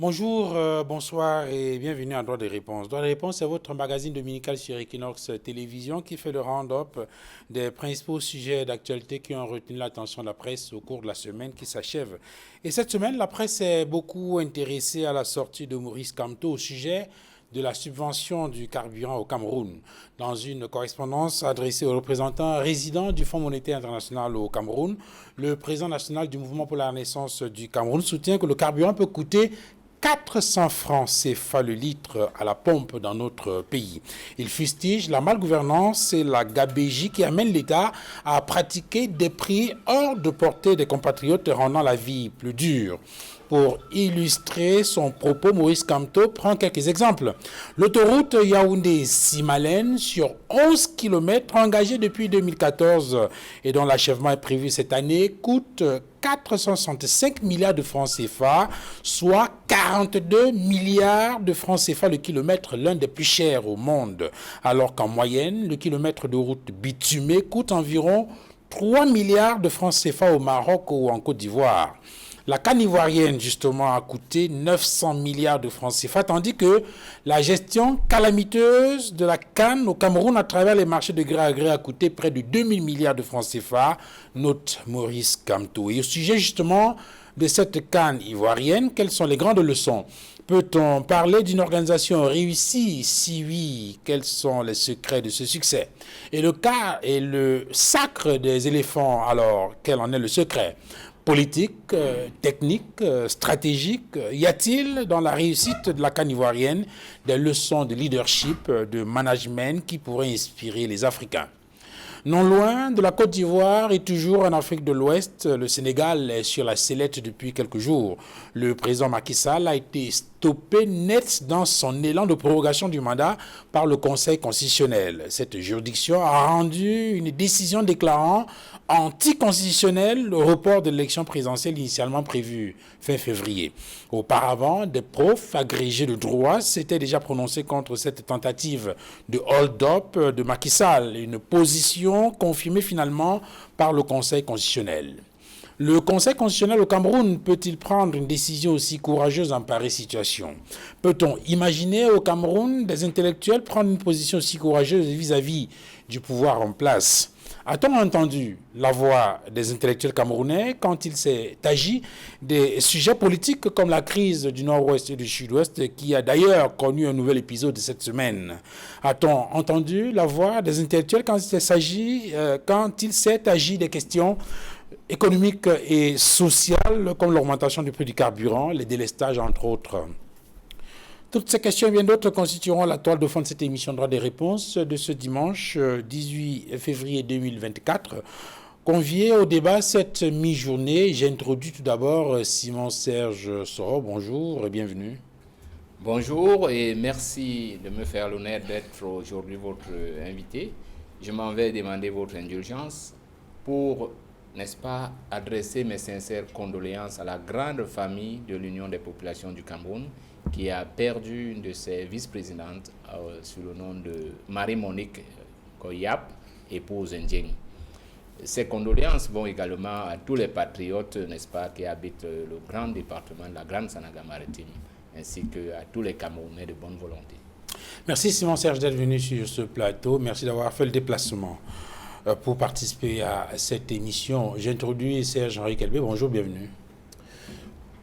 Bonjour, bonsoir et bienvenue à Droit des réponses. Droit des réponses, c'est votre magazine dominical sur Equinox Télévision qui fait le round-up des principaux sujets d'actualité qui ont retenu l'attention de la presse au cours de la semaine qui s'achève. Et cette semaine, la presse est beaucoup intéressée à la sortie de Maurice Kamto au sujet de la subvention du carburant au Cameroun. Dans une correspondance adressée aux représentants résidents du Fonds monétaire international au Cameroun, le président national du Mouvement pour la Renaissance du Cameroun soutient que le carburant peut coûter 400 francs CFA le litre à la pompe dans notre pays. Il fustige la malgouvernance et la gabégie qui amène l'État à pratiquer des prix hors de portée des compatriotes rendant la vie plus dure. Pour illustrer son propos, Maurice Kamto prend quelques exemples. L'autoroute Yaoundé-Simalène sur 11 km engagée depuis 2014 et dont l'achèvement est prévu cette année coûte 465 milliards de francs CFA, soit 42 milliards de francs CFA le kilomètre, l'un des plus chers au monde. Alors qu'en moyenne, le kilomètre de route bitumée coûte environ 3 milliards de francs CFA au Maroc ou en Côte d'Ivoire. La canne ivoirienne, justement, a coûté 900 milliards de francs CFA, tandis que la gestion calamiteuse de la canne au Cameroun à travers les marchés de gré à gré a coûté près de 2000 milliards de francs CFA, note Maurice Kamto. Et au sujet, justement, de cette canne ivoirienne, quelles sont les grandes leçons ? Peut-on parler d'une organisation réussie? Si oui, quels sont les secrets de ce succès? Et le cas et le sacre des éléphants, alors, quel en est le secret? Politique, technique, stratégique, y a-t-il dans la réussite de la canne ivoirienne des leçons de leadership, de management qui pourraient inspirer les Africains? Non loin de la Côte d'Ivoire et toujours en Afrique de l'Ouest, le Sénégal est sur la sellette depuis quelques jours. Le président Macky Sall a été stoppé net dans son élan de prorogation du mandat par le Conseil constitutionnel. Cette juridiction a rendu une décision déclarant anticonstitutionnel le report de l'élection présidentielle initialement prévue fin février. Auparavant, des profs agrégés de droit s'étaient déjà prononcés contre cette tentative de hold-up de Macky Sall, une position confirmée finalement par le Conseil constitutionnel. Le Conseil constitutionnel au Cameroun peut-il prendre une décision aussi courageuse en pareille situation? Peut-on imaginer au Cameroun des intellectuels prendre une position aussi courageuse vis-à-vis du pouvoir en place? A-t-on entendu la voix des intellectuels camerounais quand il s'est agi des sujets politiques comme la crise du Nord-Ouest et du Sud-Ouest qui a d'ailleurs connu un nouvel épisode cette semaine? A-t-on entendu la voix des intellectuels quand il s'est agi des questions économiques et sociales comme l'augmentation du prix du carburant, les délestages entre autres? Toutes ces questions et bien d'autres constitueront la toile de fond de cette émission Droit des réponses de ce dimanche 18 février 2024. Convié au débat cette mi-journée, j'introduis tout d'abord Simon-Serge Soro. Bonjour et bienvenue. Bonjour et merci de me faire l'honneur d'être aujourd'hui votre invité. Je m'en vais demander votre indulgence pour, n'est-ce pas, adresser mes sincères condoléances à la grande famille de l'Union des populations du Cameroun qui a perdu une de ses vice-présidentes sous le nom de Marie-Monique Koyap, épouse indienne. Ces condoléances vont également à tous les patriotes, n'est-ce pas, qui habitent le grand département de la Grande Sanaga-Maritime, ainsi qu'à tous les Camerounais de bonne volonté. Merci Simon-Serge d'être venu sur ce plateau. Merci d'avoir fait le déplacement pour participer à cette émission. J'introduis Serge-Henri Kelbé. Bonjour, bienvenue.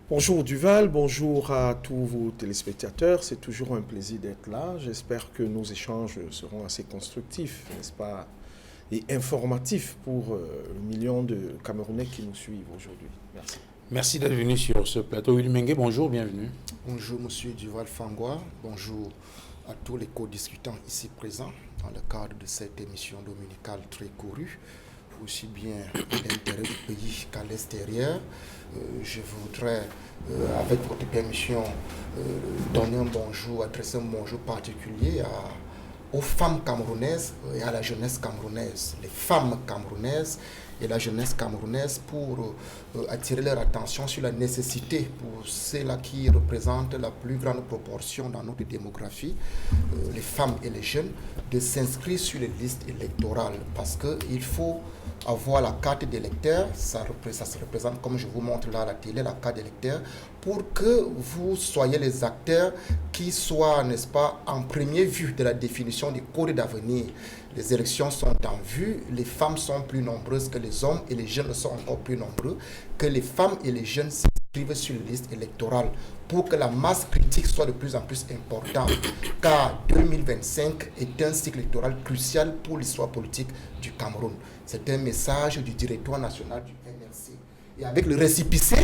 Bonjour Duval, bonjour à tous vos téléspectateurs. C'est toujours un plaisir d'être là. J'espère que nos échanges seront assez constructifs, n'est-ce pas, et informatifs pour le million de Camerounais qui nous suivent aujourd'hui. Merci. Merci d'être venu sur ce plateau. Willy Mengue, bonjour, bienvenue. Bonjour Monsieur Duval Fangois, bonjour à tous les co-discutants ici présents dans le cadre de cette émission dominicale très courue, aussi bien à l'intérieur du pays qu'à l'extérieur. Je voudrais, avec votre permission, donner un bonjour, adresser un bonjour particulier à aux femmes camerounaises et à la jeunesse camerounaise. Les femmes camerounaises et la jeunesse camerounaise pour attirer leur attention sur la nécessité pour ceux-là qui représentent la plus grande proportion dans notre démographie, les femmes et les jeunes, de s'inscrire sur les listes électorales parce qu'il faut avoir la carte d'électeur, ça se représente comme je vous montre là à la télé, la carte d'électeur, pour que vous soyez les acteurs qui soient, n'est-ce pas, en premier vue de la définition du code d'avenir. Les élections sont en vue, les femmes sont plus nombreuses que les hommes et les jeunes sont encore plus nombreux, que les femmes et les jeunes s'inscrivent sur les listes électorales pour que la masse critique soit de plus en plus importante, car 2025 est un cycle électoral crucial pour l'histoire politique du Cameroun. C'est un message du directoire national du MRC. Et avec le récépissé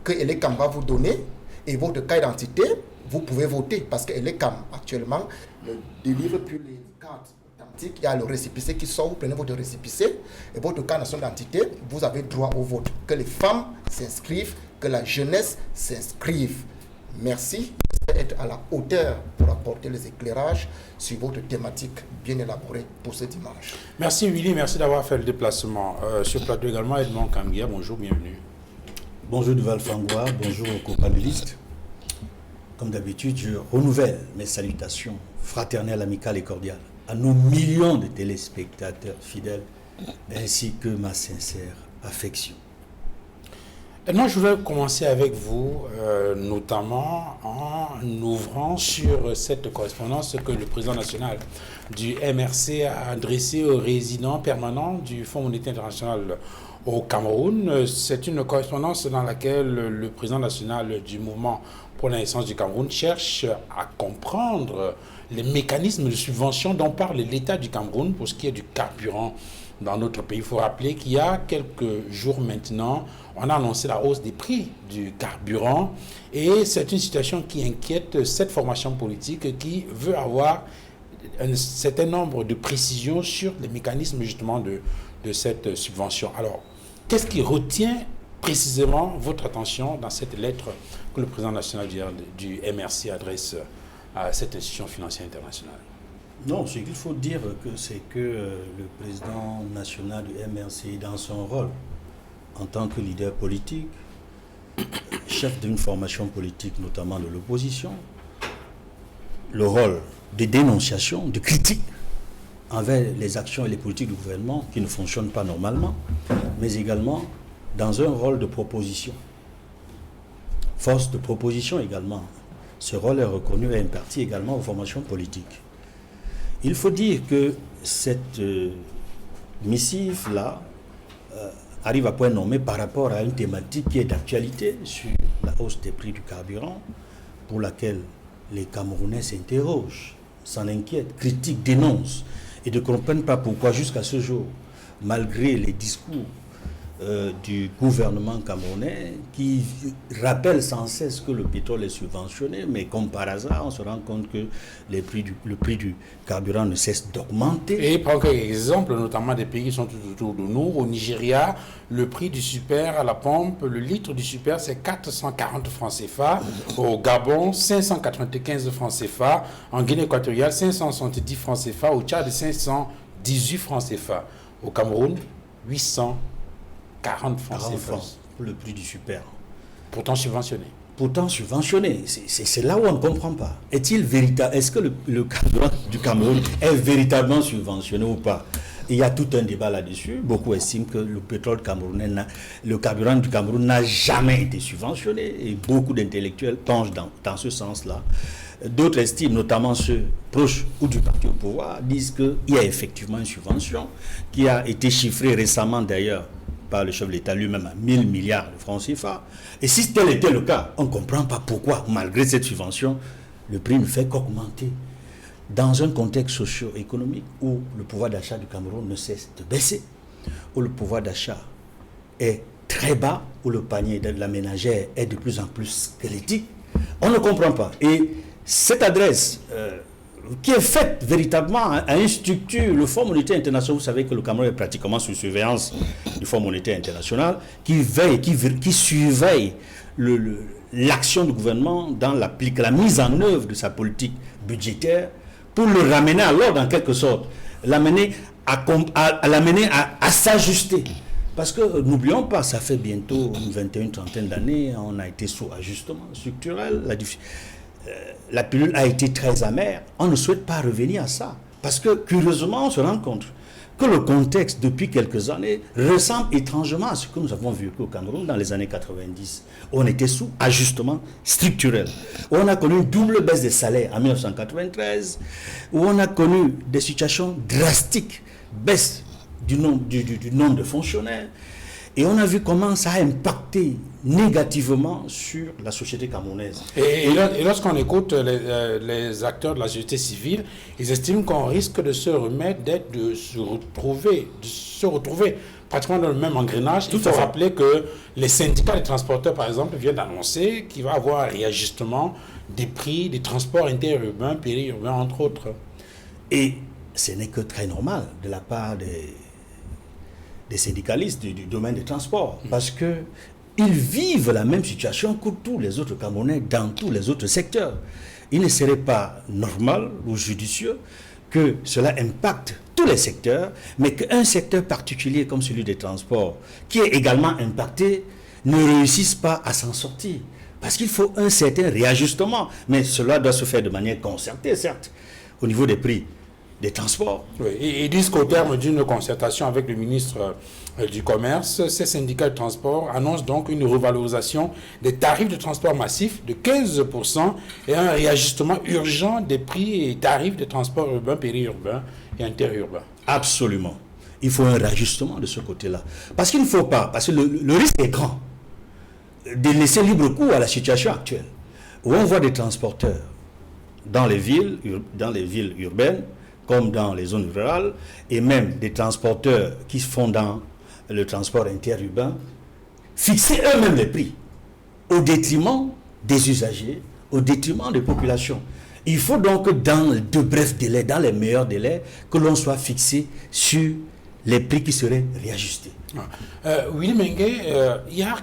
que Elekam va vous donner et votre carte d'identité, vous pouvez voter parce que Elekam actuellement ne délivre plus les cartes authentiques. Il y a le récépissé qui sort, vous prenez votre récépissé et votre carte nationale d'identité, vous avez droit au vote. Que les femmes s'inscrivent, que la jeunesse s'inscrive. Merci d'être à la hauteur pour apporter les éclairages sur votre thématique bien élaborée pour ce dimanche. Merci Willy, merci d'avoir fait le déplacement. Sur le plateau également, Edmond Kangia, bonjour, bienvenue. Bonjour Duval Fangwa, bonjour aux co-panélistes. Comme d'habitude, je renouvelle mes salutations fraternelles, amicales et cordiales à nos millions de téléspectateurs fidèles, ainsi que ma sincère affection. Edmond, je voudrais commencer avec vous, notamment en ouvrant sur cette correspondance que le président national du MRC a adressée aux résidents permanents du Fonds monétaire international au Cameroun. C'est une correspondance dans laquelle le président national du mouvement pour la naissance du Cameroun cherche à comprendre les mécanismes de subvention dont parle l'État du Cameroun pour ce qui est du carburant dans notre pays. Il faut rappeler qu'il y a quelques jours maintenant, on a annoncé la hausse des prix du carburant et c'est une situation qui inquiète cette formation politique qui veut avoir un certain nombre de précisions sur les mécanismes justement de cette subvention. Alors, qu'est-ce qui retient précisément votre attention dans cette lettre que le président national du MRC adresse à cette institution financière internationale? Non, ce qu'il faut dire, c'est que le président national du MRC, dans son rôle en tant que leader politique, chef d'une formation politique, notamment de l'opposition, le rôle de dénonciation, de critique envers les actions et les politiques du gouvernement qui ne fonctionnent pas normalement, mais également dans un rôle de proposition. Force de proposition également. Ce rôle est reconnu et imparti également aux formations politiques. Il faut dire que cette missive-là arrive à point nommé par rapport à une thématique qui est d'actualité sur la hausse des prix du carburant, pour laquelle les Camerounais s'interrogent, s'en inquiètent, critiquent, dénoncent et ne comprennent pas pourquoi jusqu'à ce jour, malgré les discours du gouvernement camerounais qui rappelle sans cesse que le pétrole est subventionné, mais comme par hasard, on se rend compte que le prix du carburant ne cesse d'augmenter. Et prends quelques exemples, notamment des pays qui sont tout autour de nous. Au Nigeria, le prix du super à la pompe, le litre du super, c'est 440 francs CFA. Au Gabon, 595 francs CFA. En Guinée équatoriale, 570 francs CFA. Au Tchad, 518 francs CFA. Au Cameroun, 840 francs CFA. Pour le prix du super. Pourtant subventionné. Pourtant subventionné. C'est là où on ne comprend pas. Est-il véritable? Est-ce que le carburant du Cameroun est véritablement subventionné ou pas? Il y a tout un débat là-dessus. Beaucoup estiment que le pétrole camerounais, le carburant du Cameroun n'a jamais été subventionné. Et beaucoup d'intellectuels penchent dans ce sens-là. D'autres estiment, notamment ceux proches ou du parti au pouvoir, disent qu'il y a effectivement une subvention qui a été chiffrée récemment d'ailleurs par le chef de l'État lui-même à 1000 milliards de francs CFA. Et si tel était le cas, on ne comprend pas pourquoi, malgré cette subvention, le prix ne fait qu'augmenter. Dans un contexte socio-économique où le pouvoir d'achat du Cameroun ne cesse de baisser, où le pouvoir d'achat est très bas, où le panier de la ménagère est de plus en plus squelettique, on ne comprend pas. Et cette adresse qui est faite véritablement à une structure, le Fonds monétaire international, vous savez que le Cameroun est pratiquement sous surveillance du Fonds monétaire international, qui veille, qui surveille l'action du gouvernement dans la mise en œuvre de sa politique budgétaire pour le ramener à l'ordre en quelque sorte, l'amener à s'ajuster. Parce que n'oublions pas, ça fait bientôt une vingtaine, trentaine d'années, on a été sous ajustement structurel, la pilule a été très amère, on ne souhaite pas revenir à ça. Parce que curieusement, on se rend compte que le contexte depuis quelques années ressemble étrangement à ce que nous avons vécu au Cameroun dans les années 90. On était sous ajustement structurel. Où on a connu une double baisse des salaires en 1993, où on a connu des situations drastiques, baisse du nombre de fonctionnaires, et on a vu comment ça a impacté négativement sur la société camerounaise. Et lorsqu'on écoute les acteurs de la société civile, ils estiment qu'on risque de se remettre, de se retrouver pratiquement dans le même engrenage. Il faut rappeler que les syndicats des transporteurs, par exemple, viennent d'annoncer qu'il va y avoir un réajustement des prix des transports interurbains, périurbains, entre autres. Et ce n'est que très normal de la part des syndicalistes du domaine des transports, parce que ils vivent la même situation que tous les autres Camerounais dans tous les autres secteurs. Il ne serait pas normal ou judicieux que cela impacte tous les secteurs, mais qu'un secteur particulier comme celui des transports, qui est également impacté, ne réussisse pas à s'en sortir. Parce qu'il faut un certain réajustement, mais cela doit se faire de manière concertée, certes, au niveau des prix des transports. Oui, ils disent qu'au terme d'une concertation avec le ministre du Commerce, ces syndicats de transport annoncent donc une revalorisation des tarifs de transport massif de 15% et un réajustement urgent des prix et tarifs de transport urbain, périurbain et interurbain. Absolument. Il faut un réajustement de ce côté-là. Parce qu'il ne faut pas, parce que le risque est grand de laisser libre cours à la situation actuelle, où on voit des transporteurs dans les villes urbaines, comme dans les zones rurales, et même des transporteurs qui font dans le transport interurbain, fixer eux-mêmes les prix, au détriment des usagers, au détriment des populations. Il faut donc, dans de brefs délais, dans les meilleurs délais, que l'on soit fixé sur les prix qui seraient réajustés. Willy Mengue, il y a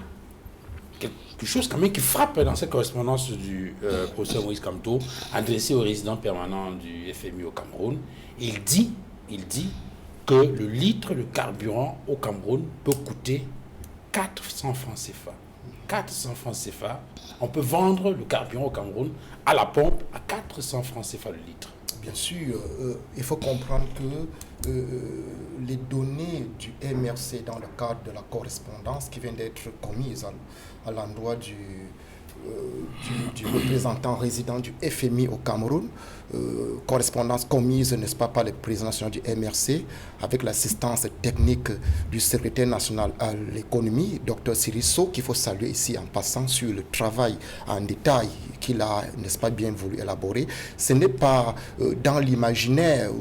quelque chose quand même qui frappe dans cette correspondance du professeur Moïse Kamto, adressée au résident permanent du FMI au Cameroun. Il dit que le litre de carburant au Cameroun peut coûter 400 francs CFA. 400 francs CFA. On peut vendre le carburant au Cameroun à la pompe à 400 francs CFA le litre. Bien sûr, il faut comprendre que les données du MRC dans le cadre de la correspondance qui vient d'être commise à l'endroit du représentant résident du FMI au Cameroun, correspondance commise, n'est-ce pas, par le président national du MRC, avec l'assistance technique du secrétaire national à l'économie, Dr Sirisso, qu'il faut saluer ici en passant sur le travail en détail qu'il a, n'est-ce pas, bien voulu élaborer. Ce n'est pas dans l'imaginaire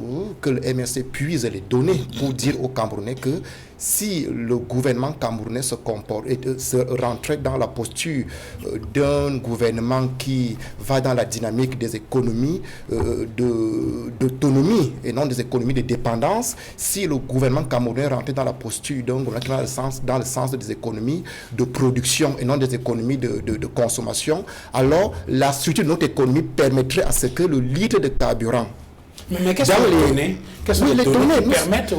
que le MRC puise les données pour dire aux Camerounais que si le gouvernement camerounais se comporte et se rentrait dans la posture d'un gouvernement qui va dans la dynamique des économies d'autonomie et non des économies de dépendance, si le gouvernement camerounais rentrait dans la posture d'un gouvernement qui va dans le sens des économies de production et non des économies de consommation, alors la structure de notre économie permettrait à ce que le litre de carburant Mais quelles sont les données qui permettent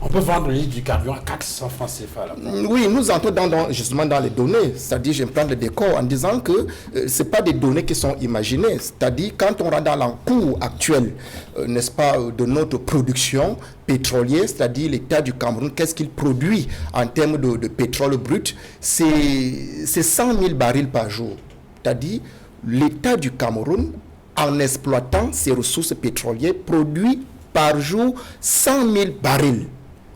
on peut vendre le litre du carburant à 400 francs CFA là. Oui, nous entrons justement dans les données. C'est-à-dire, je prends le décor en disant que ce pas des données qui sont imaginées. C'est-à-dire, quand on rentre dans l'encours actuel, n'est-ce pas, de notre production pétrolière, c'est-à-dire l'État du Cameroun, qu'est-ce qu'il produit en termes de pétrole brut, c'est 100 000 barils par jour. C'est-à-dire, l'État du Cameroun, en exploitant ses ressources pétrolières, produit par jour 100 000 barils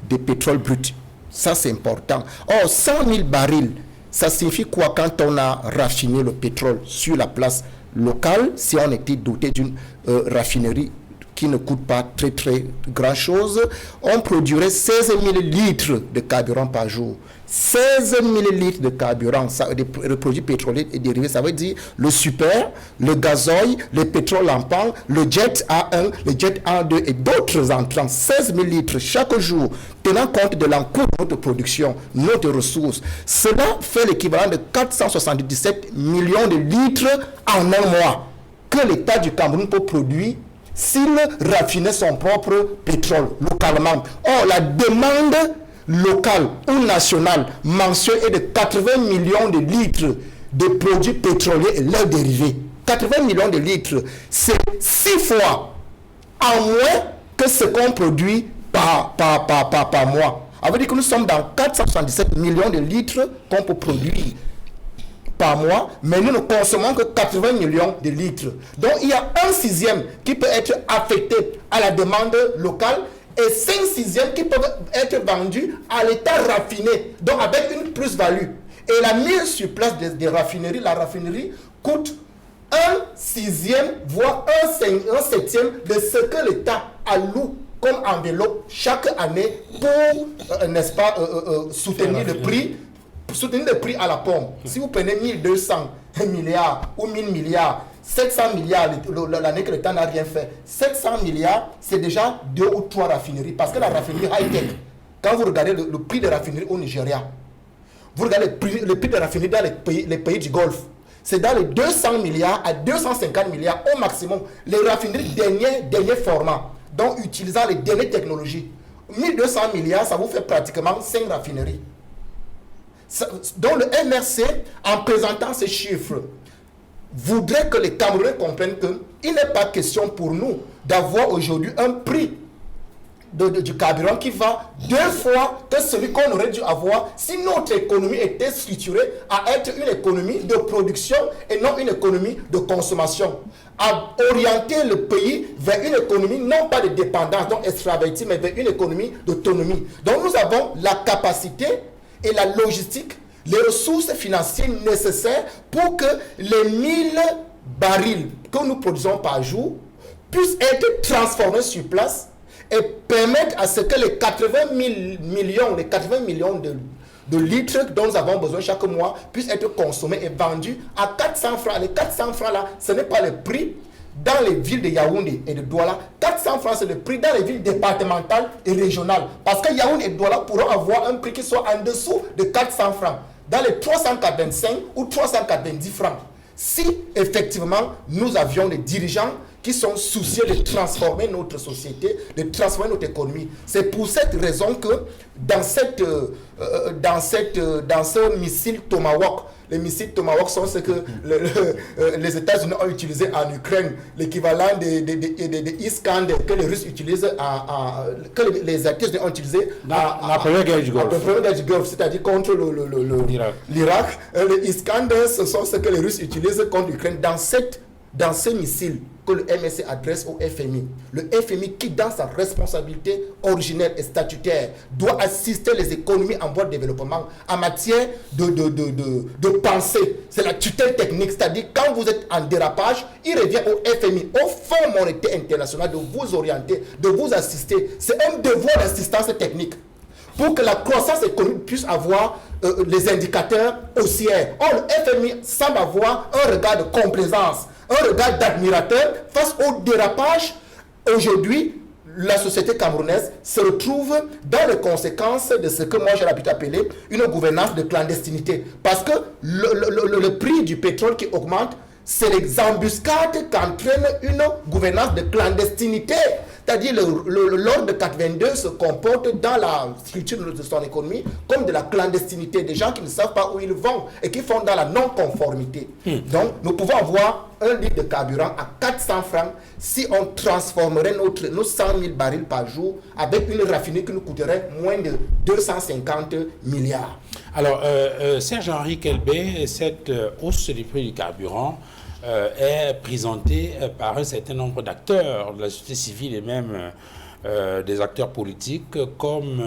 de pétrole brut. Ça, c'est important. Or, 100 000 barils, ça signifie quoi quand on a raffiné le pétrole sur la place locale, si on était doté d'une raffinerie qui ne coûte pas très grand chose, on produirait 16 000 litres de carburant par jour. 16 000 litres de carburant, des produits pétroliers et dérivés, ça veut dire le super, le gazoil, le pétrole lampant, le jet A1, le jet A2 et d'autres entrants. 16 000 litres chaque jour, tenant compte de l'encours de notre production, notre ressources. Cela fait l'équivalent de 477 millions de litres en un mois. que l'État du Cameroun peut produire s'il raffinait son propre pétrole localement. Or, la demande locale ou nationale mensuelle est de 80 millions de litres de produits pétroliers et leurs dérivés. 80 millions de litres, c'est 6 fois en moins que ce qu'on produit par mois. Ça veut dire que nous sommes dans 477 millions de litres qu'on peut produire par mois, mais nous ne consommons que 80 millions de litres. Donc il y a 1/6 qui peut être affecté à la demande locale et 5/6 qui peuvent être vendus à l'état raffiné, donc avec une plus-value. Et la mise sur place des raffineries, la raffinerie coûte 1/6, voire 1/7 de ce que l'État alloue comme enveloppe chaque année pour, n'est-ce pas, soutenir le prix à la pompe. Si vous prenez 1200 milliards ou 1000 milliards, 700 milliards, l'année que l'État n'a rien fait, 700 milliards, c'est déjà 2 ou 3 raffineries. Parce que la raffinerie high-tech, quand vous regardez le prix de raffinerie au Nigeria, vous regardez le prix de raffinerie dans les pays du Golfe, c'est dans les 200 milliards à 250 milliards au maximum. Les raffineries dernier format, donc utilisant les dernières technologies. 1200 milliards, ça vous fait pratiquement 5 raffineries. Donc le MRC, en présentant ces chiffres, voudrait que les Camerounais comprennent qu'il n'est pas question pour nous d'avoir aujourd'hui un prix du carburant qui va 2 fois que celui qu'on aurait dû avoir si notre économie était structurée à être une économie de production et non une économie de consommation. À orienter le pays vers une économie non pas de dépendance, donc extravertie, mais vers une économie d'autonomie. Donc nous avons la capacité et la logistique, les ressources financières nécessaires pour que les 1000 barils que nous produisons par jour puissent être transformés sur place et permettre à ce que les 80 millions de litres dont nous avons besoin chaque mois puissent être consommés et vendus à 400 francs. Les 400 francs là, ce n'est pas le prix dans les villes de Yaoundé et de Douala. 400 francs, c'est le prix dans les villes départementales et régionales. Parce que Yaoundé et Douala pourront avoir un prix qui soit en dessous de 400 francs. Dans les 385 ou 390 francs. Si effectivement nous avions des dirigeants qui sont soucieux de transformer notre société, de transformer notre économie. C'est pour cette raison que dans ce missile Tomahawk, les missiles Tomahawk sont ce que les États-Unis ont utilisé en Ukraine, l'équivalent des Iskander que les Russes utilisent, que les États-Unis ont utilisé dans la première guerre du Golfe, c'est-à-dire contre l'Irak. Les Iskander, ce sont ce que les Russes utilisent contre l'Ukraine dans ces missiles que le MSC adresse au FMI. Le FMI qui, dans sa responsabilité originelle et statutaire, doit assister les économies en voie de développement en matière de pensée. C'est la tutelle technique, c'est-à-dire quand vous êtes en dérapage, il revient au FMI, au Fonds monétaire international, de vous orienter, de vous assister. C'est un devoir d'assistance technique pour que la croissance économique puisse avoir les indicateurs haussiers. Or, le FMI semble avoir un regard de complaisance, un regard d'admirateur face au dérapage. Aujourd'hui, la société camerounaise se retrouve dans les conséquences de ce que moi j'ai l'habitude d'appeler une gouvernance de clandestinité. Parce que le prix du pétrole qui augmente, c'est les embuscades qu'entraîne une gouvernance de clandestinité. C'est-à-dire l'ordre de 422 se comporte dans la structure de son économie comme de la clandestinité, des gens qui ne savent pas où ils vont et qui font dans la non-conformité. Donc, nous pouvons avoir un litre de carburant à 400 francs si on transformerait nos 100 000 barils par jour avec une raffinerie qui nous coûterait moins de 250 milliards. Alors, Serge-Henri Kelbey, cette hausse du prix du carburant est présentée par un certain nombre d'acteurs de la société civile et même des acteurs politiques comme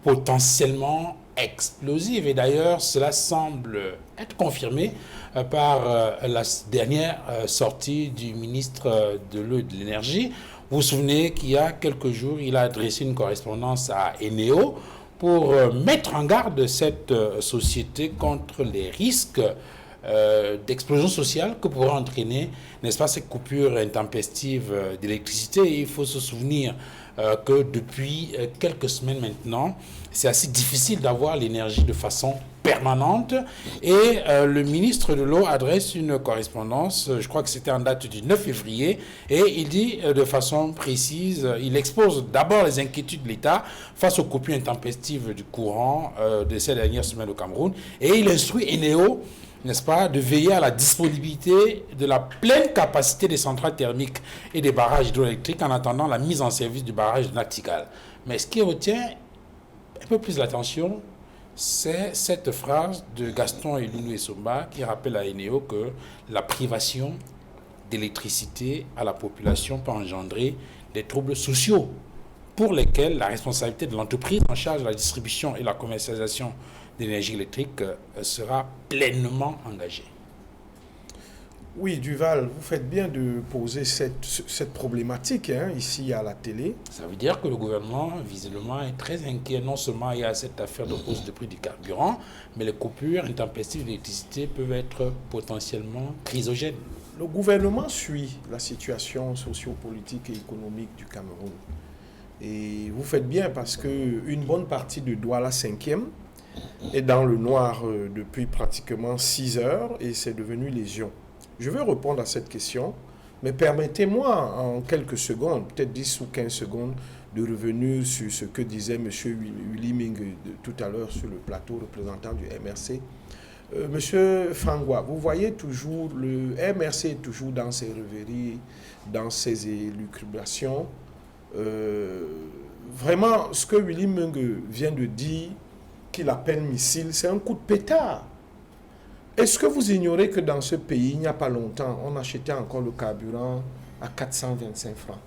potentiellement explosive. Et d'ailleurs, cela semble être confirmé par la dernière sortie du ministre de l'Eau et de l'Énergie. Vous vous souvenez qu'il y a quelques jours, il a adressé une correspondance à Eneo pour mettre en garde cette société contre les risques d'explosion sociale que pourrait entraîner, n'est-ce pas, ces coupures intempestives d'électricité. Il faut se souvenir que depuis quelques semaines maintenant, c'est assez difficile d'avoir l'énergie de façon permanente et le ministre de l'eau adresse une correspondance, je crois que c'était en date du 9 février, et il dit de façon précise, il expose d'abord les inquiétudes de l'État face aux coupures intempestives du courant de ces dernières semaines au Cameroun, et il instruit Eneo, n'est-ce pas, de veiller à la disponibilité de la pleine capacité des centrales thermiques et des barrages hydroélectriques en attendant la mise en service du barrage de Nactigal. Mais ce qui retient un peu plus l'attention, c'est cette phrase de Gaston Elunou Essomba qui rappelle à Eneo que la privation d'électricité à la population peut engendrer des troubles sociaux pour lesquels la responsabilité de l'entreprise en charge de la distribution et la commercialisation d'énergie électrique sera pleinement engagée. Oui, Duval, vous faites bien de poser cette problématique ici à la télé. Ça veut dire que le gouvernement, visiblement, est très inquiet. Non seulement il y a cette affaire de hausse de prix du carburant, mais les coupures intempestives d'électricité peuvent être potentiellement chrysogènes. Le gouvernement suit la situation sociopolitique et économique du Cameroun. Et vous faites bien parce qu'une bonne partie de Douala 5e est dans le noir depuis pratiquement 6 heures et c'est devenu légion. Je vais répondre à cette question, mais permettez-moi en quelques secondes, peut-être 10 ou 15 secondes, de revenir sur ce que disait M. Willy Ming tout à l'heure sur le plateau, représentant du MRC. Monsieur Fangwa, vous voyez toujours, le MRC est toujours dans ses rêveries, dans ses élucubrations. Vraiment, ce que Willy Ming vient de dire, qu'il appelle missile, c'est un coup de pétard. Est-ce que vous ignorez que dans ce pays, il n'y a pas longtemps, on achetait encore le carburant à 425 francs?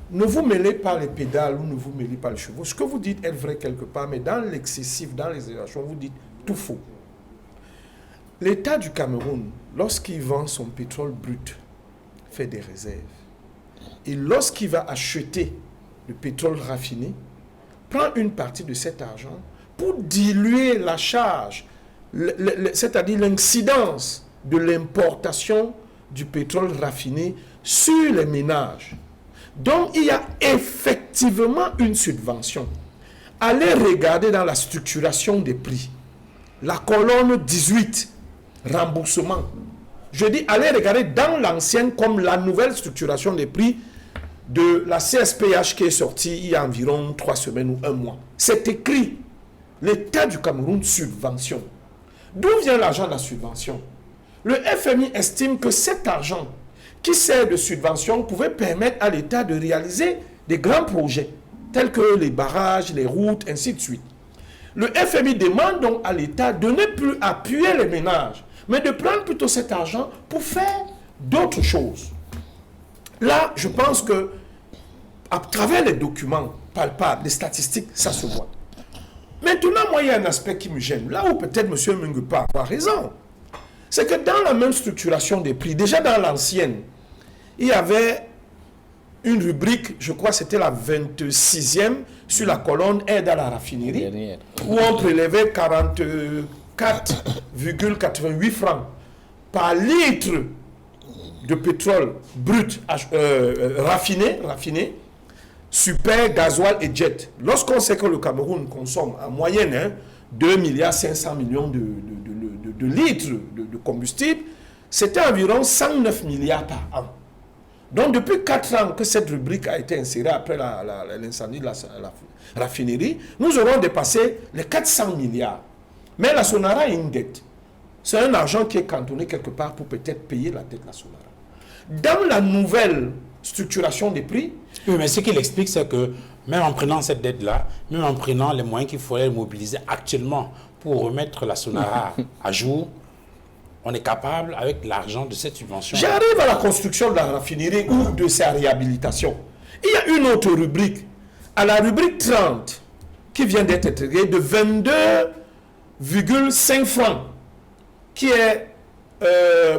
Ne vous mêlez pas les pédales ou ne vous mêlez pas les chevaux. Ce que vous dites est vrai quelque part, mais dans l'excessif, dans l'exagération, vous dites tout faux. L'État du Cameroun, lorsqu'il vend son pétrole brut, fait des réserves. Et lorsqu'il va acheter le pétrole raffiné, prend une partie de cet argent pour diluer la charge, c'est-à-dire l'incidence de l'importation du pétrole raffiné sur les ménages. Donc, il y a effectivement une subvention. Allez regarder dans la structuration des prix. La colonne 18, remboursement. Je dis, allez regarder dans l'ancienne comme la nouvelle structuration des prix de la CSPH qui est sortie il y a environ 3 semaines ou 1 mois. C'est écrit, l'État du Cameroun subvention. D'où vient l'argent de la subvention? Le FMI estime que cet argent qui sert de subvention pouvait permettre à l'État de réaliser des grands projets, tels que les barrages, les routes, ainsi de suite. Le FMI demande donc à l'État de ne plus appuyer les ménages, mais de prendre plutôt cet argent pour faire d'autres choses. Là, je pense que à travers les documents palpables, les statistiques, ça se voit. Maintenant, moi, il y a un aspect qui me gêne. Là où peut-être M. Mungu peut avoir raison, c'est que dans la même structuration des prix, déjà dans l'ancienne, il y avait une rubrique, je crois que c'était la 26e, sur la colonne aide à la raffinerie, où on prélevait 44,88 francs par litre de pétrole brut raffiné, super, gasoil et jet. Lorsqu'on sait que le Cameroun consomme en moyenne 2,5 milliards de litres de combustible, c'était environ 109 milliards par an. Donc depuis 4 ans que cette rubrique a été insérée après l'incendie de la raffinerie, nous aurons dépassé les 400 milliards. Mais la Sonara a une dette. C'est un argent qui est cantonné quelque part pour peut-être payer la dette de la Sonara. Dans la nouvelle structuration des prix... Oui, mais ce qu'il explique, c'est que même en prenant cette dette-là, même en prenant les moyens qu'il faudrait mobiliser actuellement pour remettre la Sonara à jour, on est capable, avec l'argent de cette subvention... J'arrive à la construction de la raffinerie ou de sa réhabilitation. Il y a une autre rubrique, à la rubrique 30, qui vient d'être intégrée, de 22,5 francs, qui est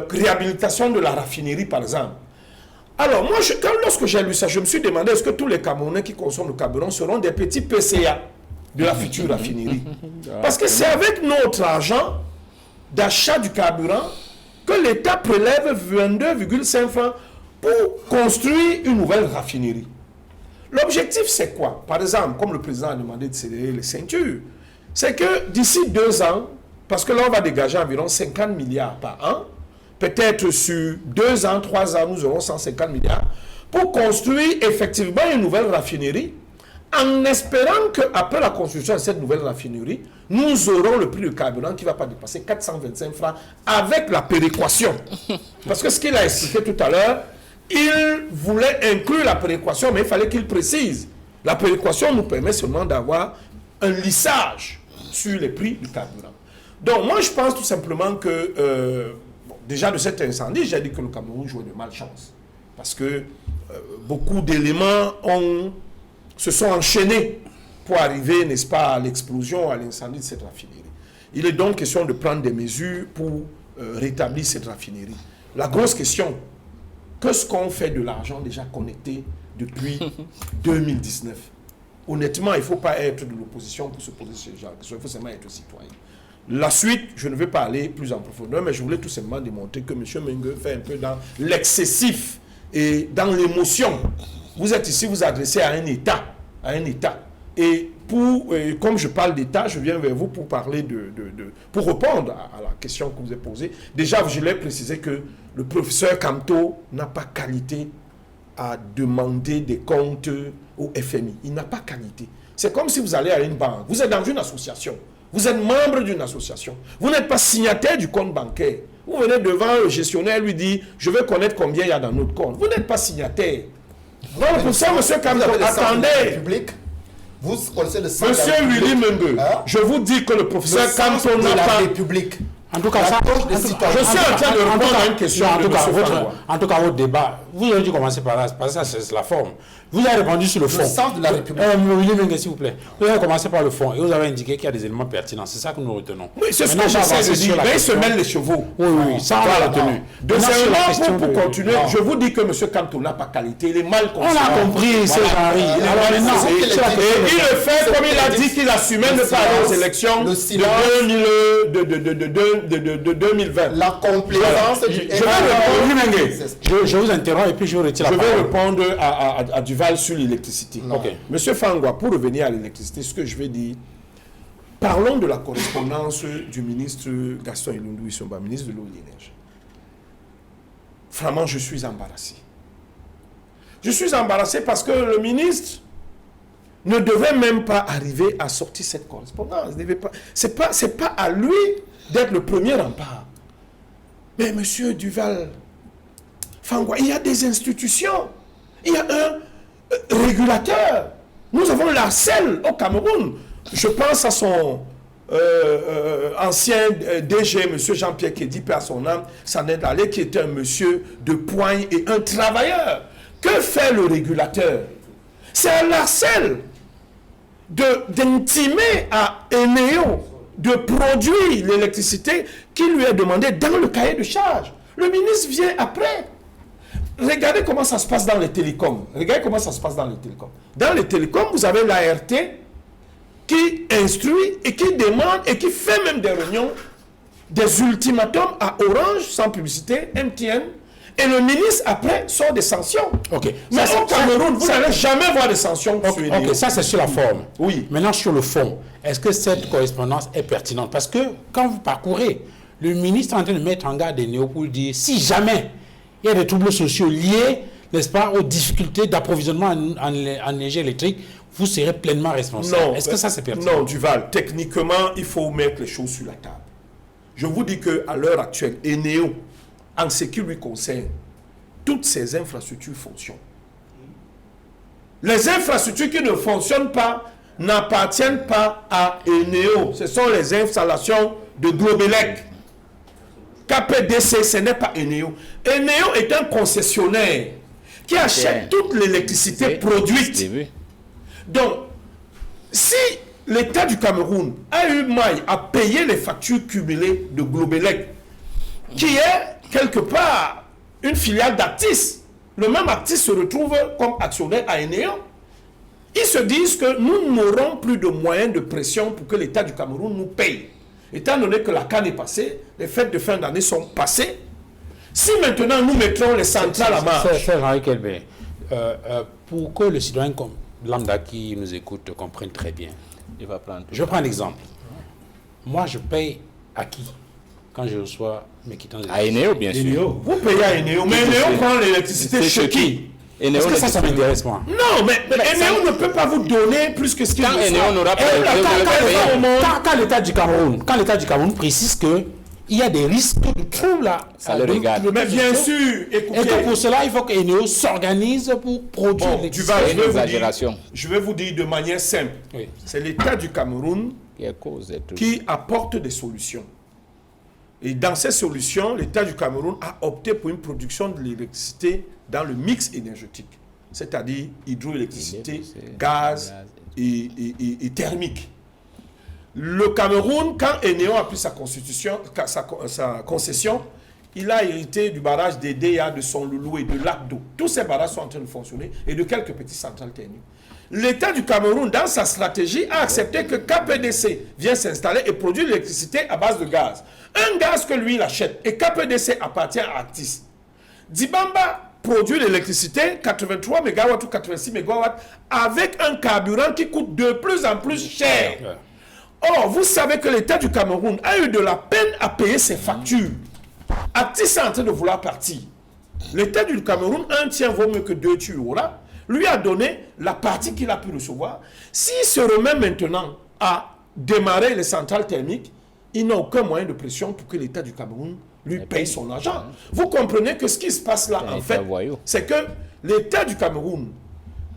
réhabilitation de la raffinerie, par exemple. Alors, moi, lorsque j'ai lu ça, je me suis demandé, est-ce que tous les Camerounais qui consomment le carburant seront des petits PCA de la future raffinerie? Parce que c'est avec notre argent d'achat du carburant que l'État prélève 22,5 francs pour construire une nouvelle raffinerie. L'objectif, c'est quoi? Par exemple, comme le président a demandé de serrer les ceintures, c'est que d'ici 2 ans, parce que là, on va dégager environ 50 milliards par an, peut-être sur 2 ans, 3 ans, nous aurons 150 milliards, pour construire effectivement une nouvelle raffinerie, en espérant qu'après la construction de cette nouvelle raffinerie, nous aurons le prix du carburant qui ne va pas dépasser 425 francs avec la péréquation. Parce que ce qu'il a expliqué tout à l'heure, il voulait inclure la péréquation, mais il fallait qu'il précise. La péréquation nous permet seulement d'avoir un lissage sur les prix du carburant. Donc moi, je pense tout simplement que, déjà de cet incendie, j'ai dit que le Cameroun jouait de malchance. Parce que beaucoup d'éléments se sont enchaînés pour arriver, n'est-ce pas, à l'explosion, à l'incendie de cette raffinerie. Il est donc question de prendre des mesures pour rétablir cette raffinerie. La grosse question, qu'est-ce qu'on fait de l'argent déjà connecté depuis 2019? Honnêtement, il ne faut pas être de l'opposition pour se poser ce genre de questions, il faut seulement être citoyen. La suite, je ne vais pas aller plus en profondeur, mais je voulais tout simplement démontrer que M. Mengue fait un peu dans l'excessif et dans l'émotion. Vous êtes ici, vous adressez à un État. Et comme je parle d'État, je viens vers vous pour parler pour répondre à la question que vous avez posée. Déjà, je l'ai précisé que le professeur Kamto n'a pas qualité à demander des comptes au FMI. Il n'a pas qualité. C'est comme si vous allez à une banque. Vous êtes dans une association. Vous êtes membre d'une association. Vous n'êtes pas signataire du compte bancaire. Vous venez devant le gestionnaire, lui dit, je veux connaître combien il y a dans notre compte. Vous n'êtes pas signataire. Donc, pour ça, M. Kamto, attendez. Vous connaissez le sens Monsieur Willy Mengue, je vous dis que le professeur Kamto n'a pas... République. En tout cas, je suis en train de répondre à une question de M. Fangwa. En tout cas, votre débat, vous avez dû commencer par là, parce que ça, c'est la forme. Vous avez répondu sur le fond. Le sens de la République. Willy Mengue, s'il vous plaît. Vous avez commencé par le fond et vous avez indiqué qu'il y a des éléments pertinents. C'est ça que nous retenons. Oui, c'est ce que j'essaie de dire. Mais il se mêle les chevaux. Oui, ça, on l'a retenu. Deuxièmement, pour continuer, je vous dis que M. Kamto n'a pas qualité. Il est mal conscient. On a compris, c'est Henri. Alors maintenant, il le fait comme il a dit qu'il assumait ne pas aller aux élections de 2020. La complaisance du... Je vous interromps et puis je retire la parole. Je vais répondre à Duval sur l'électricité. Okay. Monsieur Fangwa, pour revenir à l'électricité, ce que je vais dire, parlons de la correspondance du ministre Gaston Ilundu Issomba, ministre de l'eau et de l'énergie. Vraiment, je suis embarrassé. Je suis embarrassé parce que le ministre ne devait même pas arriver à sortir cette correspondance. C'est pas à lui d'être le premier rempart. Mais monsieur Duval Fangwa, il y a des institutions. Il y a un régulateur. Nous avons l'ARCEL au Cameroun. Je pense à son ancien DG, M. Jean-Pierre Kédi, à son âme, Sanet Allé, qui était un monsieur de poigne et un travailleur. Que fait le régulateur? C'est à l'ARCEL d'intimer à Eneo de produire l'électricité qui lui est demandée dans le cahier de charge. Le ministre vient après. Regardez comment ça se passe dans les télécoms. Dans les télécoms, vous avez l'ART qui instruit et qui demande et qui fait même des réunions, des ultimatums à Orange, sans publicité, MTN. Et le ministre, après, sort des sanctions. Ok. Mais au Cameroun, vous n'allez jamais voir des sanctions sur Eneo. Ok, ça c'est sur la forme. Oui. Maintenant, sur le fond, est-ce que cette correspondance est pertinente? Parce que quand vous parcourez, le ministre est en train de mettre en garde Eneo pour dire, si jamais il y a des troubles sociaux liés, n'est-ce pas, aux difficultés d'approvisionnement en énergie électrique, vous serez pleinement responsable. Est-ce que ça c'est pertinent? Non, Duval, techniquement, il faut mettre les choses sur la table. Je vous dis qu'à l'heure actuelle, Eneo, en ce qui lui concerne, toutes ces infrastructures fonctionnent. Les infrastructures qui ne fonctionnent pas n'appartiennent pas à Eneo. Ce sont les installations de Globelec. KPDC, ce n'est pas Eneo. Eneo est un concessionnaire qui achète toute l'électricité produite. Donc, si l'État du Cameroun a eu maille à payer les factures cumulées de Globelec, qui est quelque part une filiale d'Actis, le même Actis se retrouve comme actionnaire à Eneo, ils se disent que nous n'aurons plus de moyens de pression pour que l'État du Cameroun nous paye. étant donné que la CAN est passée, les fêtes de fin d'année sont passées, si maintenant nous mettrons les centrales à marche... C'est Henri Kelbey. Pour que le citoyen comme lambda qui nous écoute comprenne très bien, je prends un exemple. Moi, je paye à qui quand je reçois mes quittances? À Eneo, bien sûr. Vous payez à Eneo, mais Eneo prend l'électricité chez qui? Est-ce que ça m'intéresse, moi? Non, mais Eneo ne peut pas vous donner plus que ce qu'il reçoit. Eneo n'aura pas quand l'État du Cameroun précise que il y a des risques de troubles là. Ça le regarde. Mais bien sûr, écoutez. Et que pour cela, il faut que Eneo s'organise pour produire je vais vous dire de manière simple. Oui. C'est l'État du Cameroun qui apporte des solutions. Et dans ces solutions, l'État du Cameroun a opté pour une production de l'électricité dans le mix énergétique, c'est-à-dire hydroélectricité, gaz et thermique. Le Cameroun, quand Eneo a pris sa concession, il a hérité du barrage des DEA, de Son Loulou et de Labdo. Tous ces barrages sont en train de fonctionner et de quelques petites centrales thermiques. L'État du Cameroun, dans sa stratégie, a accepté que KPDC vienne s'installer et produire l'électricité à base de gaz. Un gaz que lui, il achète. Et KPDC appartient à Actis. Dibamba produit l'électricité, 83 MW ou 86 MW, avec un carburant qui coûte de plus en plus cher. Or, vous savez que l'État du Cameroun a eu de la peine à payer ses factures. Actis est en train de vouloir partir. L'État du Cameroun, un tien vaut mieux que deux tu auras, lui a donné la partie qu'il a pu recevoir. S'il se remet maintenant à démarrer les centrales thermiques, il n'a aucun moyen de pression pour que l'État du Cameroun lui paye son argent. Vous comprenez que ce qui se passe là, en fait, c'est que l'État du Cameroun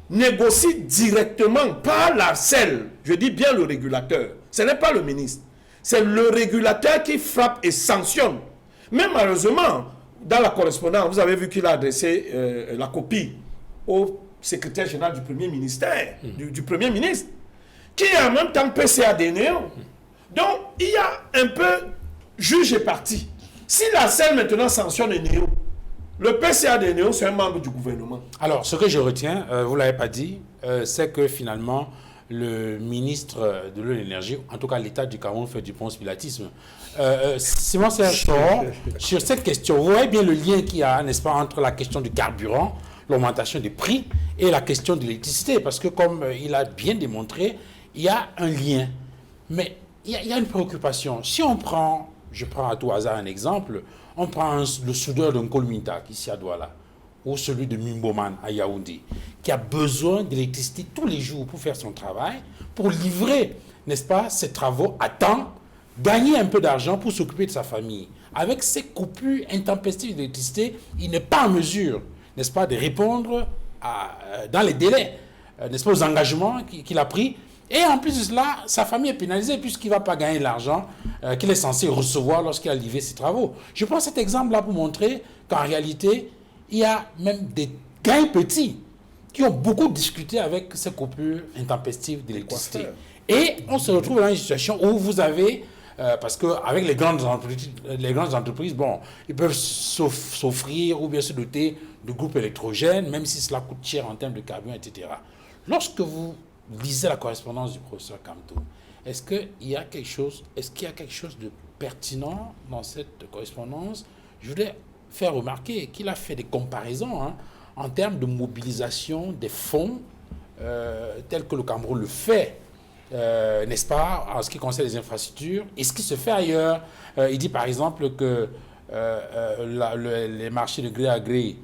négocie directement par l'ARCEL, je dis bien le régulateur, ce n'est pas le ministre, c'est le régulateur qui frappe et sanctionne. Mais malheureusement, dans la correspondance, vous avez vu qu'il a adressé la copie au secrétaire général du Premier ministère, du Premier ministre, qui est en même temps PCA d'Eneo. Donc, il y a un peu juge et parti. Si la CEL maintenant sanctionne Eneo, le PCA d'Eneo, c'est un membre du gouvernement. Alors, ce que je retiens, vous ne l'avez pas dit, c'est que finalement, le ministre de l'eau et de l'énergie, en tout cas l'État du Cameroun, fait du conspiratisme. Simon Serge, sur cette question, vous voyez bien le lien qu'il y a, n'est-ce pas, entre la question du carburant, l'augmentation des prix et la question de l'électricité, parce que comme il a bien démontré, il y a un lien. Mais il y a une préoccupation. Si on prend, je prends à tout hasard un exemple, on prend le soudeur de Nkolminta, ici à Douala, ou celui de Mimboman à Yaoundé, qui a besoin d'électricité tous les jours pour faire son travail, pour livrer, n'est-ce pas, ses travaux à temps, gagner un peu d'argent pour s'occuper de sa famille. Avec ces coupures intempestives d'électricité, il n'est pas en mesure, n'est-ce pas, de répondre dans les délais, n'est-ce pas, aux engagements qu'il a pris. Et en plus de cela, sa famille est pénalisée puisqu'il ne va pas gagner l'argent qu'il est censé recevoir lorsqu'il a livré ses travaux. Je prends cet exemple-là pour montrer qu'en réalité, il y a même des gains petits qui ont beaucoup discuté avec ces coupures intempestives d'électricité. Et on se retrouve dans une situation où vous avez, parce qu'avec les grandes entreprises, bon, ils peuvent s'offrir ou bien se doter de groupes électrogènes, même si cela coûte cher en termes de carburant, etc. Lorsque vous lisez la correspondance du professeur Kamto, est-ce qu'il y a quelque chose de pertinent dans cette correspondance? Je voudrais faire remarquer qu'il a fait des comparaisons en termes de mobilisation des fonds tels que le Cameroun le fait, n'est-ce pas, en ce qui concerne les infrastructures, et ce qui se fait ailleurs. Il dit par exemple que les marchés de gré à gré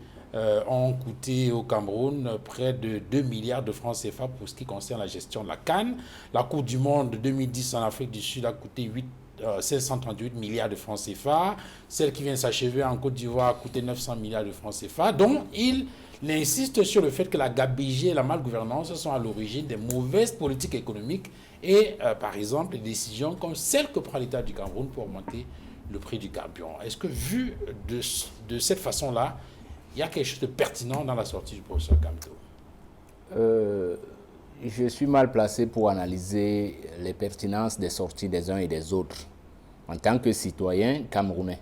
ont coûté au Cameroun près de 2 milliards de francs CFA pour ce qui concerne la gestion de la CAN. La Coupe du Monde de 2010 en Afrique du Sud a coûté 738 milliards de francs CFA. Celle qui vient de s'achever en Côte d'Ivoire a coûté 900 milliards de francs CFA. Donc, il insiste sur le fait que la gabegie et la malgouvernance sont à l'origine des mauvaises politiques économiques et, par exemple, des décisions comme celle que prend l'État du Cameroun pour augmenter le prix du carburant. Est-ce que, vu de cette façon-là, il y a quelque chose de pertinent dans la sortie du professeur Kamto? Je suis mal placé pour analyser les pertinences des sorties des uns et des autres en tant que citoyen camerounais.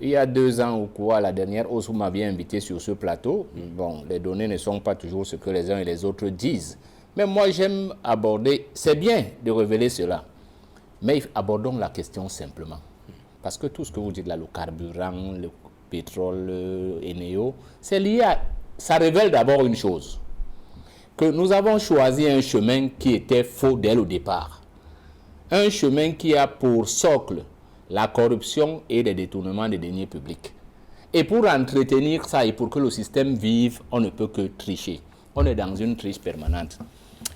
Il y a 2 ans ou quoi, la dernière hausse, vous m'aviez invité sur ce plateau. Bon, les données ne sont pas toujours ce que les uns et les autres disent. Mais moi, j'aime aborder, c'est bien de révéler cela. Mais abordons la question simplement. Parce que tout ce que vous dites là, le carburant, le pétrole, Eneo, c'est lié à... Ça révèle d'abord une chose. Que nous avons choisi un chemin qui était faux dès le départ. Un chemin qui a pour socle la corruption et les détournements des deniers publics. Et pour entretenir ça et pour que le système vive, on ne peut que tricher. On est dans une triche permanente.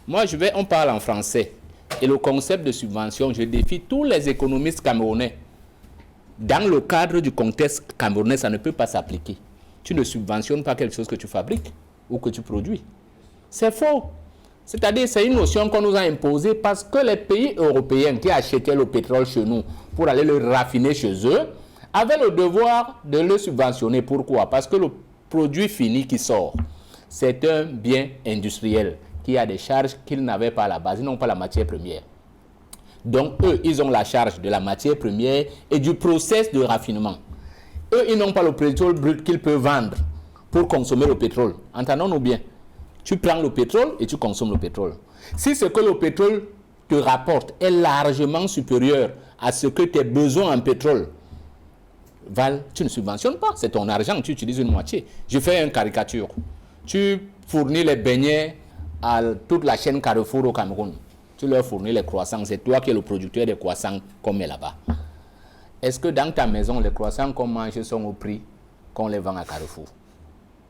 Moi, on parle en français. Et le concept de subvention, je défie tous les économistes camerounais. Dans le cadre du contexte camerounais, ça ne peut pas s'appliquer. Tu ne subventionnes pas quelque chose que tu fabriques ou que tu produis. C'est faux. C'est-à-dire, c'est une notion qu'on nous a imposée parce que les pays européens qui achetaient le pétrole chez nous pour aller le raffiner chez eux avaient le devoir de le subventionner. Pourquoi? Parce que le produit fini qui sort, c'est un bien industriel qui a des charges qu'ils n'avaient pas à la base. Ils n'ont pas la matière première. Donc, eux, ils ont la charge de la matière première et du process de raffinement. Eux, ils n'ont pas le pétrole brut qu'ils peuvent vendre pour consommer le pétrole. Entendons-nous bien. Tu prends le pétrole et tu consommes le pétrole. Si ce que le pétrole te rapporte est largement supérieur à ce que tes besoins en pétrole valent, tu ne subventionnes pas. C'est ton argent, tu utilises une moitié. Je fais une caricature. Tu fournis les beignets à toute la chaîne Carrefour au Cameroun. Tu leur fournis les croissants. C'est toi qui es le producteur des croissants qu'on met là-bas. Est-ce que dans ta maison, les croissants qu'on mange sont au prix qu'on les vend à Carrefour?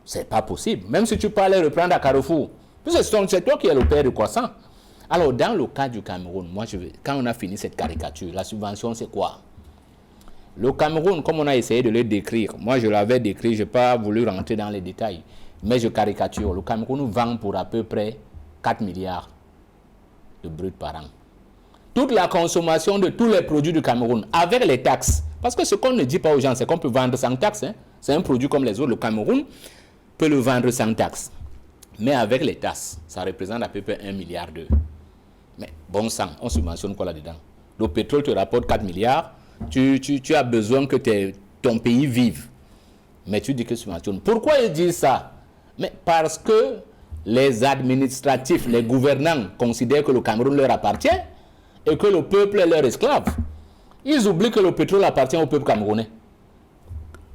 C'est pas possible. Même si tu peux aller reprendre à Carrefour. C'est toi qui es le père du croissant. Alors, dans le cas du Cameroun, quand on a fini cette caricature, la subvention, c'est quoi? Le Cameroun, comme on a essayé de le décrire, moi je l'avais décrit, je n'ai pas voulu rentrer dans les détails, mais je caricature. Le Cameroun vend pour à peu près 4 milliards de brut par an. Toute la consommation de tous les produits du Cameroun, avec les taxes, parce que ce qu'on ne dit pas aux gens, c'est qu'on peut vendre sans taxes. C'est un produit comme les autres. Le Cameroun peut le vendre sans taxes. Mais avec les taxes, ça représente à peu près 1 milliard d'euros. Mais bon sang, on subventionne quoi là-dedans? Le pétrole te rapporte 4 milliards. Tu as besoin que ton pays vive. Mais tu dis que subventionne. Pourquoi ils disent ça? Mais parce que les administratifs, les gouvernants considèrent que le Cameroun leur appartient et que le peuple est leur esclave. Ils oublient que le pétrole appartient au peuple camerounais.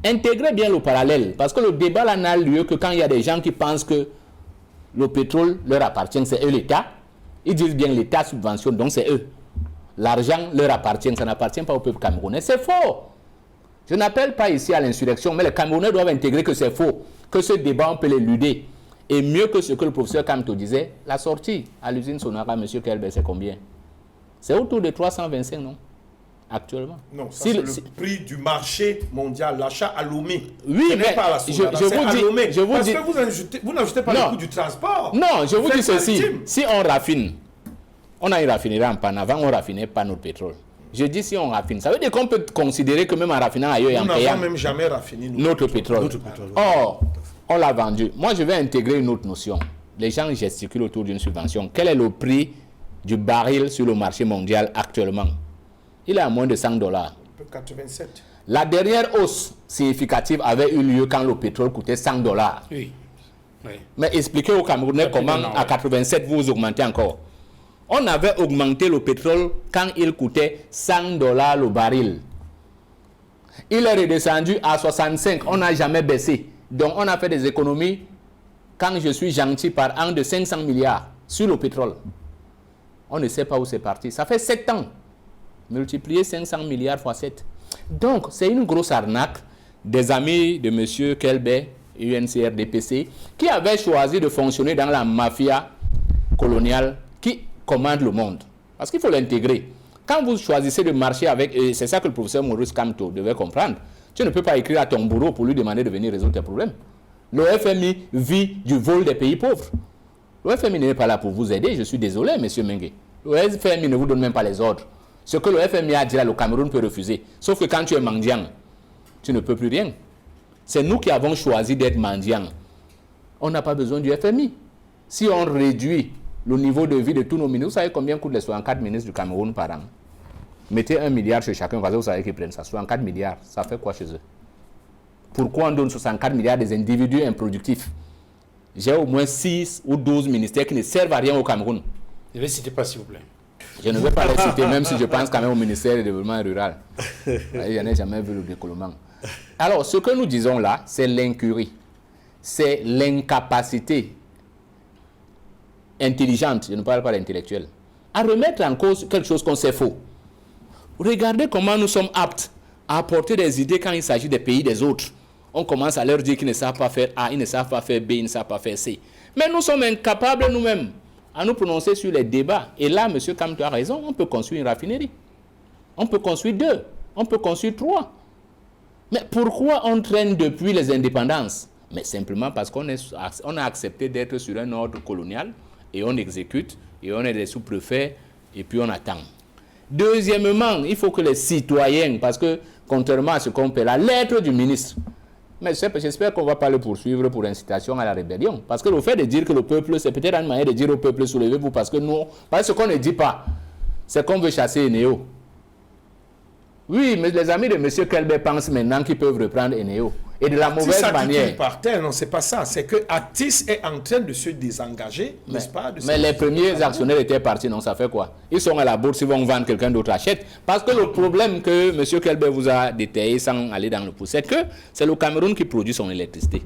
Intégrez bien le parallèle, parce que le débat là n'a lieu que quand il y a des gens qui pensent que le pétrole leur appartient, c'est eux l'État. Ils disent bien l'État subventionne, donc c'est eux. L'argent leur appartient, ça n'appartient pas au peuple camerounais. C'est faux. Je n'appelle pas ici à l'insurrection, mais les Camerounais doivent intégrer que c'est faux, que ce débat, on peut l'éluder. Et mieux que ce que le professeur Kamto disait, la sortie à l'usine Sonara, M. Kelber, c'est combien? C'est autour de 325, non? Actuellement. Non, ça c'est le prix du marché mondial, l'achat à Lomé. Oui, mais pas la Sonara, je vous dis, que vous n'ajoutez pas le coût du transport. Non, je vous dis ceci. Si on raffine, on a une raffinerie en panne. Avant, on ne raffinait pas notre pétrole. Je dis si on raffine. Ça veut dire qu'on peut considérer que même en raffinant ailleurs et en payant... Nous n'avons même jamais raffiné notre pétrole. Or, on l'a vendu. Moi, je vais intégrer une autre notion. Les gens gesticulent autour d'une subvention. Quel est le prix du baril sur le marché mondial actuellement? Il est à moins de $100. 87. La dernière hausse significative avait eu lieu quand le pétrole coûtait $100. Oui. Mais expliquez aux Camerounais comment à 87 vous augmentez encore. On avait augmenté le pétrole quand il coûtait $100 le baril. Il est redescendu à 65. On n'a jamais baissé. Donc on a fait des économies, quand je suis gentil, par an de 500 milliards sur le pétrole. On ne sait pas où c'est parti. Ça fait 7 ans. Multiplier 500 milliards fois 7. Donc, c'est une grosse arnaque des amis de M. Kelber, UNCRDPC, qui avaient choisi de fonctionner dans la mafia coloniale qui commande le monde. Parce qu'il faut l'intégrer. Quand vous choisissez de marcher avec, et c'est ça que le professeur Maurice Kamto devait comprendre, tu ne peux pas écrire à ton bourreau pour lui demander de venir résoudre tes problèmes. Le FMI vit du vol des pays pauvres. Le FMI n'est pas là pour vous aider, je suis désolé, M. Mengue. Le FMI ne vous donne même pas les ordres. Ce que le FMI a dit là, le Cameroun peut refuser. Sauf que quand tu es mendiant, tu ne peux plus rien. C'est nous qui avons choisi d'être mendiants. On n'a pas besoin du FMI. Si on réduit le niveau de vie de tous nos ministres, vous savez combien coûtent les 64 ministres du Cameroun par an? Mettez 1 milliard chez chacun, vous savez qu'ils prennent ça. 64 milliards, ça fait quoi chez eux? Pourquoi on donne 64 milliards des individus improductifs? J'ai au moins 6 ou 12 ministères qui ne servent à rien au Cameroun. Ne les citez pas, s'il vous plaît. Je ne vais pas les citer, même si je pense quand même au ministère du Développement rural. Je n'ai jamais vu le décollement. Alors, ce que nous disons là, c'est l'incurie. C'est l'incapacité intelligente, je ne parle pas d'intellectuel, à remettre en cause quelque chose qu'on sait faux. Regardez comment nous sommes aptes à apporter des idées quand il s'agit des pays des autres. On commence à leur dire qu'ils ne savent pas faire A, ils ne savent pas faire B, ils ne savent pas faire C. Mais nous sommes incapables nous-mêmes à nous prononcer sur les débats. Et là, M. Kamto a raison, on peut construire une raffinerie. On peut construire 2, on peut construire 3. Mais pourquoi on traîne depuis les indépendances? Mais simplement parce qu'on a accepté d'être sur un ordre colonial et on exécute et on est des sous-préfets et puis on attend. Deuxièmement, il faut que les citoyens, parce que contrairement à ce qu'on peut, la lettre du ministre, mais j'espère qu'on ne va pas le poursuivre pour incitation à la rébellion. Parce que le fait de dire que le peuple, c'est peut-être une manière de dire au peuple, soulevez-vous, parce que nous, parce que ce qu'on ne dit pas, c'est qu'on veut chasser Eneo. Oui, mais les amis de M. Kelbe pensent maintenant qu'ils peuvent reprendre Eneo. Et de la mauvaise manière. Par terre, non, c'est pas ça. C'est que Atis est en train de se désengager, n'est-ce pas? Mais les premiers actionnaires étaient partis, non, ça fait quoi? Ils sont à la bourse, ils vont vendre, quelqu'un d'autre achète. Parce que le problème que M. Kelbe vous a détaillé sans aller dans le pouce, c'est que c'est le Cameroun qui produit son électricité.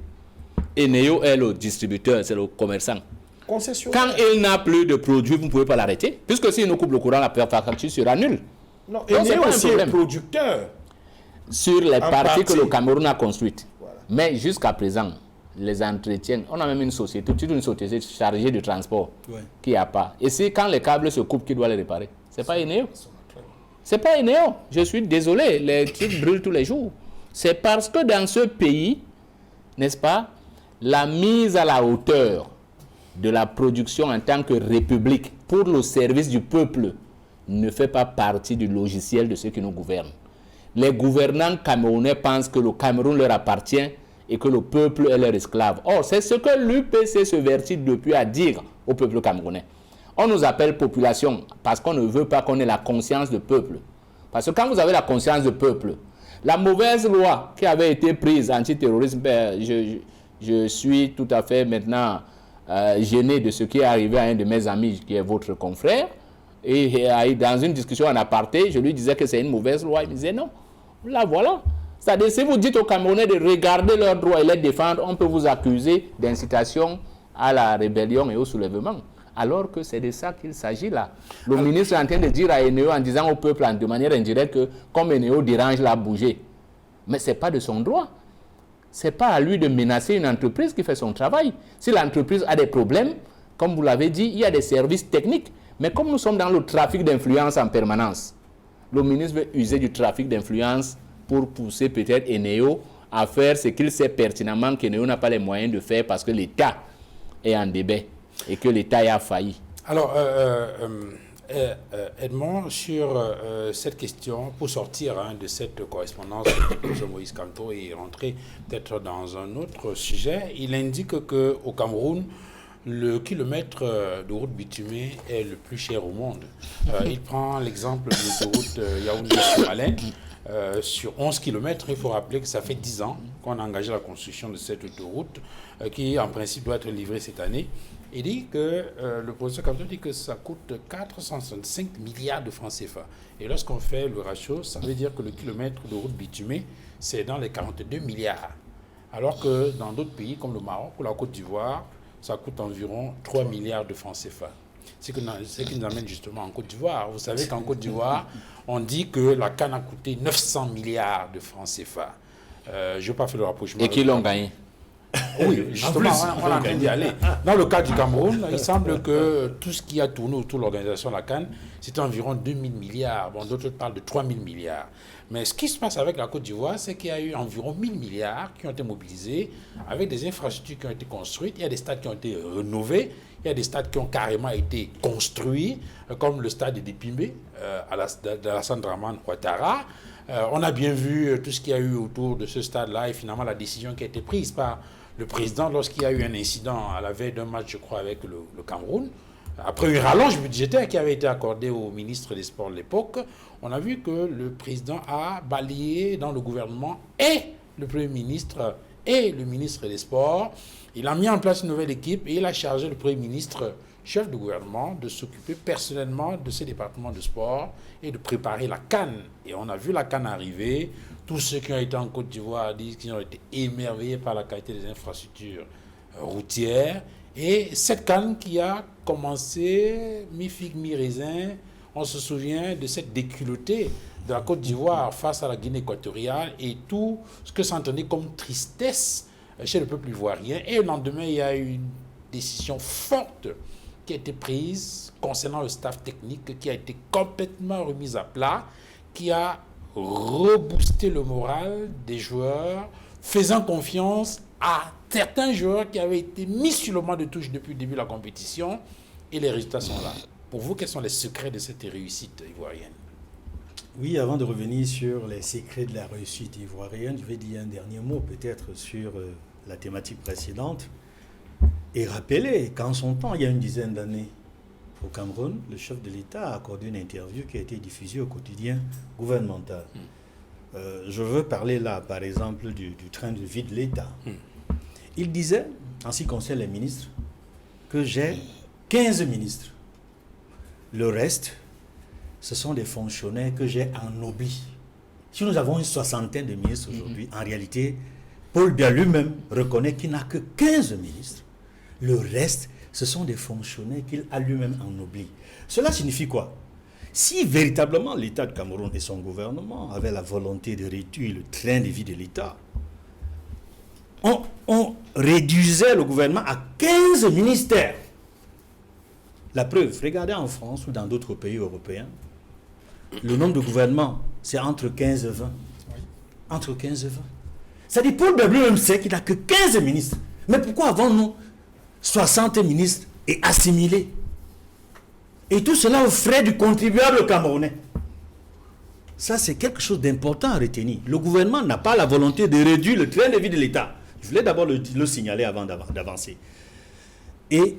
Eneo est le distributeur, c'est le commerçant. Quand il n'a plus de produits, vous ne pouvez pas l'arrêter. Puisque s'il nous coupe le courant, la facture sera nulle. Non, Eneo aussi est producteur. Sur les parties que le Cameroun a construites. Voilà. Mais jusqu'à présent, les entretiens, on a même une société chargée du transport qui n'a pas. Et c'est quand les câbles se coupent qui doit les réparer. C'est pas Eneo. C'est pas Eneo. Je suis désolé, les trucs brûlent tous les jours. C'est parce que dans ce pays, n'est-ce pas, la mise à la hauteur de la production en tant que république pour le service du peuple ne fait pas partie du logiciel de ceux qui nous gouvernent. Les gouvernants camerounais pensent que le Cameroun leur appartient et que le peuple est leur esclave. Or, c'est ce que l'UPC se vertit depuis à dire au peuple camerounais. On nous appelle population parce qu'on ne veut pas qu'on ait la conscience de peuple. Parce que quand vous avez la conscience de peuple, la mauvaise loi qui avait été prise antiterrorisme, je suis tout à fait maintenant gêné de ce qui est arrivé à un de mes amis qui est votre confrère. Et dans une discussion en aparté, je lui disais que c'est une mauvaise loi. Il me disait non. Là, voilà. C'est-à-dire, si vous dites aux Camerounais de regarder leurs droits et les défendre, on peut vous accuser d'incitation à la rébellion et au soulèvement. Alors que c'est de ça qu'il s'agit là. Le ministre est en train de dire à Eneo, en disant au peuple de manière indirecte que comme Eneo dérange, l'a bougé. Mais ce n'est pas de son droit. Ce n'est pas à lui de menacer une entreprise qui fait son travail. Si l'entreprise a des problèmes, comme vous l'avez dit, il y a des services techniques. Mais comme nous sommes dans le trafic d'influence en permanence, le ministre veut user du trafic d'influence pour pousser peut-être Eneo à faire ce qu'il sait pertinemment qu'Eneo n'a pas les moyens de faire parce que l'État est en débat et que l'État a failli. Alors, Edmond, sur cette question, pour sortir de cette correspondance de M. Moïse Kamto et rentrer peut-être dans un autre sujet, il indique qu'au Cameroun, le kilomètre de route bitumée est le plus cher au monde. Il prend l'exemple de l'autoroute Yaoundé-Malin. Sur 11 km, il faut rappeler que ça fait 10 ans qu'on a engagé la construction de cette autoroute qui, en principe, doit être livrée cette année. Il dit que le professeur Kamto dit que ça coûte 465 milliards de francs CFA. Et lorsqu'on fait le ratio, ça veut dire que le kilomètre de route bitumée, c'est dans les 42 milliards. Alors que dans d'autres pays comme le Maroc ou la Côte d'Ivoire, ça coûte environ 3 milliards de francs CFA. C'est ce qui nous amène justement en Côte d'Ivoire. Vous savez qu'en Côte d'Ivoire, on dit que la canne a coûté 900 milliards de francs CFA. Je ne vais pas faire le rapprochement. Et qui l'ont gagné? Oui, justement, on est en train d'y aller. Dans le cas du Cameroun, il semble que tout ce qui a tourné autour de l'organisation de la canne, c'était environ 2000 milliards. Bon, d'autres parlent de 3000 milliards. Mais ce qui se passe avec la Côte d'Ivoire, c'est qu'il y a eu environ 1000 milliards qui ont été mobilisés avec des infrastructures qui ont été construites. Il y a des stades qui ont été rénovés. Il y a des stades qui ont carrément été construits, comme le stade de Pimbe, de la Sandraman Ouattara. On a bien vu tout ce qu'il y a eu autour de ce stade-là et finalement la décision qui a été prise par le président lorsqu'il y a eu un incident à la veille d'un match, je crois, avec le Cameroun. Après une rallonge budgétaire qui avait été accordée au ministre des Sports de l'époque, on a vu que le président a balayé dans le gouvernement et le Premier ministre et le ministre des Sports. Il a mis en place une nouvelle équipe et il a chargé le Premier ministre chef de gouvernement de s'occuper personnellement de ces départements de sport et de préparer la CAN. Et on a vu la CAN arriver. Tous ceux qui ont été en Côte d'Ivoire disent qu'ils ont été émerveillés par la qualité des infrastructures routières. Et cette CAN qui a commencé mi-figue, mi-raisin, on se souvient de cette déculottée de la Côte d'Ivoire face à la Guinée équatoriale et tout ce que ça entendait comme tristesse chez le peuple ivoirien. Et le lendemain, il y a eu une décision forte qui a été prise concernant le staff technique, qui a été complètement remise à plat, qui a reboosté le moral des joueurs, faisant confiance à certains joueurs qui avaient été mis sur le banc de touche depuis le début de la compétition, et les résultats sont là. Pour vous, quels sont les secrets de cette réussite ivoirienne? Oui, avant de revenir sur les secrets de la réussite ivoirienne, je vais dire un dernier mot peut-être sur la thématique précédente et rappeler qu'en son temps, il y a une dizaine d'années, au Cameroun, le chef de l'État a accordé une interview qui a été diffusée au quotidien gouvernemental. Je veux parler là, par exemple, du train de vie de l'État. Il disait, en ce qui concerne les ministres, que j'ai 15 ministres. Le reste, ce sont des fonctionnaires que j'ai ennoblis. Si nous avons une soixantaine de ministres aujourd'hui, en réalité, Paul Biya lui-même reconnaît qu'il n'a que 15 ministres. Le reste, ce sont des fonctionnaires qu'il a lui-même ennoblis. Cela signifie quoi? Si véritablement l'État de Cameroun et son gouvernement avaient la volonté de réduire le train de vie de l'État, on réduisait le gouvernement à 15 ministères. La preuve, regardez en France ou dans d'autres pays européens, le nombre de gouvernements, c'est entre 15 et 20. Entre 15 et 20. C'est-à-dire, Paul Biya lui-même sait qu'il n'a que 15 ministres. Mais pourquoi avons-nous 60 ministres et assimilés? Et tout cela aux frais du contribuable camerounais. Ça, c'est quelque chose d'important à retenir. Le gouvernement n'a pas la volonté de réduire le train de vie de l'État. Je voulais d'abord le signaler avant d'avancer. Et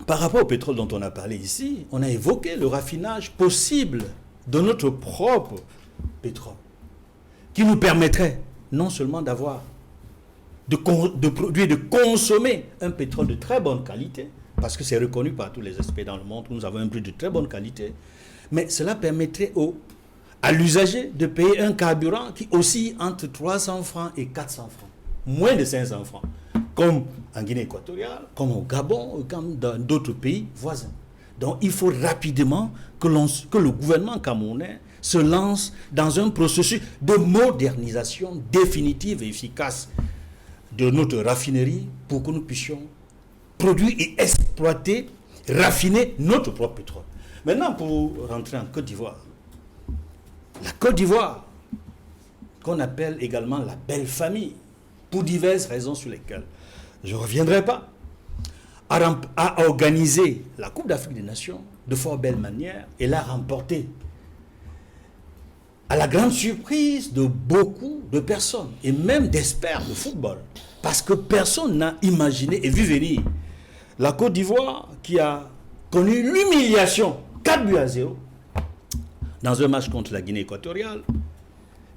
par rapport au pétrole dont on a parlé ici, on a évoqué le raffinage possible de notre propre pétrole, qui nous permettrait non seulement d'avoir, de produire, de consommer un pétrole de très bonne qualité, parce que c'est reconnu par tous les experts dans le monde, nous avons un prix de très bonne qualité, mais cela permettrait à l'usager de payer un carburant qui oscille entre 300 francs et 400 francs, moins de 500 francs, comme en Guinée équatoriale, comme au Gabon, comme dans d'autres pays voisins. Donc il faut rapidement que le gouvernement camerounais se lance dans un processus de modernisation définitive et efficace de notre raffinerie pour que nous puissions produire et exploiter, raffiner notre propre pétrole. Maintenant, pour rentrer en Côte d'Ivoire, la Côte d'Ivoire, qu'on appelle également la belle famille, pour diverses raisons sur lesquelles je ne reviendrai pas, a organisé la Coupe d'Afrique des Nations de fort belle manière et l'a remportée à la grande surprise de beaucoup de personnes et même d'experts de football, parce que personne n'a imaginé et vu venir la Côte d'Ivoire qui a connu l'humiliation 4-0 dans un match contre la Guinée équatoriale,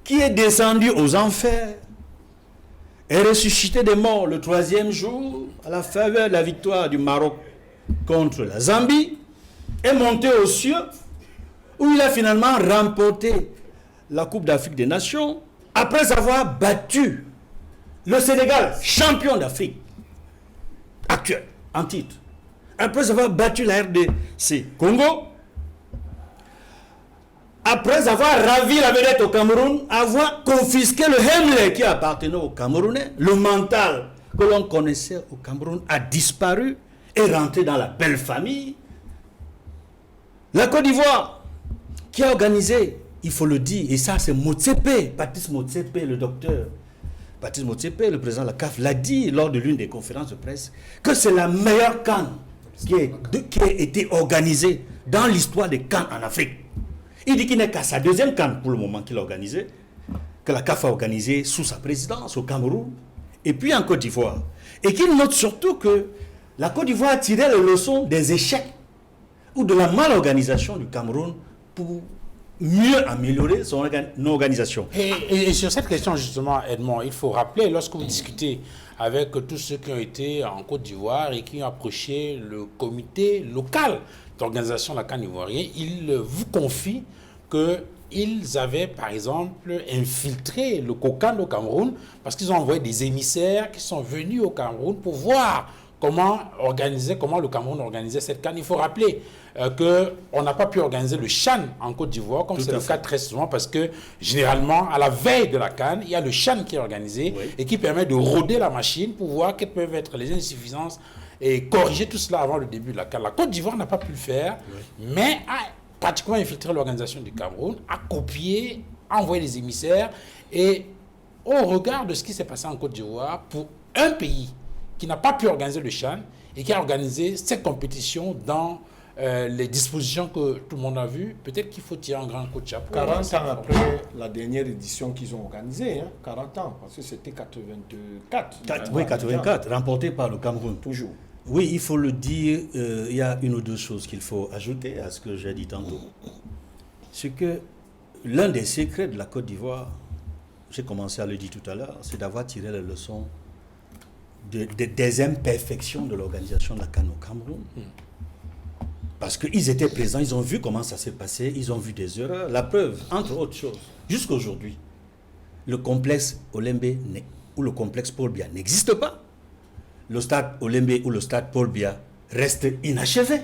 qui est descendu aux enfers, est ressuscité des morts le 3e jour à la faveur de la victoire du Maroc contre la Zambie, est monté aux cieux où il a finalement remporté la Coupe d'Afrique des Nations après avoir battu le Sénégal, champion d'Afrique actuel, en titre, après avoir battu la RDC Congo, après avoir ravi la vedette au Cameroun, avoir confisqué le Hemley qui appartenait aux Camerounais, le mental que l'on connaissait au Cameroun a disparu et rentré dans la belle famille. La Côte d'Ivoire, qui a organisé, il faut le dire, et ça c'est Motsepe, Patrice Motsepe, le docteur, Patrice Motsepe, le président de la CAF, l'a dit lors de l'une des conférences de presse, que c'est la meilleure CAN qui a été organisée dans l'histoire des CAN en Afrique. Il dit qu'il n'est qu'à sa deuxième CAN pour le moment qu'il a organisé, que la CAF a organisé sous sa présidence au Cameroun, et puis en Côte d'Ivoire. Et qu'il note surtout que la Côte d'Ivoire a tiré les leçons des échecs ou de la malorganisation du Cameroun pour mieux améliorer son organisation. Et sur cette question, justement, Edmond, il faut rappeler, lorsque vous discutez avec tous ceux qui ont été en Côte d'Ivoire et qui ont approché le comité local d'organisation de la CAN ivoirienne, ils vous confient qu'ils avaient, par exemple, infiltré le COCAN au Cameroun parce qu'ils ont envoyé des émissaires qui sont venus au Cameroun pour voir comment le Cameroun organisait cette CAN. Il faut rappeler qu'on n'a pas pu organiser le CHAN en Côte d'Ivoire, comme c'est le cas très souvent, parce que généralement, à la veille de la CAN, il y a le CHAN qui est organisé et qui permet de rôder la machine pour voir quelles peuvent être les insuffisances et corriger tout cela avant le début de la CAN. La Côte d'Ivoire n'a pas pu le faire, mais a pratiquement infiltré l'organisation du Cameroun, a copié, a envoyé des émissaires, et au regard de ce qui s'est passé en Côte d'Ivoire, pour un pays qui n'a pas pu organiser le CHAN et qui a organisé cette compétition dans les dispositions que tout le monde a vues, peut-être qu'il faut tirer un grand coup de chapeau. 40 ans après la dernière édition qu'ils ont organisée, 40 ans, parce que c'était 84. Oui, 84, remporté par le Cameroun. Toujours. Oui, il faut le dire, il y a une ou deux choses qu'il faut ajouter à ce que j'ai dit tantôt. C'est que l'un des secrets de la Côte d'Ivoire, j'ai commencé à le dire tout à l'heure, c'est d'avoir tiré les leçons des imperfections de l'organisation de la CAN au Cameroun. Parce qu'ils étaient présents, ils ont vu comment ça s'est passé, ils ont vu des erreurs. La preuve, entre autres choses, jusqu'à aujourd'hui, le complexe Olembe ou le complexe Paul Biya n'existe pas. Le stade Olembe ou le stade Paul Biya reste inachevé.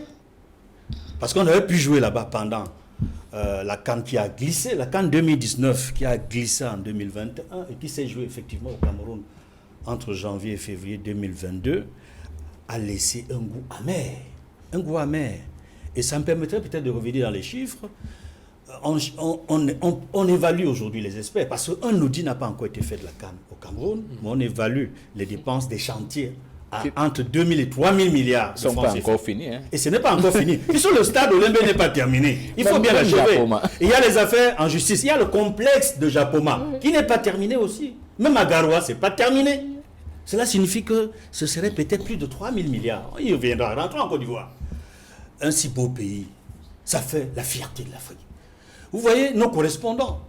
Parce qu'on aurait pu jouer là-bas pendant la CAN qui a glissé, la CAN 2019 qui a glissé en 2021 et qui s'est jouée effectivement au Cameroun entre janvier et février 2022, a laissé un goût amer. Un goût amer. Et ça me permettrait peut-être de revenir dans les chiffres. On évalue aujourd'hui les experts, parce qu'un audit n'a pas encore été fait de la CAN au Cameroun, mais on évalue les dépenses des chantiers à entre 2 000 et 3 000 milliards. Ils ne sont pas encore finis. Et ce n'est pas encore fini. Puisque le stade Olembe n'est pas terminé. Il faut bien l'achever. Il y a les affaires en justice. Il y a le complexe de Japoma qui n'est pas terminé aussi. Même à Garoua, ce n'est pas terminé. Cela signifie que ce serait peut-être plus de 3 000 milliards. Il reviendra, rentrons en Côte d'Ivoire. Un si beau pays, ça fait la fierté de l'Afrique. Vous voyez nos correspondants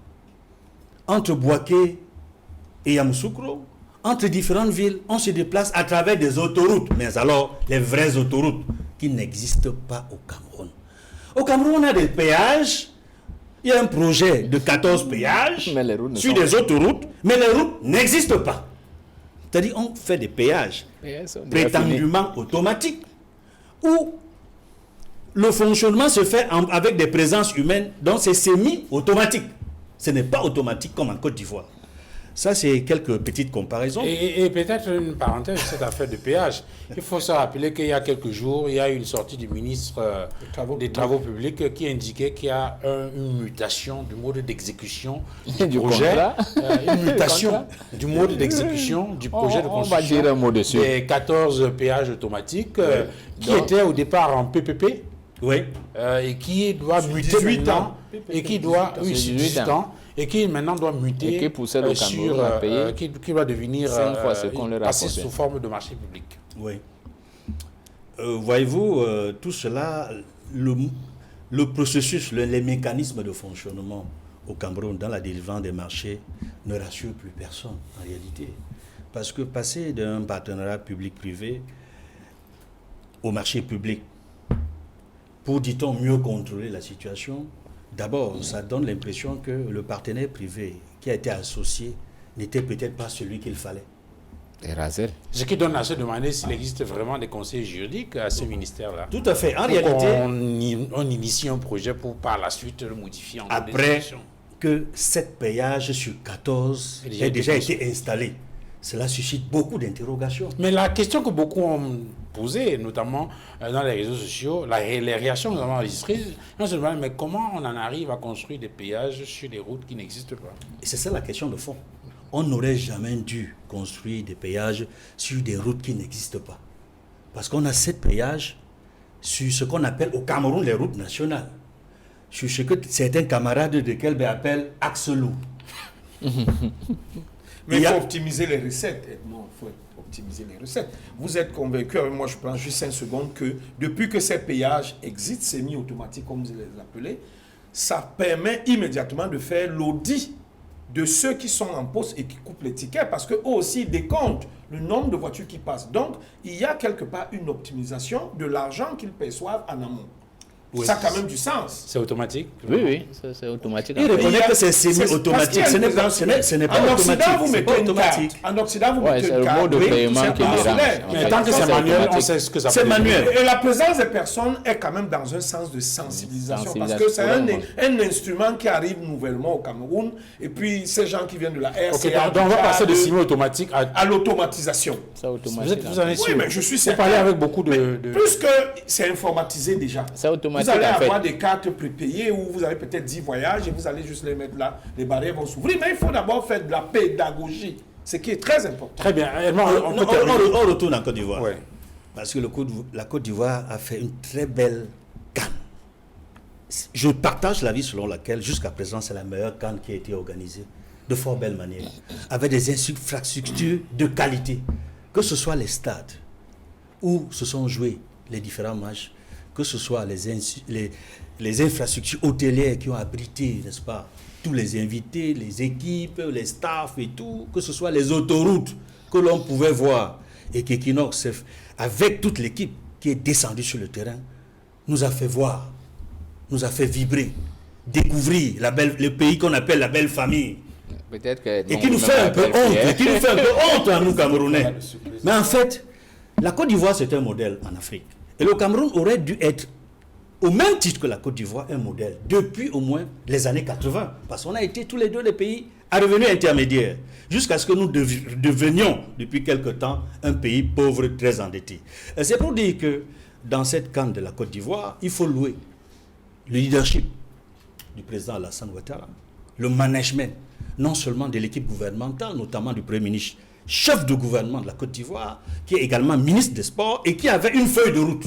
entre Bouaké et Yamoussoukro, entre différentes villes, on se déplace à travers des autoroutes, mais alors les vraies autoroutes qui n'existent pas au Cameroun. Au Cameroun, on a des péages, il y a un projet de 14 péages sur des autoroutes, mais les routes n'existent pas. C'est-à-dire on fait des péages prétendument automatiques où le fonctionnement se fait avec des présences humaines, donc c'est semi-automatique. Ce n'est pas automatique comme en Côte d'Ivoire. Ça, c'est quelques petites comparaisons. Et peut-être une parenthèse, cette affaire de péage. Il faut se rappeler qu'il y a quelques jours, il y a eu une sortie du ministre des Travaux publics qui indiquait qu'il y a une mutation du mode d'exécution du projet. Une mutation du mode d'exécution du projet de construction. On va dire un mot dessus. Des 14 péages automatiques qui étaient au départ en PPP. Oui. Et qui doit muter maintenant. Et qui doit... Oui, 18 ans. Et qui maintenant doit muter qui doit devenir passer sous forme de marché public. Oui. Voyez-vous, tout cela, le processus, les mécanismes de fonctionnement au Cameroun dans la délivrance des marchés ne rassure plus personne en réalité. Parce que passer d'un partenariat public-privé au marché public pour, dit-on, mieux contrôler la situation, d'abord, ça donne l'impression que le partenaire privé qui a été associé n'était peut-être pas celui qu'il fallait. Ce qui donne à se demander s'il existe vraiment des conseils juridiques à ce ministère-là. Tout à fait. En réalité, on initie un projet pour par la suite le modifier en après que 7 péages sur 14 aient déjà été installés. Cela suscite beaucoup d'interrogations. Mais la question que beaucoup ont posée, notamment dans les réseaux sociaux, les réactions que nous avons enregistrées, on se demande, mais comment on en arrive à construire des péages sur des routes qui n'existent pas? Et c'est ça la question de fond. On n'aurait jamais dû construire des péages sur des routes qui n'existent pas. Parce qu'on a 7 péages sur ce qu'on appelle au Cameroun les routes nationales. Sur ce que certains camarades de Kelbe appellent axe lourd. Mais il faut optimiser les recettes, Edmond. Il faut optimiser les recettes. Vous êtes convaincu, moi je prends juste 5 secondes, que depuis que ces péages existent, semi-automatiques comme vous les appelez, ça permet immédiatement de faire l'audit de ceux qui sont en poste et qui coupent les tickets, parce qu'eux aussi décomptent le nombre de voitures qui passent. Donc, il y a quelque part une optimisation de l'argent qu'ils perçoivent en amont. Oui. Ça a quand même du sens. C'est automatique? Oui, c'est automatique. Il reconnaît que c'est C'est semi-automatique. Ce n'est pas En Occident, vous c'est mettez pas une automatique. carte. En Occident, vous Ouais, mettez c'est une le carte. mode de Oui, paiement tout qui simplement. dérange. Mais tant que c'est manuel, on sait ce que ça peut C'est dire. manuel. Et la présence des personnes est quand même dans un sens de sensibilisation, parce que c'est un instrument qui arrive nouvellement au Cameroun, et puis ces gens qui viennent de la RCA, Ok, donc on va passer de semi-automatique à l'automatisation. C'est automatique. Vous en êtes Oui, sûr? mais je suis Vous certain. parlez avec beaucoup de... Plus que c'est informatisé déjà. C'est automatique, Vous allez en fait. avoir des cartes prépayées où vous avez peut-être 10 voyages et vous allez juste les mettre là, les barrières vont s'ouvrir. Mais il faut d'abord faire de la pédagogie, ce qui est très important. Très bien. Edmond, on peut On terminer. retourne en Côte d'Ivoire. Ouais. Parce que la Côte d'Ivoire a fait une très belle CAN. Je partage l'avis selon laquelle, jusqu'à présent, c'est la meilleure CAN qui a été organisée de fort belle manière, avec des infrastructures de qualité, que ce soit les stades où se sont joués les différents matchs, que ce soit les infrastructures hôtelières qui ont abrité, n'est-ce pas, tous les invités, les équipes, les staffs et tout, que ce soit les autoroutes que l'on pouvait voir, et qu'Equinox, avec toute l'équipe qui est descendue sur le terrain, nous a fait voir, nous a fait vibrer, découvrir le pays qu'on appelle la belle famille. Peut-être que Et qui nous fait un peu honte, à nous Camerounais. Mais en fait, la Côte d'Ivoire, c'est un modèle en Afrique. Et le Cameroun aurait dû être, au même titre que la Côte d'Ivoire, un modèle depuis au moins les années 80. Parce qu'on a été tous les deux les pays à revenus intermédiaires, jusqu'à ce que nous devenions, depuis quelque temps, un pays pauvre, très endetté. Et c'est pour dire que dans cette CAN de la Côte d'Ivoire, il faut louer le leadership du président Alassane Ouattara, le management, non seulement de l'équipe gouvernementale, notamment du Premier ministre, chef de gouvernement de la Côte d'Ivoire, qui est également ministre des Sports et qui avait une feuille de route.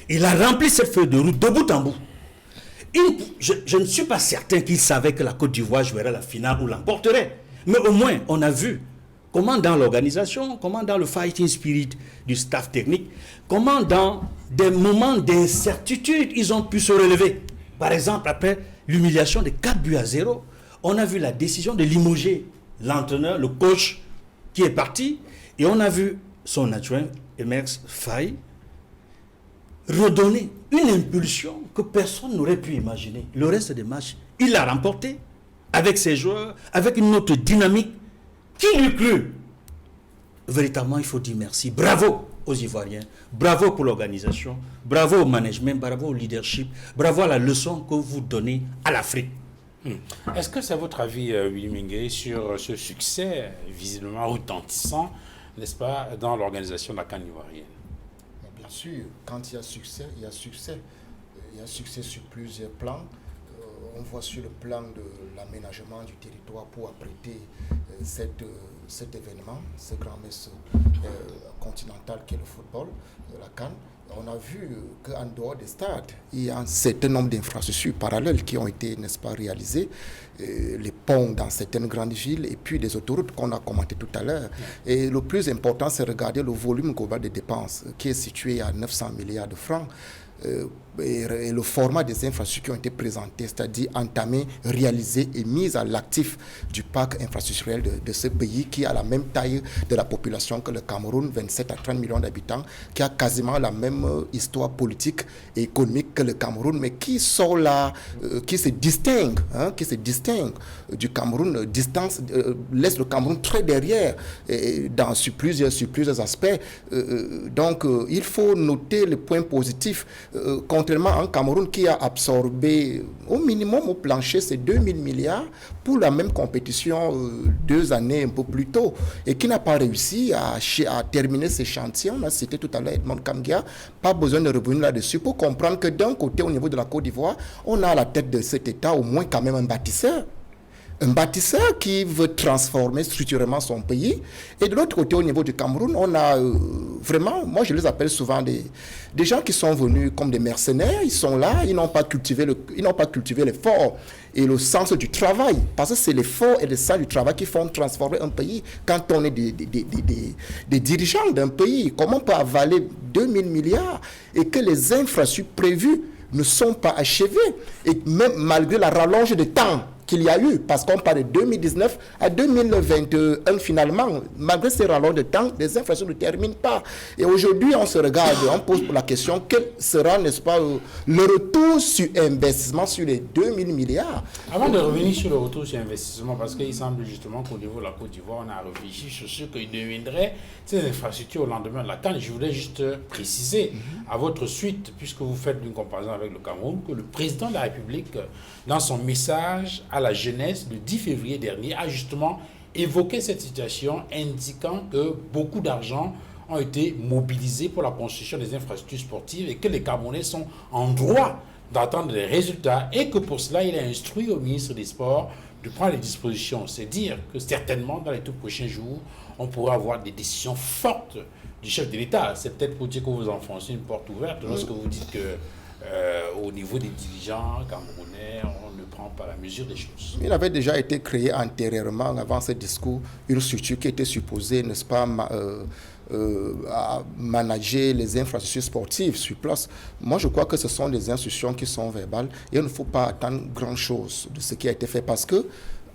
Il a rempli cette feuille de route de bout en bout. Je ne suis pas certain qu'il savait que la Côte d'Ivoire jouerait la finale ou l'emporterait. Mais au moins, on a vu comment dans l'organisation, comment dans le fighting spirit du staff technique, comment dans des moments d'incertitude, ils ont pu se relever. Par exemple, après l'humiliation de 4-0, on a vu la décision de limoger l'entraîneur, le coach qui est parti, et on a vu son adjoint, Emerx Faye, redonner une impulsion que personne n'aurait pu imaginer. Le reste des matchs, il l'a remporté avec ses joueurs, avec une autre dynamique. Qui l'eût cru? Véritablement, il faut dire merci. Bravo aux Ivoiriens, bravo pour l'organisation, bravo au management, bravo au leadership, bravo à la leçon que vous donnez à l'Afrique. Est-ce que c'est votre avis, Willy Mingué, sur ce succès visiblement retentissant, n'est-ce pas, dans l'organisation de la CAN ivoirienne? Bien sûr, quand il y a succès, il y a succès. Il y a succès sur plusieurs plans. On voit sur le plan de l'aménagement du territoire pour apprêter cet événement, ce grand messe continental qu'est le football, la CAN. On a vu qu'en dehors des stades, il y a un certain nombre d'infrastructures parallèles qui ont été, n'est-ce pas, réalisées. Les ponts dans certaines grandes villes et puis les autoroutes qu'on a commentées tout à l'heure. Et le plus important, c'est regarder le volume global des dépenses qui est situé à 900 milliards de francs. Et le format des infrastructures qui ont été présentées, c'est-à-dire entamées, réalisées et mises à l'actif du parc infrastructurel de ce pays qui a la même taille de la population que le Cameroun, 27 à 30 millions d'habitants, qui a quasiment la même histoire politique et économique que le Cameroun, mais qui sont là, qui se distingue du Cameroun, laisse le Cameroun très derrière sur plusieurs aspects. Donc, il faut noter le point positif. Contrairement à un Cameroun qui a absorbé au minimum, au plancher, ces 2000 milliards pour la même compétition 2 années un peu plus tôt et qui n'a pas réussi à terminer ses chantiers. On a cité tout à l'heure Edmond Kamgia, pas besoin de revenir là-dessus pour comprendre que d'un côté, au niveau de la Côte d'Ivoire, on a à la tête de cet État au moins quand même un bâtisseur. Un bâtisseur qui veut transformer structurellement son pays. Et de l'autre côté, au niveau du Cameroun, on a vraiment, moi je les appelle souvent des gens qui sont venus comme des mercenaires. Ils sont là, ils n'ont pas cultivé l'effort et le sens du travail. Parce que c'est l'effort et le sens du travail qui font transformer un pays. Quand on est des dirigeants d'un pays, comment on peut avaler 2000 milliards et que les infrastructures prévues ne sont pas achevés. Et même malgré la rallonge de temps qu'il y a eu, parce qu'on parle de 2019 à 2021 finalement, malgré ces rallonges de temps, les infrastructures ne terminent pas. Et aujourd'hui, on se regarde, on pose la question, quel sera, n'est-ce pas, le retour sur investissement sur les 2000 milliards. Avant de revenir sur le retour sur investissement, parce qu'il semble justement qu'au niveau de la Côte d'Ivoire, on a réfléchi sur ce qu'il deviendrait ces infrastructures au lendemain de la CAN. Je voulais juste préciser à votre suite, puisque vous faites une comparaison avec le Cameroun, que le président de la République, dans son message à la jeunesse le 10 février dernier, a justement évoqué cette situation, indiquant que beaucoup d'argent ont été mobilisés pour la construction des infrastructures sportives et que les Camerounais sont en droit d'attendre des résultats et que pour cela, il a instruit au ministre des Sports de prendre les dispositions. C'est dire que certainement, dans les tout prochains jours, on pourra avoir des décisions fortes du chef de l'État. C'est peut-être pour dire que vous enfoncez une porte ouverte lorsque vous dites que au niveau des dirigeants camerounais, on ne prend pas la mesure des choses. Il avait déjà été créé antérieurement, avant ce discours, une structure qui était supposée, n'est-ce pas, à manager les infrastructures sportives sur place. Moi, je crois que ce sont des instructions qui sont verbales et il ne faut pas attendre grand-chose de ce qui a été fait parce que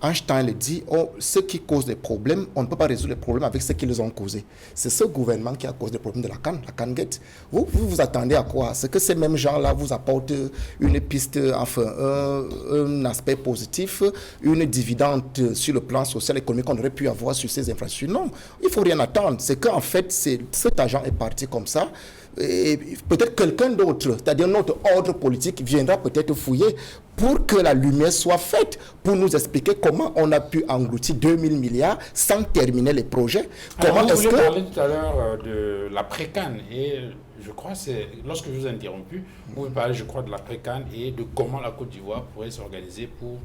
Einstein le dit, ce qui cause des problèmes, on ne peut pas résoudre les problèmes avec ce qu'ils les ont causés. C'est ce gouvernement qui a causé les problèmes de la CAN Gate. Vous attendez à quoi? C'est que ces mêmes gens-là vous apportent une piste, enfin, un aspect positif, une dividende sur le plan social et économique qu'on aurait pu avoir sur ces infrastructures. Non, il ne faut rien attendre. C'est qu'en fait, cet argent est parti comme ça. Et peut-être quelqu'un d'autre, c'est-à-dire notre ordre politique, viendra peut-être fouiller pour que la lumière soit faite, pour nous expliquer comment on a pu engloutir 2000 milliards sans terminer les projets. Comment est-ce que... Vous parlez tout à l'heure de l'après-CAN et je crois, c'est lorsque je vous ai interrompu, vous parlez, je crois, de l'après-CAN et de comment la Côte d'Ivoire pourrait s'organiser pour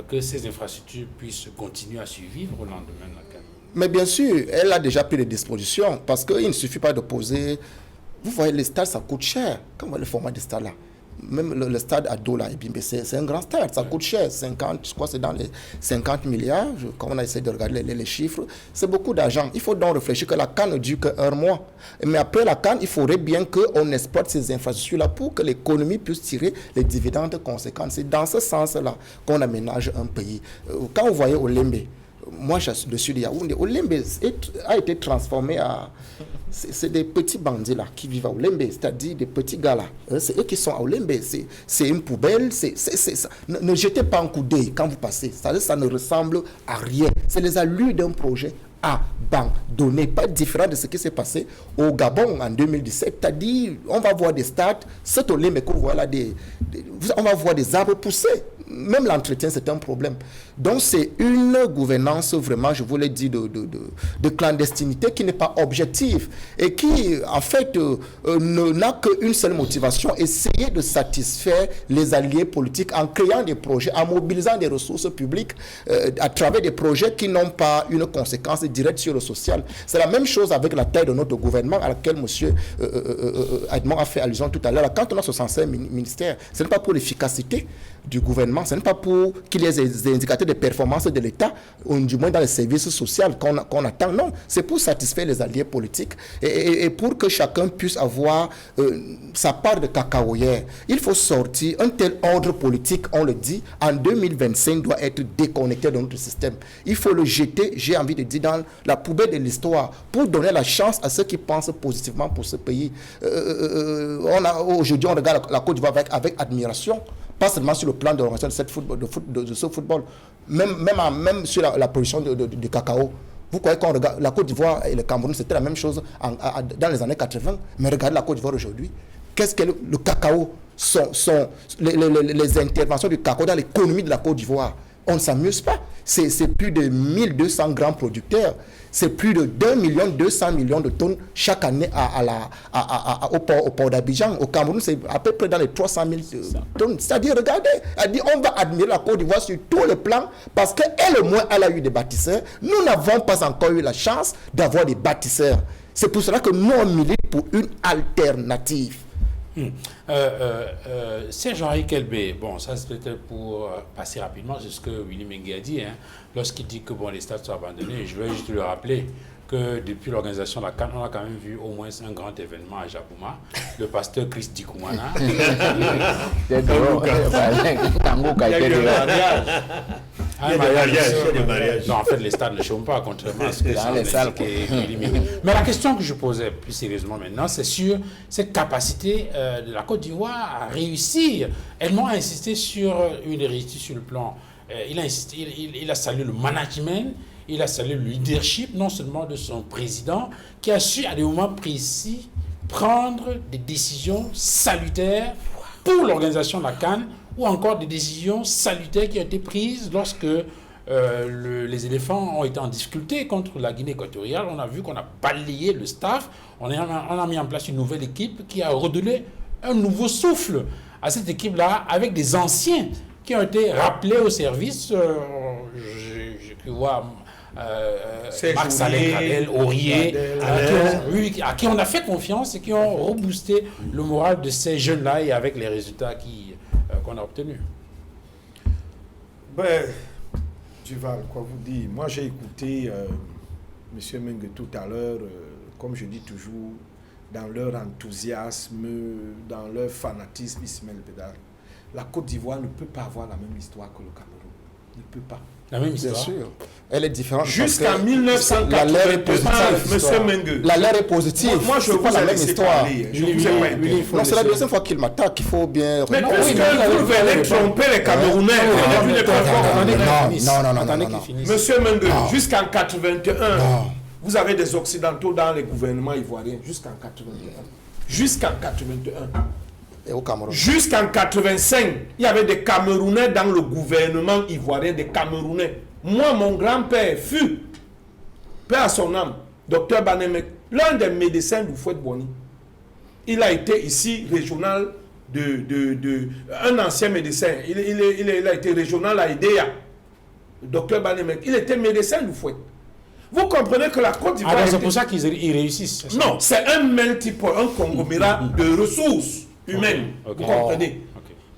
que ces infrastructures puissent continuer à survivre au lendemain de la CAN. Mais bien sûr, elle a déjà pris des dispositions parce qu'il ne suffit pas de poser... Vous voyez, les stades, ça coûte cher. Quand vous voyez le format des stades là, même le stade à Dola, c'est un grand stade, ça coûte cher. 50, je crois que c'est dans les 50 milliards. Quand on a essayé de regarder les chiffres, c'est beaucoup d'argent. Il faut donc réfléchir que la CAN ne dure qu'un mois. Mais après la CAN, il faudrait bien qu'on exploite ces infrastructures-là pour que l'économie puisse tirer les dividendes conséquents. C'est dans ce sens-là qu'on aménage un pays. Quand vous voyez Olembe, moi je suis dessus de Yaoundé, Olembe a été transformé à... C'est des petits bandits là qui vivent à Olembe, c'est-à-dire des petits gars là. C'est eux qui sont à Olembe. C'est une poubelle. Ne jetez pas un coup d'œil quand vous passez. Ça ne ressemble à rien. C'est les allures d'un projet abandonné, pas différent de ce qui s'est passé au Gabon en 2017. C'est-à-dire, on va voir des stades, cet Olembe qu'on voit là, on va voir des arbres pousser. Même l'entretien, c'est un problème. Donc, c'est une gouvernance vraiment, je vous l'ai dit, de clandestinité qui n'est pas objective et qui, en fait, n'a qu'une seule motivation, essayer de satisfaire les alliés politiques en créant des projets, en mobilisant des ressources publiques à travers des projets qui n'ont pas une conséquence directe sur le social. C'est la même chose avec la taille de notre gouvernement à laquelle M. Edmond a fait allusion tout à l'heure. Quand on a 65 ministères, ce n'est pas pour l'efficacité du gouvernement, ce n'est pas pour qu'il y ait des indicateurs de performance de l'État, ou du moins dans les services sociaux qu'on attend. Non, c'est pour satisfaire les alliés politiques et pour que chacun puisse avoir sa part de cacaoyère. Il faut sortir un tel ordre politique, on le dit, en 2025 doit être déconnecté de notre système. Il faut le jeter, j'ai envie de dire, dans la poubelle de l'histoire pour donner la chance à ceux qui pensent positivement pour ce pays. Aujourd'hui, on regarde la Côte d'Ivoire avec admiration. Pas seulement sur le plan de l'organisation de ce football, même sur la production de cacao. Vous croyez qu'on regarde la Côte d'Ivoire et le Cameroun, c'était la même chose dans les années 80, mais regardez la Côte d'Ivoire aujourd'hui. Qu'est-ce que le cacao sont les interventions du cacao dans l'économie de la Côte d'Ivoire? On ne s'amuse pas. C'est plus de 1200 grands producteurs. C'est plus de 2,2 millions de tonnes chaque année au port d'Abidjan. Au Cameroun, c'est à peu près dans les 300 000 tonnes. C'est-à-dire, regardez, on va admirer la Côte d'Ivoire sur tous les plans parce qu'elle, au moins, elle a eu des bâtisseurs. Nous n'avons pas encore eu la chance d'avoir des bâtisseurs. C'est pour cela que nous, on milite pour une alternative. Serge-Henri Kelbé, bon, ça c'est peut-être pour passer rapidement, c'est ce que Willy Mengue a dit, lorsqu'il dit que bon, les stades sont abandonnés. Je veux juste le rappeler que depuis l'organisation de la CAN, on a quand même vu au moins un grand événement à Jabouma, le pasteur Chris Dikoumana. Il y a des mariages. Non, en fait, les stades ne chôment pas, contrairement à ce que Mais la question que je posais plus sérieusement maintenant, c'est sur cette capacité de la Côte d'Ivoire à réussir. Edmond a insisté sur une réussite sur le plan. Il a salué le management, il a salué le leadership, non seulement de son président, qui a su à des moments précis prendre des décisions salutaires pour l'organisation de la CAN, ou encore des décisions salutaires qui ont été prises lorsque les éléphants ont été en difficulté contre la Guinée équatoriale. On a vu qu'on a balayé le staff, on a mis en place une nouvelle équipe qui a redonné un nouveau souffle à cette équipe-là, avec des anciens qui ont été rappelés au service. J'ai pu voir Marc Saleh, Aurier, à qui on a fait confiance et qui ont reboosté le moral de ces jeunes-là, et avec les résultats qu'on a obtenus. Ben, Duval, quoi vous dire? Moi, j'ai écouté M. Mengue tout à l'heure, comme je dis toujours, dans leur enthousiasme, dans leur fanatisme, Ismaël Bédard. La Côte d'Ivoire ne peut pas avoir la même histoire que le Cameroun. Ne peut pas. La même histoire. Bien sûr. Elle est différente. Jusqu'en 1981, M. Mengue. La leur est positive. Moi, je pas la même histoire. Non, c'est la deuxième fois qu'il m'attaque. Il faut bien. Mais est-ce que vous venez tromper les Camerounais? Non. Monsieur Mengue, jusqu'en 81, vous avez des Occidentaux dans les gouvernements ivoiriens. Jusqu'en 81. Jusqu'en 81. Et au Cameroun. Jusqu'en 85, il y avait des Camerounais dans le gouvernement ivoirien, des Camerounais. Moi, mon grand-père fut, paix à son âme, docteur Banemek, l'un des médecins du Fouet-Boni. Il a été ici régional un ancien médecin. Il a été régional à IDEA. Le docteur Banemek, il était médecin du Fouet. Vous comprenez que la Côte d'Ivoire... C'est pour ça qu'ils réussissent. Non, c'est un multiple, un conglomérat de ressources humaines. Vous comprenez?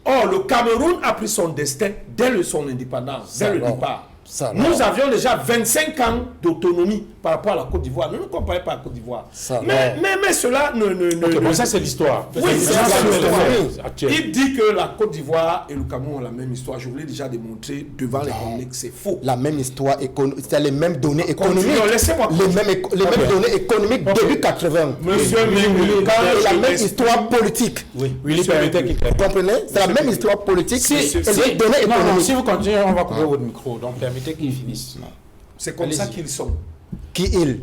Or, le Cameroun a pris son destin dès son indépendance, dès le départ. Nous avions déjà 25 ans d'autonomie par rapport à la Côte d'Ivoire. Ne nous comparez pas à la Côte d'Ivoire. Mais cela ne... ça, c'est l'histoire. Oui, c'est l'histoire. Il dit que la Côte d'Ivoire et le Cameroun ont la même histoire. Je voulais déjà démontrer devant les Congolais que c'est faux. La même histoire économique, c'est les mêmêmes données économiques. Laissez-moi les mêmes données économiques début 80. Monsieur la même histoire politique. Oui, vous comprenez? C'est la même histoire politique et les données économiques. Si vous continuez, on va couper votre micro. Donc, permettez qu'ils finissent. C'est comme ça qu'ils sont. Qui ils?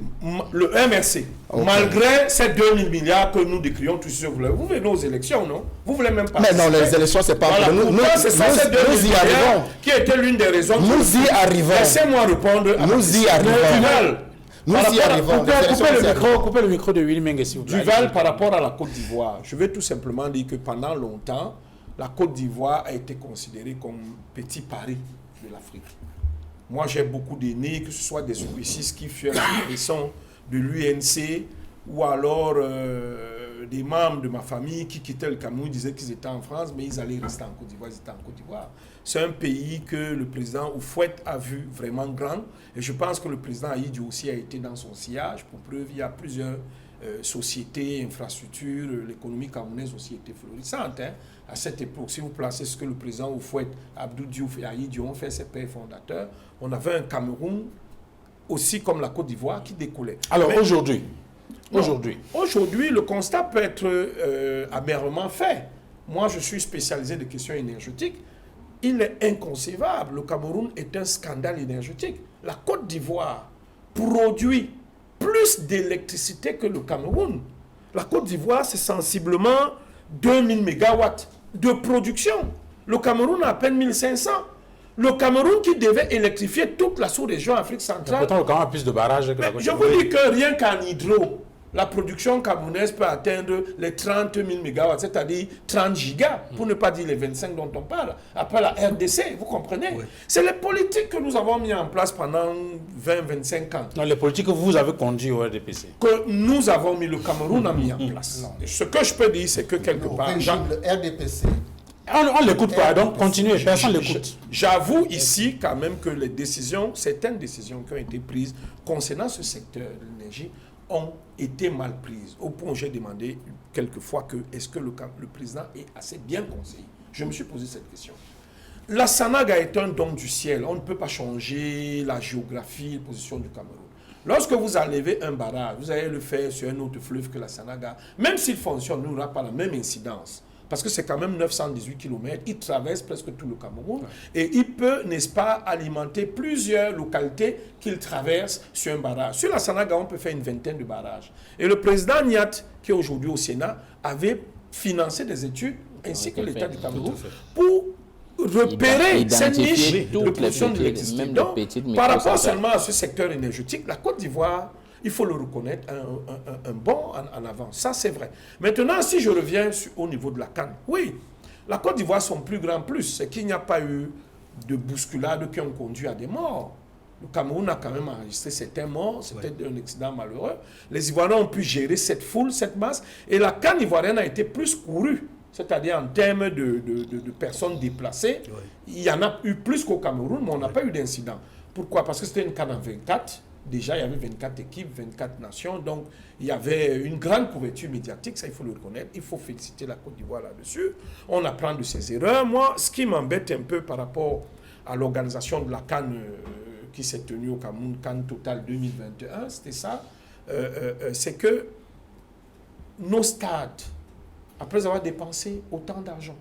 Le MRC. Okay. Malgré ces 2000 milliards que nous décrions tous sur vous. Vous venez aux élections, non? Vous voulez même pas. Mais non, les élections, c'est pas pour nous. Nous y arrivons. Qui était l'une des raisons. Nous y arrivons. Laissez-moi répondre. Nous y arrivons. Nous y arrivons. Coupez le micro de Willy Mengue, s'il vous plaît. Duval, par rapport à la Côte d'Ivoire, je vais tout simplement dire que pendant longtemps, la Côte d'Ivoire a été considérée comme petit Paris de l'Afrique. Moi, j'ai beaucoup d'aînés, que ce soit des soubrissistes qui furent la direction de l'UNC ou alors des membres de ma famille qui quittaient le Cameroun, disaient qu'ils étaient en France, mais ils allaient rester en Côte d'Ivoire, ils étaient en Côte d'Ivoire. C'est un pays que le président Houphouët a vu vraiment grand. Et je pense que le président Aïdji aussi a été dans son sillage. Pour preuve, il y a plusieurs sociétés, infrastructures, l'économie camerounaise aussi était florissante. À cette époque, si vous placez ce que le président Houphouët, Abdou Diouf et Aïdji ont fait, ses pères fondateurs, on avait un Cameroun aussi comme la Côte d'Ivoire qui découlait. Alors aujourd'hui, le constat peut être amèrement fait. Moi, je suis spécialisé de questions énergétiques. Il est inconcevable. Le Cameroun est un scandale énergétique. La Côte d'Ivoire produit plus d'électricité que le Cameroun. La Côte d'Ivoire, c'est sensiblement 2000 mégawatts de production. Le Cameroun a à peine 1500. Le Cameroun qui devait électrifier toute la sous-région Afrique centrale. Pourtant, le Cameroun a plus de barrages que la Côte d'Ivoire. Je vous dis que rien qu'en hydro, la production camerounaise peut atteindre les 30 000 mégawatts, c'est-à-dire 30 gigas, pour ne pas dire les 25 dont on parle. Après la RDC, vous comprenez? Oui. C'est les politiques que nous avons mis en place pendant 20-25 ans. Non, les politiques que vous avez conduites au RDPC. Que nous avons mis, le Cameroun a mis en place. Ce que je peux dire, c'est que quelque part... Le RDPC On ne l'écoute pas, donc continuez, personne ne l'écoute. J'avoue ici quand même que les décisions, certaines décisions qui ont été prises concernant ce secteur de l'énergie ont été mal prises. Au point où j'ai demandé quelquefois que est-ce que le président est assez bien conseillé. Je me suis posé cette question. La Sanaga est un don du ciel. On ne peut pas changer la géographie, la position du Cameroun. Lorsque vous enlevez un barrage, vous allez le faire sur un autre fleuve que la Sanaga. Même s'il fonctionne, il n'aura pas la même incidence. Parce que c'est quand même 918 km. Il traverse presque tout le Cameroun. Et il peut, n'est-ce pas, alimenter plusieurs localités qu'il traverse sur un barrage. Sur la Sanaga, on peut faire une vingtaine de barrages. Et le président Niat, qui est aujourd'hui au Sénat, avait financé des études, ainsi que l'État du Cameroun, pour repérer cette niche de production d'électricité. Donc, par rapport seulement à ce secteur énergétique, la Côte d'Ivoire, il faut le reconnaître, un bond en avant. Ça, c'est vrai. Maintenant, si je reviens au niveau de la CAN, oui, la Côte d'Ivoire, son plus grand plus, c'est qu'il n'y a pas eu de bousculades qui ont conduit à des morts. Le Cameroun a quand même enregistré certains morts, c'était un accident malheureux. Les Ivoiriens ont pu gérer cette foule, cette masse, et la CAN ivoirienne a été plus courue. C'est-à-dire en termes de personnes déplacées, il y en a eu plus qu'au Cameroun, mais on n'a pas eu d'incident. Pourquoi? Parce que c'était une CAN en 24. Déjà, il y avait 24 équipes, 24 nations, donc il y avait une grande couverture médiatique, ça il faut le reconnaître. Il faut féliciter la Côte d'Ivoire là-dessus. On apprend de ses erreurs. Moi, ce qui m'embête un peu par rapport à l'organisation de la CAN qui s'est tenue au Cameroun, CAN Total 2021, c'était ça, c'est que nos stades, après avoir dépensé autant d'argent,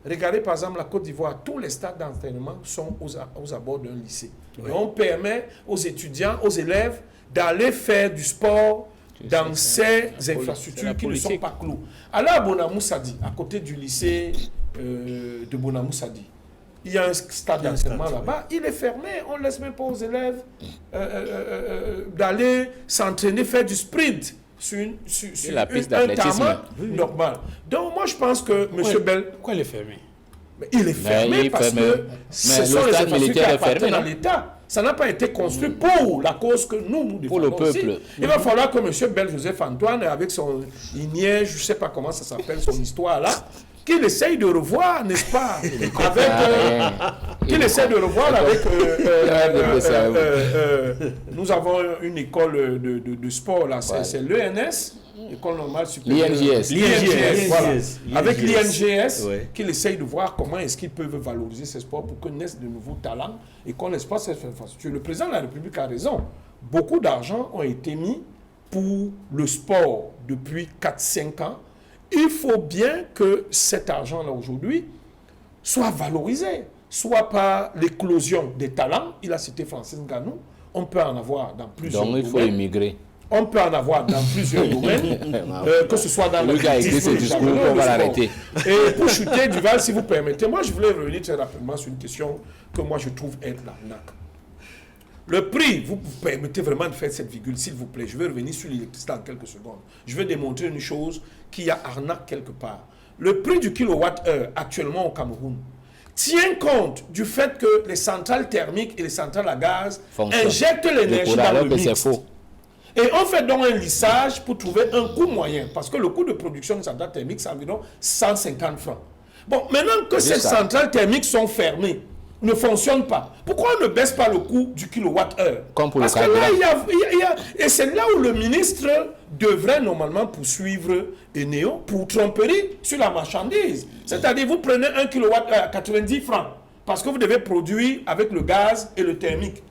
regardez par exemple la Côte d'Ivoire, tous les stades d'entraînement sont aux abords d'un lycée. Et on permet aux étudiants, aux élèves d'aller faire du sport dans ces infrastructures qui ne sont pas cloues. Alors à Bonamoussadi, à côté du lycée de Bonamoussadi, il y a un stade d'entraînement là-bas, il est fermé, on ne laisse même pas aux élèves d'aller s'entraîner, faire du sprint sur la piste un d'athlétisme normal. Donc moi je pense que M. Bell... Pourquoi il est fermé? Il est fermé parce que ce sont les infrastructures qui appartiennent à l'État. Ça n'a pas été construit pour la cause que nous défendons. Pour le peuple. Aussi. Il va falloir que M. Bell Joseph Antoine, avec son lignée, je ne sais pas comment ça s'appelle, son histoire là, qu'il essaye de revoir, n'est-ce pas, qu'il essaye de revoir avec... nous avons une école de sport là, c'est l'ENS, École normale supérieure. L'INGS. Voilà. Avec l'INGS, qu'il essaye de voir comment est-ce qu'ils peuvent valoriser ces sports pour que naissent de nouveaux talents et qu'on laisse pas cette infrastructure. Le président de la République a raison. Beaucoup d'argent ont été mis pour le sport depuis 4-5 ans. Il faut bien que cet argent-là aujourd'hui soit valorisé, soit par l'éclosion des talents. Il a cité Francis Ngannou. On peut en avoir dans plusieurs domaines. Donc il faut immigrer. On peut en avoir dans plusieurs domaines, que ce soit dans le gars a écrit ce discours, on va l'arrêter. Et pour chuter Duval, si vous permettez, moi je voulais revenir très rapidement sur une question que moi je trouve être l'arnaque. Le prix, vous permettez vraiment de faire cette virgule, s'il vous plaît. Je vais revenir sur l'électricité en quelques secondes. Je vais démontrer une chose, qu'il y a arnaque quelque part. Le prix du kilowattheure actuellement au Cameroun tient compte du fait que les centrales thermiques et les centrales à gaz injectent l'énergie dans le mix. Et on fait donc un lissage pour trouver un coût moyen, parce que le coût de production de centrales thermiques, c'est environ 150 francs. Bon, maintenant que ces centrales thermiques sont fermées, ne fonctionnent pas, pourquoi on ne baisse pas le coût du kilowattheure? Parce que là, et c'est là où le ministre devrait normalement poursuivre Eneo pour tromperie sur la marchandise. C'est-à-dire, vous prenez un kilowattheure à 90 francs, parce que vous devez produire avec le gaz et le thermique.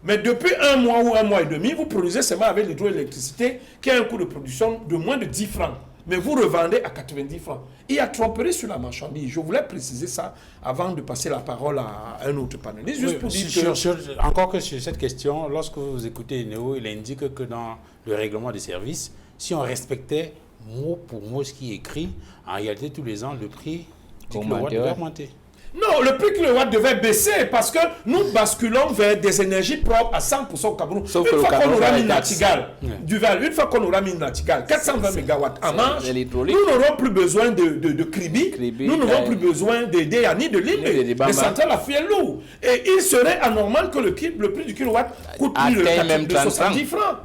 Mais depuis un mois ou un mois et demi, vous produisez seulement avec l'hydroélectricité qui a un coût de production de moins de 10 francs. Mais vous revendez à 90 francs. Il y a tromperie sur la marchandise. Je voulais préciser ça avant de passer la parole à un autre panéliste. Juste pour dire que... Encore que sur cette question, lorsque vous écoutez Néo, il indique que dans le règlement des services, si on respectait mot pour mot ce qui est écrit, en réalité, tous les ans, le prix du kilowatt devait augmenter. Non, le prix kilowatt devait baisser parce que nous basculons vers des énergies propres à 100% au Cameroun. Sauf une fois qu'on aura mis Natigal, une fois qu'on aura mis Natigal, 420 MW en marche, nous n'aurons plus besoin de Kribi, nous n'aurons plus besoin d'Eyani, de Limbe, des centrales à fuel lourd. Et il serait anormal que le prix du kilowatt coûte plus de 70 francs.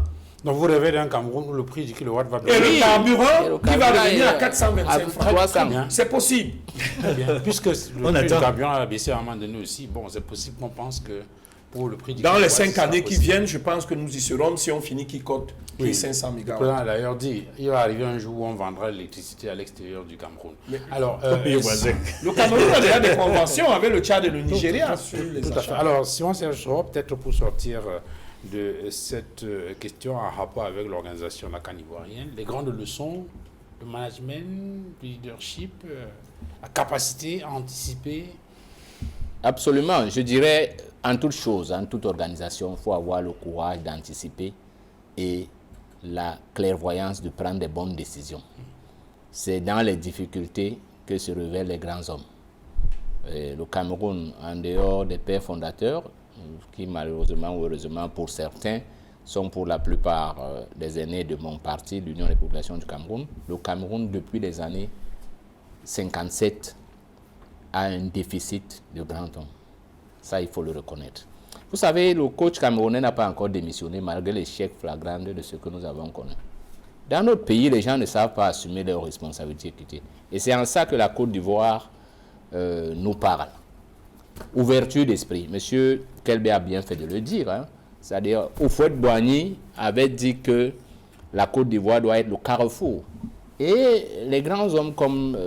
Donc vous rêvez d'un Cameroun où le prix du kilowatt va Et baisser. le carburant Et le qui va carburant revenir à est 425 à francs. 300. Bien. C'est possible. Très bien. Puisque le On prix du attend. carburant a baissé à un moment donné aussi, bon, c'est possible qu'on pense que pour le prix du Dans les kilowatt, 5 c'est années qui possible. viennent, je pense que nous y serons si on finit qui cote Oui. 500 Le mégawatts. président a d'ailleurs dit il va arriver un jour où on vendra l'électricité à l'extérieur du Cameroun. Alors, Le Cameroun a déjà des conventions avec le Tchad et le Nigeria sur les tout à fait. achats. Alors, Simon Serge Soro, peut-être pour sortir de cette question en rapport avec l'organisation de la CAN ivoirienne, les grandes leçons de management, de leadership, la capacité à anticiper. Absolument. Je dirais, en toute chose, en toute organisation, il faut avoir le courage d'anticiper et la clairvoyance de prendre des bonnes décisions. C'est dans les difficultés que se révèlent les grands hommes. Et le Cameroun, en dehors des pères fondateurs, qui malheureusement ou heureusement pour certains sont pour la plupart des aînés de mon parti, l'Union des populations du Cameroun, le Cameroun, depuis les années 57, a un déficit de grands hommes. Ça, il faut le reconnaître. Vous savez, le coach camerounais n'a pas encore démissionné malgré l'échec flagrant de ce que nous avons connu. Dans notre pays, les gens ne savent pas assumer leurs responsabilités. Et c'est en ça que la Côte d'Ivoire nous parle. Ouverture d'esprit. Monsieur Kelbe a bien fait de le dire. Hein. C'est-à-dire, Houphouët-Boigny avait dit que la Côte d'Ivoire doit être le carrefour. Et les grands hommes comme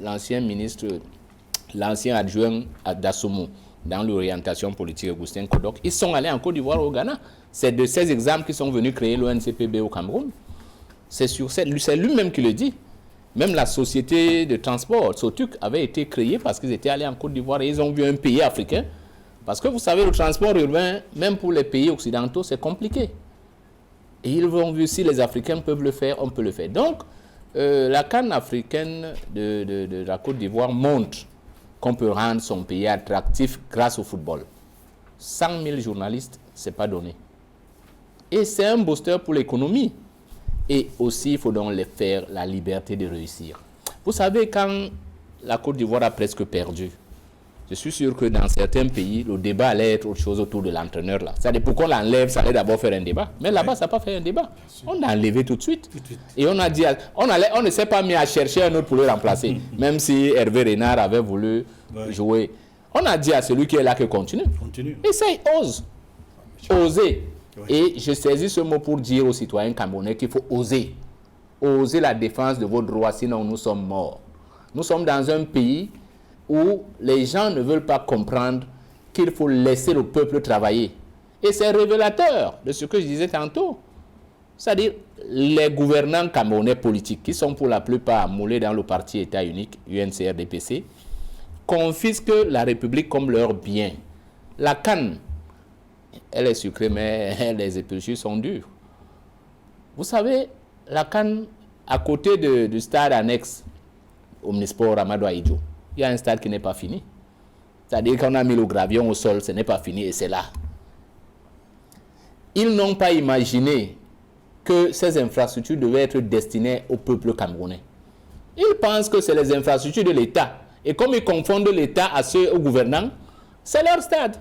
l'ancien ministre, l'ancien adjoint d'Assomo, dans l'orientation politique, Augustin Kodok, ils sont allés en Côte d'Ivoire au Ghana. C'est de ces exemples qui sont venus créer l'ONCPB au Cameroun. C'est lui-même qui le dit. Même la société de transport, Sotuc, avait été créée parce qu'ils étaient allés en Côte d'Ivoire et ils ont vu un pays africain. Parce que vous savez, le transport urbain, même pour les pays occidentaux, c'est compliqué. Et ils ont vu si les Africains peuvent le faire, on peut le faire. Donc, la CAN africaine de la Côte d'Ivoire montre qu'on peut rendre son pays attractif grâce au football. 100 000 journalistes, ce n'est pas donné. Et c'est un booster pour l'économie. Et aussi, il faut donc les faire la liberté de réussir. Vous savez, quand la Côte d'Ivoire a presque perdu, je suis sûr que dans certains pays, le débat allait être autre chose autour de l'entraîneur là. C'est-à-dire, pour qu'on l'enlève, ça allait d'abord faire un débat. Mais là-bas, ça n'a pas fait un débat. On l'a enlevé tout de suite. Et on a dit, on ne s'est pas mis à chercher un autre pour le remplacer. Même si Hervé Renard avait voulu jouer. On a dit à celui qui est là que continue. Essaye, ose. Oser. Et je saisis ce mot pour dire aux citoyens camerounais qu'il faut oser. Oser la défense de vos droits, sinon nous sommes morts. Nous sommes dans un pays où les gens ne veulent pas comprendre qu'il faut laisser le peuple travailler. Et c'est révélateur de ce que je disais tantôt. C'est-à-dire, les gouvernants camerounais politiques, qui sont pour la plupart moulés dans le parti État unique, UNCRDPC, confisquent la République comme leur bien. La CAN, elle est sucrée, mais les épluchures sont dures. Vous savez, la CAN, à côté du stade annexe Omnisport Amadou Ahidjo, il y a un stade qui n'est pas fini. C'est-à-dire qu'on a mis le gravion au sol, ce n'est pas fini et c'est là. Ils n'ont pas imaginé que ces infrastructures devaient être destinées au peuple camerounais. Ils pensent que c'est les infrastructures de l'État. Et comme ils confondent l'État à ceux aux gouvernants, c'est leur stade.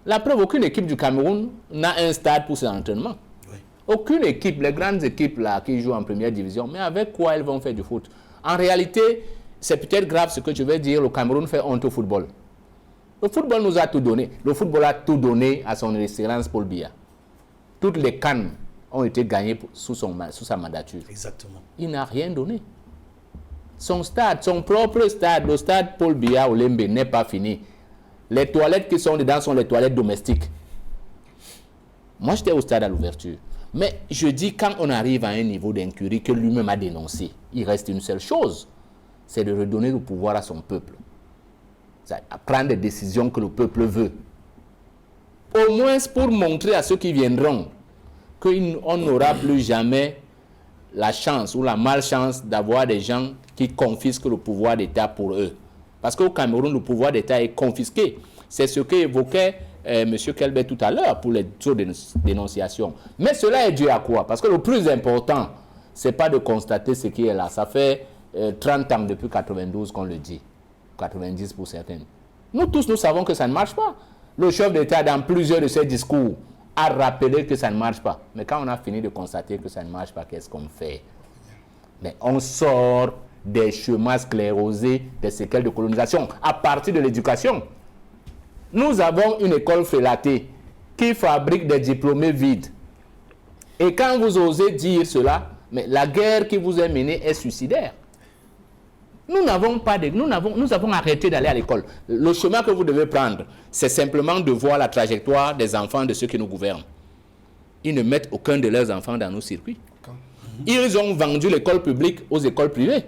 La preuve, aucune équipe du Cameroun n'a un stade pour ses entraînements. Oui. Aucune équipe, les grandes équipes là, qui jouent en première division, mais avec quoi elles vont faire du foot? En réalité, c'est peut-être grave ce que je vais dire, le Cameroun fait honte au football. Le football nous a tout donné. Le football a tout donné à son excellence Paul Biya. Toutes les CAN ont été gagnées sous sa mandature. Exactement. Il n'a rien donné. Son stade, son propre stade, le stade Paul Biya au Lembe n'est pas fini. Les toilettes qui sont dedans sont les toilettes domestiques. Moi, j'étais au stade à l'ouverture. Mais je dis, quand on arrive à un niveau d'incurie que lui-même a dénoncé, il reste une seule chose, c'est de redonner le pouvoir à son peuple. À prendre des décisions que le peuple veut. Au moins pour montrer à ceux qui viendront qu'on n'aura plus jamais la chance ou la malchance d'avoir des gens qui confisquent le pouvoir d'État pour eux. Parce qu'au Cameroun, le pouvoir d'État est confisqué. C'est ce qu'évoquait M. Kelbe tout à l'heure pour les dénonciations. Mais cela est dû à quoi? Parce que le plus important, ce n'est pas de constater ce qui est là. Ça fait 30 ans depuis 92 qu'on le dit. 90 pour certains. Nous tous, nous savons que ça ne marche pas. Le chef d'État, dans plusieurs de ses discours, à rappeler que ça ne marche pas. Mais quand on a fini de constater que ça ne marche pas, qu'est-ce qu'on fait? Mais on sort des chemins sclérosés, des séquelles de colonisation, à partir de l'éducation. Nous avons une école frélatée qui fabrique des diplômés vides. Et quand vous osez dire cela, mais la guerre qui vous est menée est suicidaire. Nous avons arrêté d'aller à l'école. Le chemin que vous devez prendre, c'est simplement de voir la trajectoire des enfants de ceux qui nous gouvernent. Ils ne mettent aucun de leurs enfants dans nos circuits. Ils ont vendu l'école publique aux écoles privées.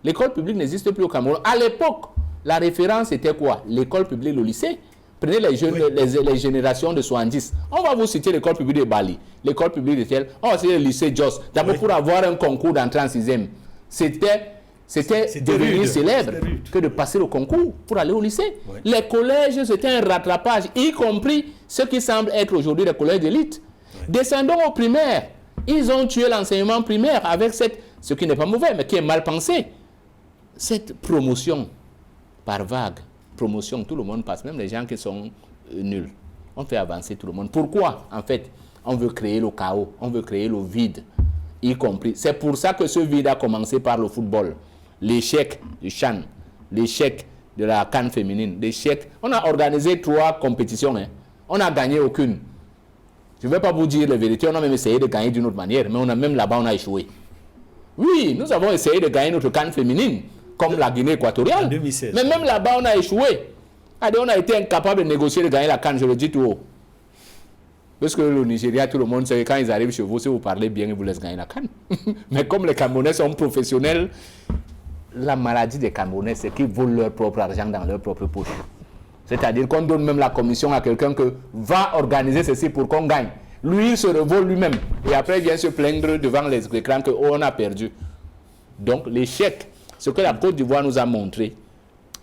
L'école publique n'existe plus au Cameroun. À l'époque, la référence était quoi? L'école publique, le lycée. Prenez les jeunes, les générations de 70. On va vous citer l'école publique de Bali, l'école publique de Tel. On va citer le lycée Jos. D'abord, pour avoir un concours d'entrée en 6e, c'était devenir célèbre que de passer le concours pour aller au lycée. Ouais. Les collèges, c'était un rattrapage, y compris ce qui semble être aujourd'hui les collèges d'élite. Ouais. Descendons au primaire. Ils ont tué l'enseignement primaire avec ce qui n'est pas mauvais, mais qui est mal pensé. Cette promotion par vague, promotion, tout le monde passe, même les gens qui sont nuls. On fait avancer tout le monde. Pourquoi? En fait, on veut créer le chaos, on veut créer le vide, y compris. C'est pour ça que ce vide a commencé par le football. L'échec du CHAN, l'échec de la CAN féminine, l'échec. On a organisé 3 compétitions, hein. On n'a gagné aucune. Je ne vais pas vous dire la vérité, on a même essayé de gagner d'une autre manière, mais même là-bas, on a échoué. Oui, nous avons essayé de gagner notre CAN féminine, comme la Guinée équatoriale. En 2016. Mais même là-bas, on a échoué. On a été incapable de négocier, de gagner la CAN, je le dis tout haut. Parce que le Nigeria, tout le monde sait que quand ils arrivent chez vous, si vous parlez bien, ils vous laissent gagner la CAN. Mais comme les Camerounais sont professionnels, la maladie des Camerounais, c'est qu'ils volent leur propre argent dans leur propre poche. C'est-à-dire qu'on donne même la commission à quelqu'un que va organiser ceci pour qu'on gagne. Lui, il se revole lui-même. Et après, il vient se plaindre devant les écrans qu'on a perdu. Donc, l'échec, ce que la Côte d'Ivoire nous a montré,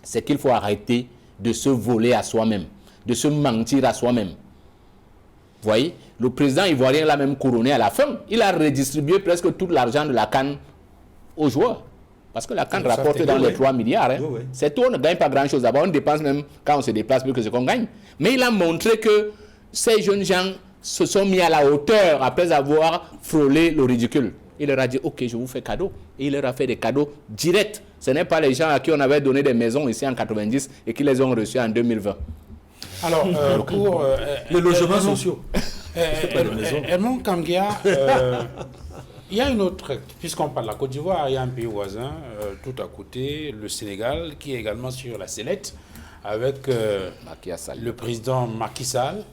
c'est qu'il faut arrêter de se voler à soi-même, de se mentir à soi-même. Vous voyez, le président ivoirien l'a même couronné à la fin. Il a redistribué presque tout l'argent de la CAN aux joueurs. Parce que la CAN rapporte dans les 3 milliards. Hein. Oui. C'est tout, on ne gagne pas grand-chose. D'abord, on dépense même quand on se déplace plus que ce qu'on gagne. Mais il a montré que ces jeunes gens se sont mis à la hauteur après avoir frôlé le ridicule. Il leur a dit, OK, je vous fais cadeau. Et il leur a fait des cadeaux directs. Ce n'est pas les gens à qui on avait donné des maisons ici en 90 et qui les ont reçus en 2020. Alors, pour... les logements sociaux. Edmond Kangia, il y a une autre, puisqu'on parle de la Côte d'Ivoire, il y a un pays voisin, tout à côté, le Sénégal, qui est également sur la sellette, avec le président Macky Sall,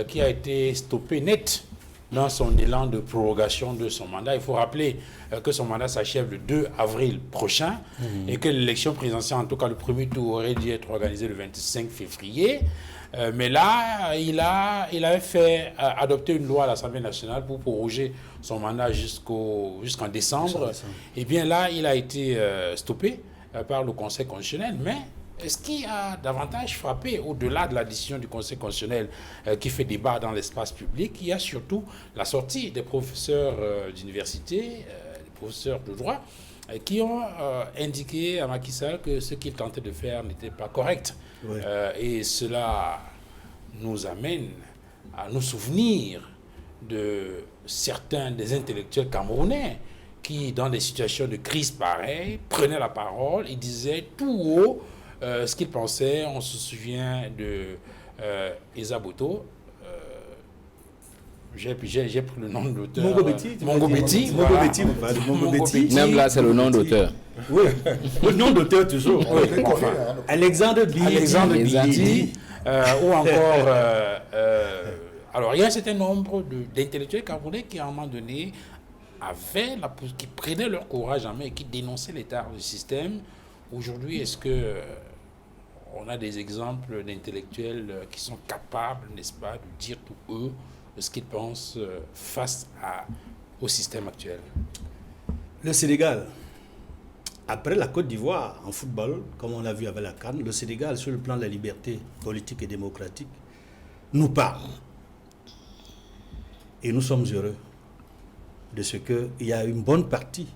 qui a été stoppé net dans son élan de prorogation de son mandat. Il faut rappeler que son mandat s'achève le 2 avril prochain et que l'élection présidentielle, en tout cas le premier tour, aurait dû être organisé le 25 février. Mais là, il avait fait adopter une loi à l'Assemblée nationale pour proroger son mandat jusqu'en décembre. Et bien là, il a été stoppé par le Conseil constitutionnel. Mais ce qui a davantage frappé, au-delà de la décision du Conseil constitutionnel qui fait débat dans l'espace public, il y a surtout la sortie des professeurs d'université, des professeurs de droit, qui ont indiqué à Macky Sall que ce qu'il tentait de faire n'était pas correct. Ouais. Et cela nous amène à nous souvenir de certains des intellectuels camerounais qui, dans des situations de crise pareilles, prenaient la parole et disaient tout haut ce qu'ils pensaient. On se souvient de Esa Boto. J'ai pris le nom de l'auteur. Mongo Betty. Même là, c'est le nom d'auteur. Oui, le nom d'auteur toujours. Oui. Alexandre Billy. Ou encore... alors, il y a un certain nombre d'intellectuels camerounais qui, à un moment donné, qui prenaient leur courage en main et qui dénonçaient l'état du système. Aujourd'hui, est-ce que on a des exemples d'intellectuels qui sont capables, n'est-ce pas, de dire tout eux ce qu'ils pensent face au système actuel? Le Sénégal, après la Côte d'Ivoire en football, comme on l'a vu avec la CAN, le Sénégal, sur le plan de la liberté politique et démocratique, nous parle. Et nous sommes heureux de ce qu'il y a une bonne partie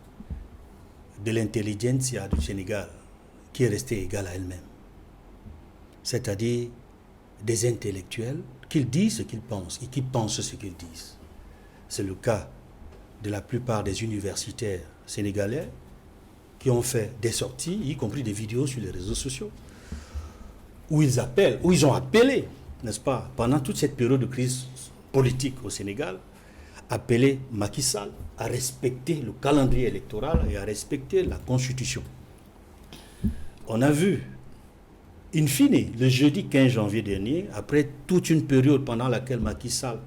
de l'intelligentsia du Sénégal qui est restée égale à elle-même. C'est-à-dire des intellectuels qu'ils disent ce qu'ils pensent et qu'ils pensent ce qu'ils disent. C'est le cas de la plupart des universitaires sénégalais qui ont fait des sorties, y compris des vidéos sur les réseaux sociaux, où ils ont appelé, n'est-ce pas, pendant toute cette période de crise politique au Sénégal, appelé Macky Sall à respecter le calendrier électoral et à respecter la Constitution. On a vu, in fine, le jeudi 15 janvier dernier, après toute une période pendant laquelle Macky Sall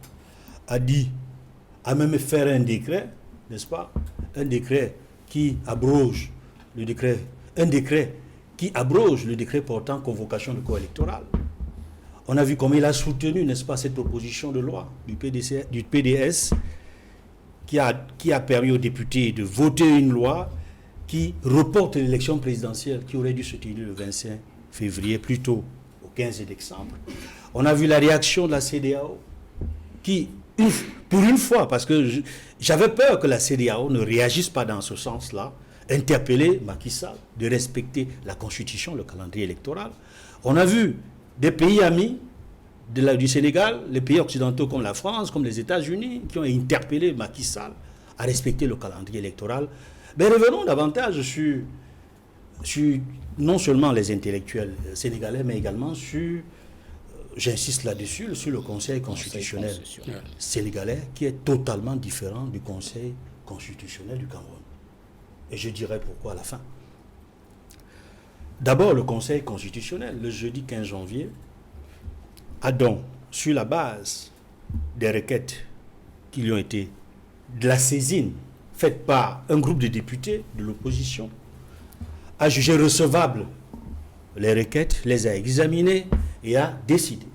a même fait un décret, n'est-ce pas, un décret qui abroge le décret, portant convocation de corps électoral. On a vu comment il a soutenu, n'est-ce pas, cette proposition de loi du PDS qui a permis aux députés de voter une loi qui reporte l'élection présidentielle qui aurait dû se tenir le 25 février, plutôt au 15 décembre. On a vu la réaction de la CEDEAO qui, pour une fois, parce que j'avais peur que la CEDEAO ne réagisse pas dans ce sens-là, interpeller Macky Sall de respecter la Constitution, le calendrier électoral. On a vu des pays amis du Sénégal, les pays occidentaux comme la France, comme les États-Unis, qui ont interpellé Macky Sall à respecter le calendrier électoral. Mais revenons davantage sur non seulement les intellectuels sénégalais, mais également sur, j'insiste là-dessus, sur le Conseil constitutionnel sénégalais, qui est totalement différent du Conseil constitutionnel du Cameroun. Et je dirai pourquoi à la fin. D'abord, le Conseil constitutionnel, le jeudi 15 janvier, a donc, sur la base des requêtes qui lui ont été, de la saisine faite par un groupe de députés de l'opposition, a jugé recevable les requêtes, les a examinées et a décidé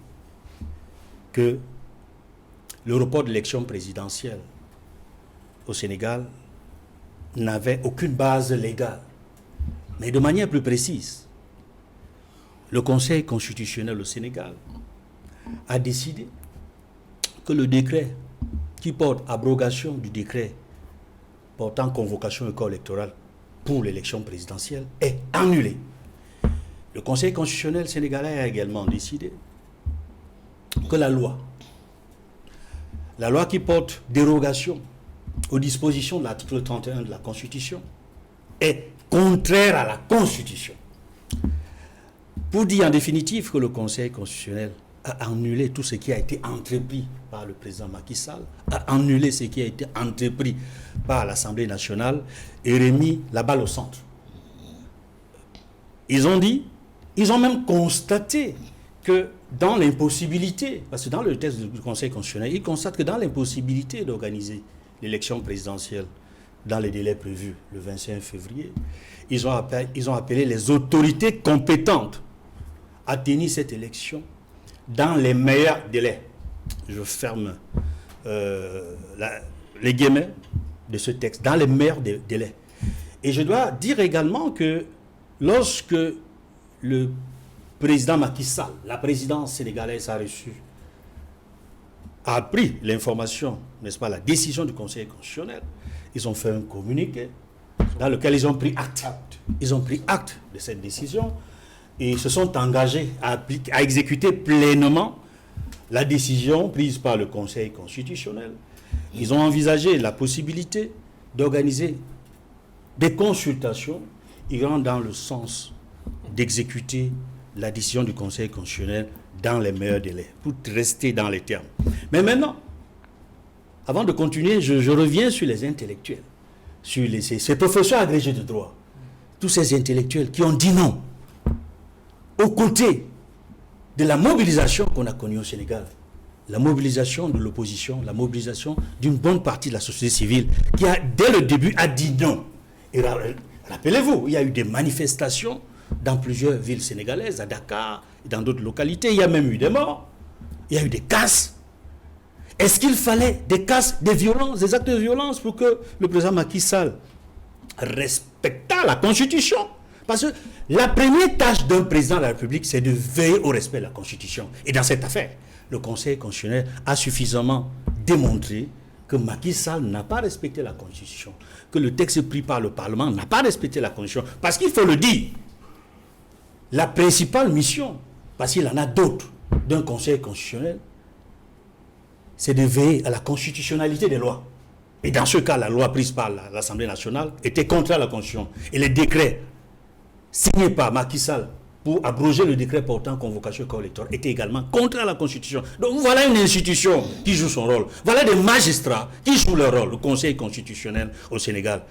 que le report de l'élection présidentielle au Sénégal n'avait aucune base légale. Mais de manière plus précise, le Conseil constitutionnel au Sénégal a décidé que le décret qui porte abrogation du décret portant convocation du corps électoral pour l'élection présidentielle est annulé. Le Conseil constitutionnel sénégalais a également décidé que la loi qui porte dérogation aux dispositions de l'article 31 de la Constitution est contraire à la Constitution. Pour dire en définitive que le Conseil constitutionnel a annulé tout ce qui a été entrepris par le président Macky Sall, a annulé ce qui a été entrepris par l'Assemblée nationale et remis la balle au centre. Ils ont même constaté que dans l'impossibilité, parce que dans le texte du Conseil constitutionnel, ils constatent que dans l'impossibilité d'organiser l'élection présidentielle dans les délais prévus le 25 février, ils ont appelé les autorités compétentes à tenir cette élection dans les meilleurs délais. Je ferme les guillemets de ce texte, dans les meilleurs délais. Et je dois dire également que lorsque le président Macky Sall, la présidence sénégalaise a appris l'information, n'est-ce pas, la décision du Conseil constitutionnel, ils ont fait un communiqué dans lequel ils ont pris acte. Ils ont pris acte de cette décision et se sont engagés à exécuter pleinement la décision prise par le Conseil constitutionnel. Ils ont envisagé la possibilité d'organiser des consultations iront dans le sens d'exécuter la décision du Conseil constitutionnel dans les meilleurs délais, pour rester dans les termes. Mais maintenant, avant de continuer, je reviens sur les intellectuels, sur ces professeurs agrégés de droit, tous ces intellectuels qui ont dit non, aux côtés de la mobilisation qu'on a connue au Sénégal, la mobilisation de l'opposition, la mobilisation d'une bonne partie de la société civile qui, dès le début, a dit non. Et rappelez-vous, il y a eu des manifestations dans plusieurs villes sénégalaises, à Dakar et dans d'autres localités. Il y a même eu des morts, il y a eu des casses. Est-ce qu'il fallait des casses, des violences, des actes de violence pour que le président Macky Sall respectât la Constitution? Parce que la première tâche d'un président de la République, c'est de veiller au respect de la Constitution. Et dans cette affaire, le Conseil constitutionnel a suffisamment démontré que Macky Sall n'a pas respecté la Constitution, que le texte pris par le Parlement n'a pas respecté la Constitution. Parce qu'il faut le dire, la principale mission, parce qu'il en a d'autres, d'un Conseil constitutionnel, c'est de veiller à la constitutionnalité des lois. Et dans ce cas, la loi prise par l'Assemblée nationale était contraire à la Constitution. Et les décrets signés par Macky Sall pour abroger le décret portant convocation corps électoral était également contraire à la Constitution. Donc voilà une institution qui joue son rôle. Voilà des magistrats qui jouent leur rôle. Le Conseil constitutionnel au Sénégal.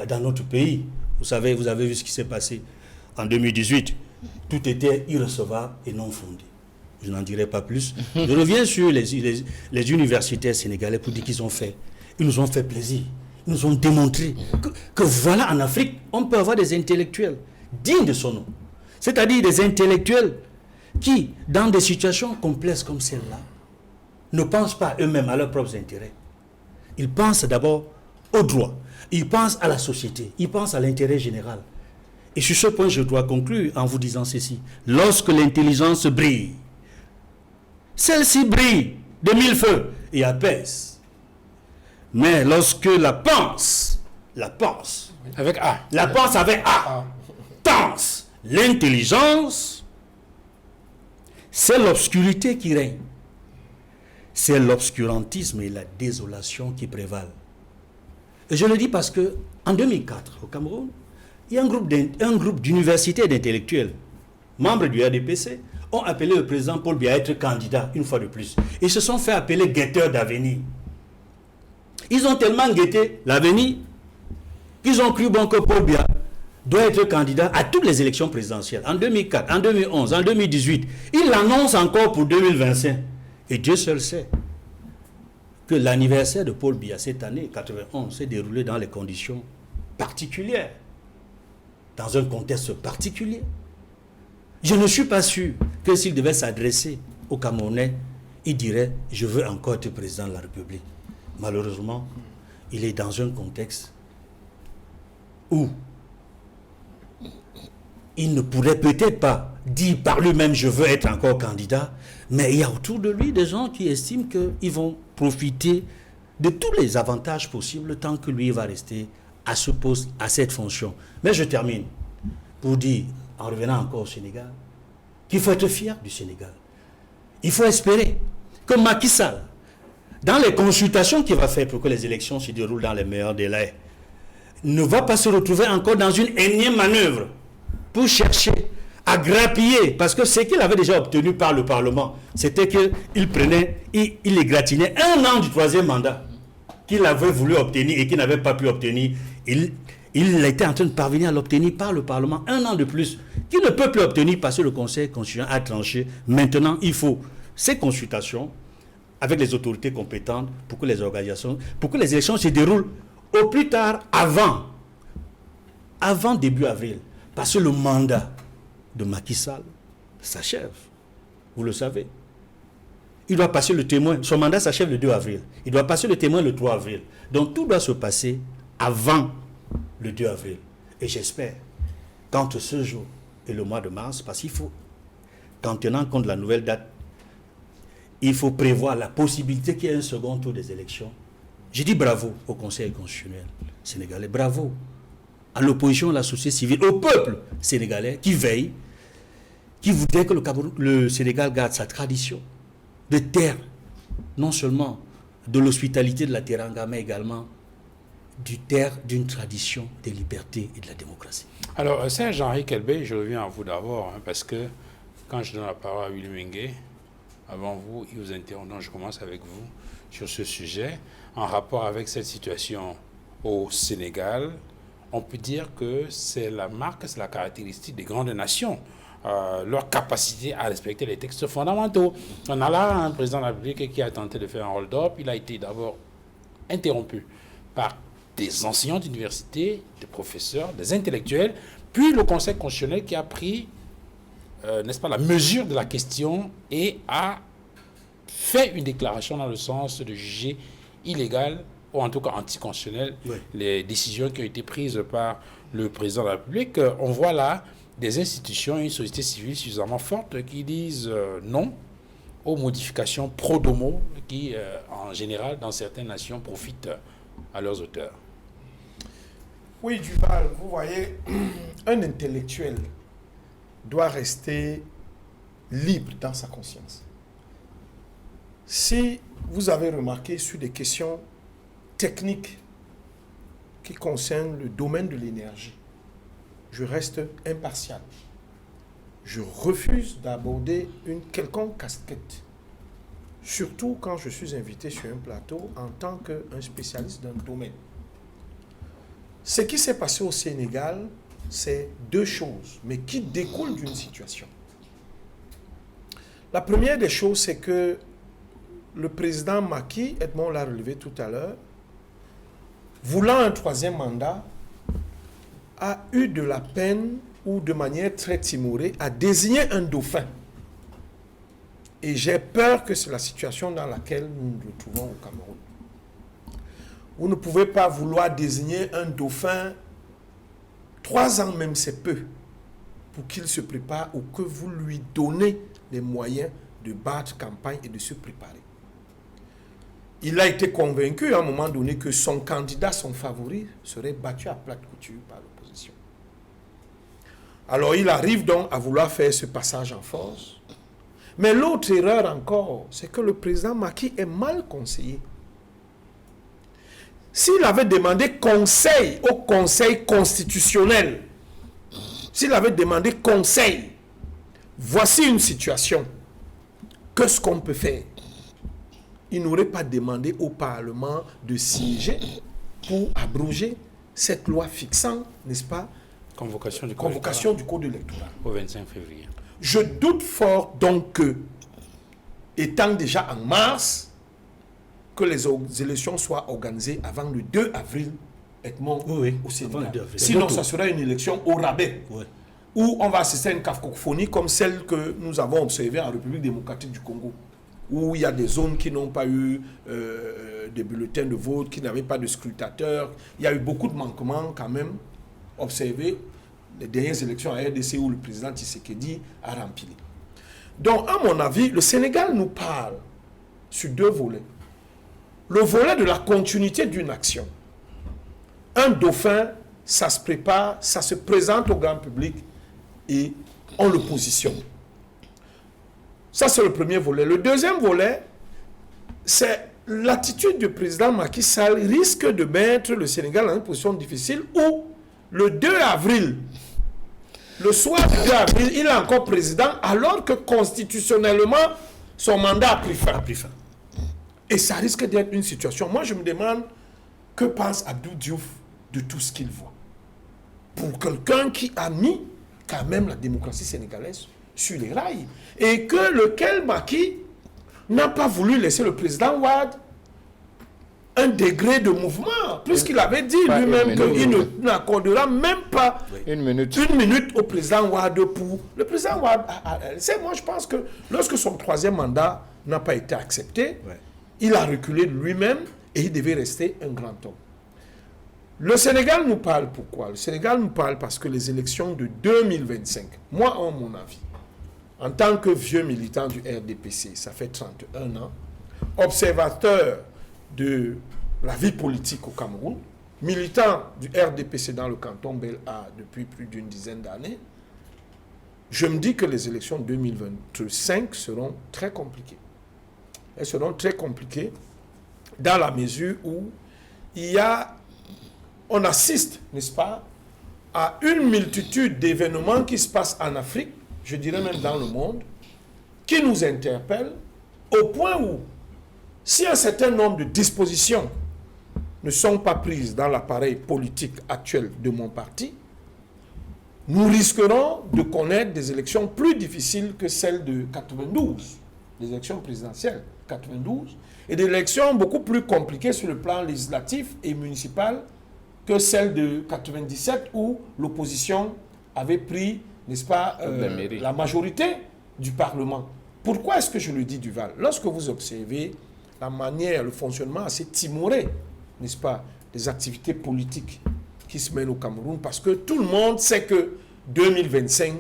Dans notre pays, vous avez vu ce qui s'est passé en 2018. Tout était irrecevable et non fondé. Je n'en dirai pas plus. Je reviens sur les universitaires sénégalais pour dire qu'ils ont fait. Ils nous ont fait plaisir. Ils nous ont démontré que voilà, en Afrique, on peut avoir des intellectuels dignes de son nom. C'est-à-dire des intellectuels qui, dans des situations complexes comme celle-là, ne pensent pas eux-mêmes à leurs propres intérêts. Ils pensent d'abord au droit. Ils pensent à la société. Ils pensent à l'intérêt général. Et sur ce point, je dois conclure en vous disant ceci. Lorsque l'intelligence brille, celle-ci brille de mille feux et apaise. Mais lorsque la pense avec A, tense, l'intelligence, c'est l'obscurité qui règne. C'est l'obscurantisme et la désolation qui prévalent. Et je le dis parce que en 2004, au Cameroun, il y a un groupe d'universités et d'intellectuels, membres du RDPC, ont appelé le président Paul Biya à être candidat une fois de plus. Ils se sont fait appeler guetteurs d'avenir. Ils ont tellement guetté l'avenir qu'ils ont cru bon que Paul Biya doit être candidat à toutes les élections présidentielles. En 2004, en 2011, en 2018. Il l'annonce encore pour 2025. Et Dieu seul sait que l'anniversaire de Paul Biya cette année, 91, s'est déroulé dans les conditions particulières, dans un contexte particulier. Je ne suis pas sûr que s'il devait s'adresser aux Camerounais, il dirait « Je veux encore être président de la République ». Malheureusement, il est dans un contexte où il ne pourrait peut-être pas dire par lui-même « Je veux être encore candidat », mais il y a autour de lui des gens qui estiment qu'ils vont profiter de tous les avantages possibles tant que lui va rester à ce poste, à cette fonction. Mais je termine pour dire, en revenant encore au Sénégal, qu'il faut être fier du Sénégal. Il faut espérer que Macky Sall, dans les consultations qu'il va faire pour que les élections se déroulent dans les meilleurs délais, ne va pas se retrouver encore dans une énième manœuvre pour chercher à grappiller, parce que ce qu'il avait déjà obtenu par le Parlement, c'était qu'il prenait, il égratignait 1 an du 3e mandat qu'il avait voulu obtenir et qu'il n'avait pas pu obtenir. Il était en train de parvenir à l'obtenir par le Parlement 1 an de plus, qu'il ne peut plus obtenir parce que le Conseil constitutionnel a tranché. Maintenant, il faut ces consultations avec les autorités compétentes pour que les élections se déroulent au plus tard avant début avril. Parce que le mandat de Macky Sall s'achève. Vous le savez. Il doit passer le témoin. Son mandat s'achève le 2 avril. Il doit passer le témoin le 3 avril. Donc tout doit se passer avant le 2 avril. Et j'espère qu'entre ce jour et le mois de mars, parce qu'il faut, qu'en tenant compte de la nouvelle date, il faut prévoir la possibilité qu'il y ait un second tour des élections. Je dis bravo au Conseil constitutionnel sénégalais, bravo à l'opposition, à la société civile, au peuple sénégalais qui veille, qui voudrait que le Sénégal garde sa tradition de terre, non seulement de l'hospitalité de la Teranga, mais également du terre d'une tradition de liberté et de la démocratie. Alors, Serge-Henri Kelbey, je reviens à vous d'abord, parce que quand je donne la parole à Willy Mingué, avant vous, il vous interrompt, donc je commence avec vous sur ce sujet. En rapport avec cette situation au Sénégal, on peut dire que c'est la marque, c'est la caractéristique des grandes nations, leur capacité à respecter les textes fondamentaux. On a là un président de la République qui a tenté de faire un hold-up. Il a été d'abord interrompu par des enseignants d'université, des professeurs, des intellectuels, puis le Conseil constitutionnel qui a pris, n'est-ce pas, la mesure de la question et a fait une déclaration dans le sens de juger illégal, ou en tout cas anticonstitutionnel, les décisions qui ont été prises par le président de la République. On voit là des institutions et une société civile suffisamment forte qui disent non aux modifications pro-domo qui, en général, dans certaines nations, profitent à leurs auteurs. Oui, Duval, vous voyez, un intellectuel doit rester libre dans sa conscience. Si vous avez remarqué sur des questions techniques qui concernent le domaine de l'énergie, je reste impartial. Je refuse d'aborder une quelconque casquette, surtout quand je suis invité sur un plateau en tant qu'un spécialiste d'un domaine. Ce qui s'est passé au Sénégal, c'est deux choses, mais qui découlent d'une situation. La première des choses, c'est que le président Macky, Edmond l'a relevé tout à l'heure, voulant un troisième mandat, a eu de la peine ou de manière très timorée à désigner un dauphin. Et j'ai peur que c'est la situation dans laquelle nous nous retrouvons au Cameroun. Vous ne pouvez pas vouloir désigner un dauphin, 3 ans même c'est peu, pour qu'il se prépare ou que vous lui donnez les moyens de battre campagne et de se préparer. Il a été convaincu à un moment donné que son candidat, son favori, serait battu à plate couture par l'opposition. Alors il arrive donc à vouloir faire ce passage en force. Mais l'autre erreur encore, c'est que le président Macky est mal conseillé. S'il avait demandé conseil au Conseil constitutionnel, s'il avait demandé conseil, voici une situation, qu'est-ce qu'on peut faire? Il n'aurait pas demandé au Parlement de siéger pour abroger cette loi fixant, n'est-ce pas, Convocation du code électoral. Au 25 février. Je doute fort donc que, étant déjà en mars, que les élections soient organisées avant le 2 avril, Edmond, au Sénégal. Sinon, ça sera une élection au rabais, où on va assister à une cacophonie comme celle que nous avons observée en République démocratique du Congo, où il y a des zones qui n'ont pas eu de bulletins de vote, qui n'avaient pas de scrutateurs. Il y a eu beaucoup de manquements quand même observés les dernières élections à RDC où le président Tshisekedi a rempli. Donc, à mon avis, le Sénégal nous parle sur deux volets. Le volet de la continuité d'une action. Un dauphin, ça se prépare, ça se présente au grand public et on le positionne. Ça, c'est le premier volet. Le deuxième volet, c'est l'attitude du président Macky Sall risque de mettre le Sénégal dans une position difficile où le 2 avril, le soir du 2 avril, il est encore président alors que constitutionnellement, son mandat a pris fin. Et ça risque d'être une situation. Moi, je me demande que pense Abdou Diouf de tout ce qu'il voit. Pour quelqu'un qui a mis quand même la démocratie sénégalaise sur les rails. Et que lequel Macky n'a pas voulu laisser le président Wade un degré de mouvement, puisqu'il avait dit lui-même qu'il n'accordera même pas une minute au président Wade pour... Le président Wade, moi je pense que lorsque son troisième mandat n'a pas été accepté, il a reculé lui-même et il devait rester un grand homme. Le Sénégal nous parle pourquoi? Le Sénégal nous parle parce que les élections de 2025, moi, à mon avis, en tant que vieux militant du RDPC, ça fait 31 ans, observateur de la vie politique au Cameroun, militant du RDPC dans le canton Bel-A depuis plus d'une dizaine d'années, je me dis que les élections 2025 seront très compliquées. Elles seront très compliquées dans la mesure où on assiste, n'est-ce pas, à une multitude d'événements qui se passent en Afrique, je dirais même dans le monde, qui nous interpellent au point où, si un certain nombre de dispositions ne sont pas prises dans l'appareil politique actuel de mon parti, nous risquerons de connaître des élections plus difficiles que celles de 92, les élections présidentielles 92, et des élections beaucoup plus compliquées sur le plan législatif et municipal que celles de 97 où l'opposition avait pris, n'est-ce pas, la majorité du Parlement. Pourquoi est-ce que je le dis, Duval? Lorsque vous observez la manière, le fonctionnement assez timoré, n'est-ce pas, des activités politiques qui se mènent au Cameroun, parce que tout le monde sait que 2025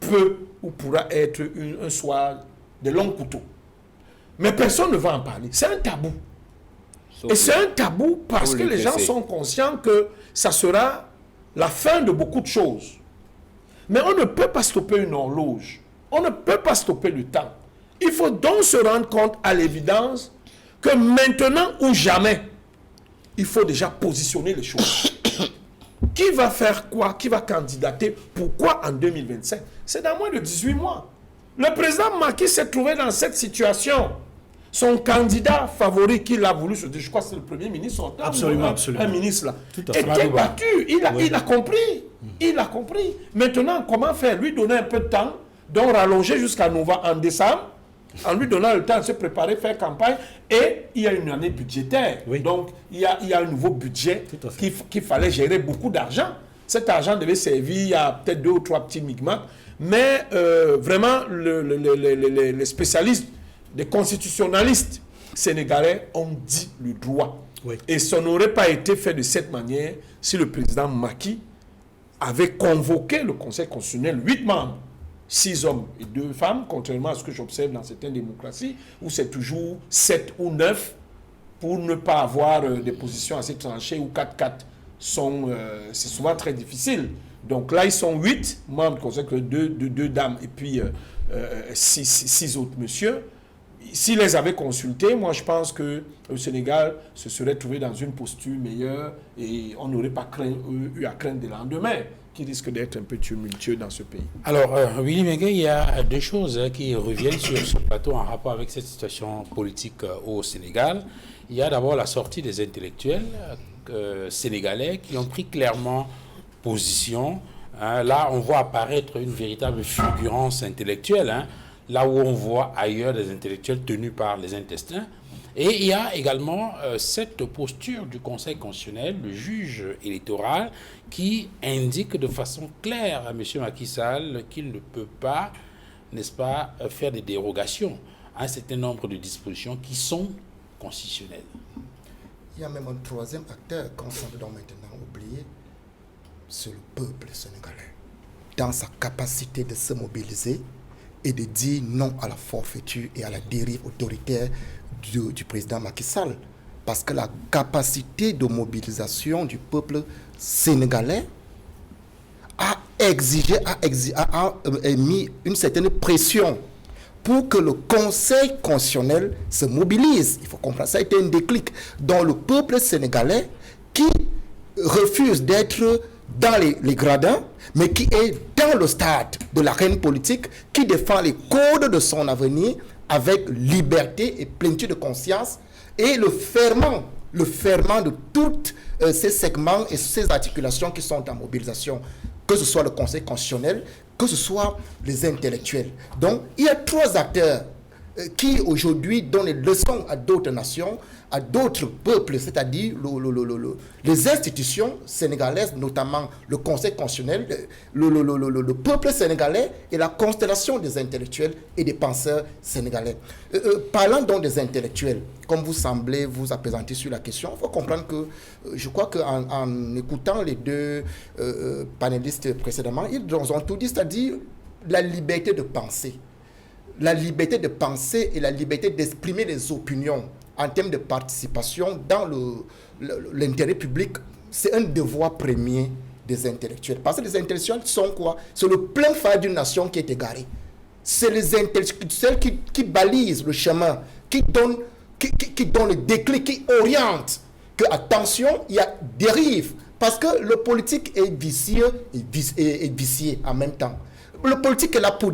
peut ou pourra être un soir de longs couteaux. Mais personne ne va en parler. C'est un tabou. Et c'est un tabou parce que les gens sont conscients que ça sera la fin de beaucoup de choses. Mais on ne peut pas stopper une horloge. On ne peut pas stopper le temps. Il faut donc se rendre compte à l'évidence que maintenant ou jamais, il faut déjà positionner les choses. Qui va faire quoi? Qui va candidater? Pourquoi en 2025? C'est dans moins de 18 mois. Le président Macky s'est trouvé dans cette situation. Son candidat favori qu'il a voulu, je crois que c'est le premier ministre, absolument. Un ministre là, Tout à fait. était battu. Il a compris. Il a compris. Maintenant, comment faire? Lui donner un peu de temps, donc rallonger jusqu'à en décembre, en lui donnant le temps de se préparer, faire campagne, et il y a une année budgétaire. Oui. Donc, il y a un nouveau budget qu'il fallait gérer beaucoup d'argent. Cet argent devait servir à peut-être 2 ou 3 petits micmacs, mais vraiment, les spécialistes, les constitutionnalistes sénégalais ont dit le droit. Oui. Et ça n'aurait pas été fait de cette manière si le président Macky avait convoqué le Conseil constitutionnel, 8 membres, 6 hommes et 2 femmes, contrairement à ce que j'observe dans certaines démocraties, où c'est toujours 7 ou 9, pour ne pas avoir des positions assez tranchées, ou 4-4. C'est souvent très difficile. Donc là, ils sont 8 membres du Conseil, 2 dames et puis 6 autres messieurs. S'ils les avaient consultés, moi je pense que le Sénégal se serait trouvé dans une posture meilleure et on n'aurait pas eu à craindre des lendemains qui risquent d'être un peu tumultueux dans ce pays. Alors, Willy Mengue, il y a 2 choses qui reviennent sur ce plateau en rapport avec cette situation politique au Sénégal. Il y a d'abord la sortie des intellectuels sénégalais qui ont pris clairement position. Là, on voit apparaître une véritable fulgurance intellectuelle, là où on voit ailleurs des intellectuels tenus par les intestins. Et il y a également cette posture du Conseil constitutionnel, le juge électoral, qui indique de façon claire à M. Macky Sall qu'il ne peut pas, n'est-ce pas, faire des dérogations à un certain nombre de dispositions qui sont constitutionnelles. Il y a même un troisième acteur qu'on semble donc maintenant oublier, c'est le peuple sénégalais. Dans sa capacité de se mobiliser et de dire non à la forfaiture et à la dérive autoritaire du président Macky Sall. Parce que la capacité de mobilisation du peuple sénégalais a mis une certaine pression pour que le Conseil constitutionnel se mobilise. Il faut comprendre, ça a été un déclic dans le peuple sénégalais qui refuse d'être dans les gradins, mais qui est dans le stade de l'arène politique, qui défend les codes de son avenir avec liberté et plénitude de conscience, et le ferment de tous ces segments et ces articulations qui sont en mobilisation, que ce soit le Conseil constitutionnel, que ce soit les intellectuels. Donc, il y a 3 acteurs qui aujourd'hui donnent des leçons à d'autres nations, à d'autres peuples, c'est-à-dire les institutions sénégalaises, notamment le Conseil constitutionnel, le peuple sénégalais et la constellation des intellectuels et des penseurs sénégalais. Parlant donc des intellectuels, comme vous semblez vous apaisanter sur la question, il faut comprendre que je crois qu'en écoutant les 2 panélistes précédemment, ils ont tout dit, c'est-à-dire la liberté de penser. La liberté de penser et la liberté d'exprimer les opinions en termes de participation dans l'intérêt public, c'est un devoir premier des intellectuels. Parce que les intellectuels sont quoi? C'est le plein phare d'une nation qui est égarée. C'est les intellectuels qui balisent le chemin, qui donnent le déclic, qui orientent que, attention, il y a dérive. Parce que le politique est vicieux et vicié en même temps. Le politique est là pour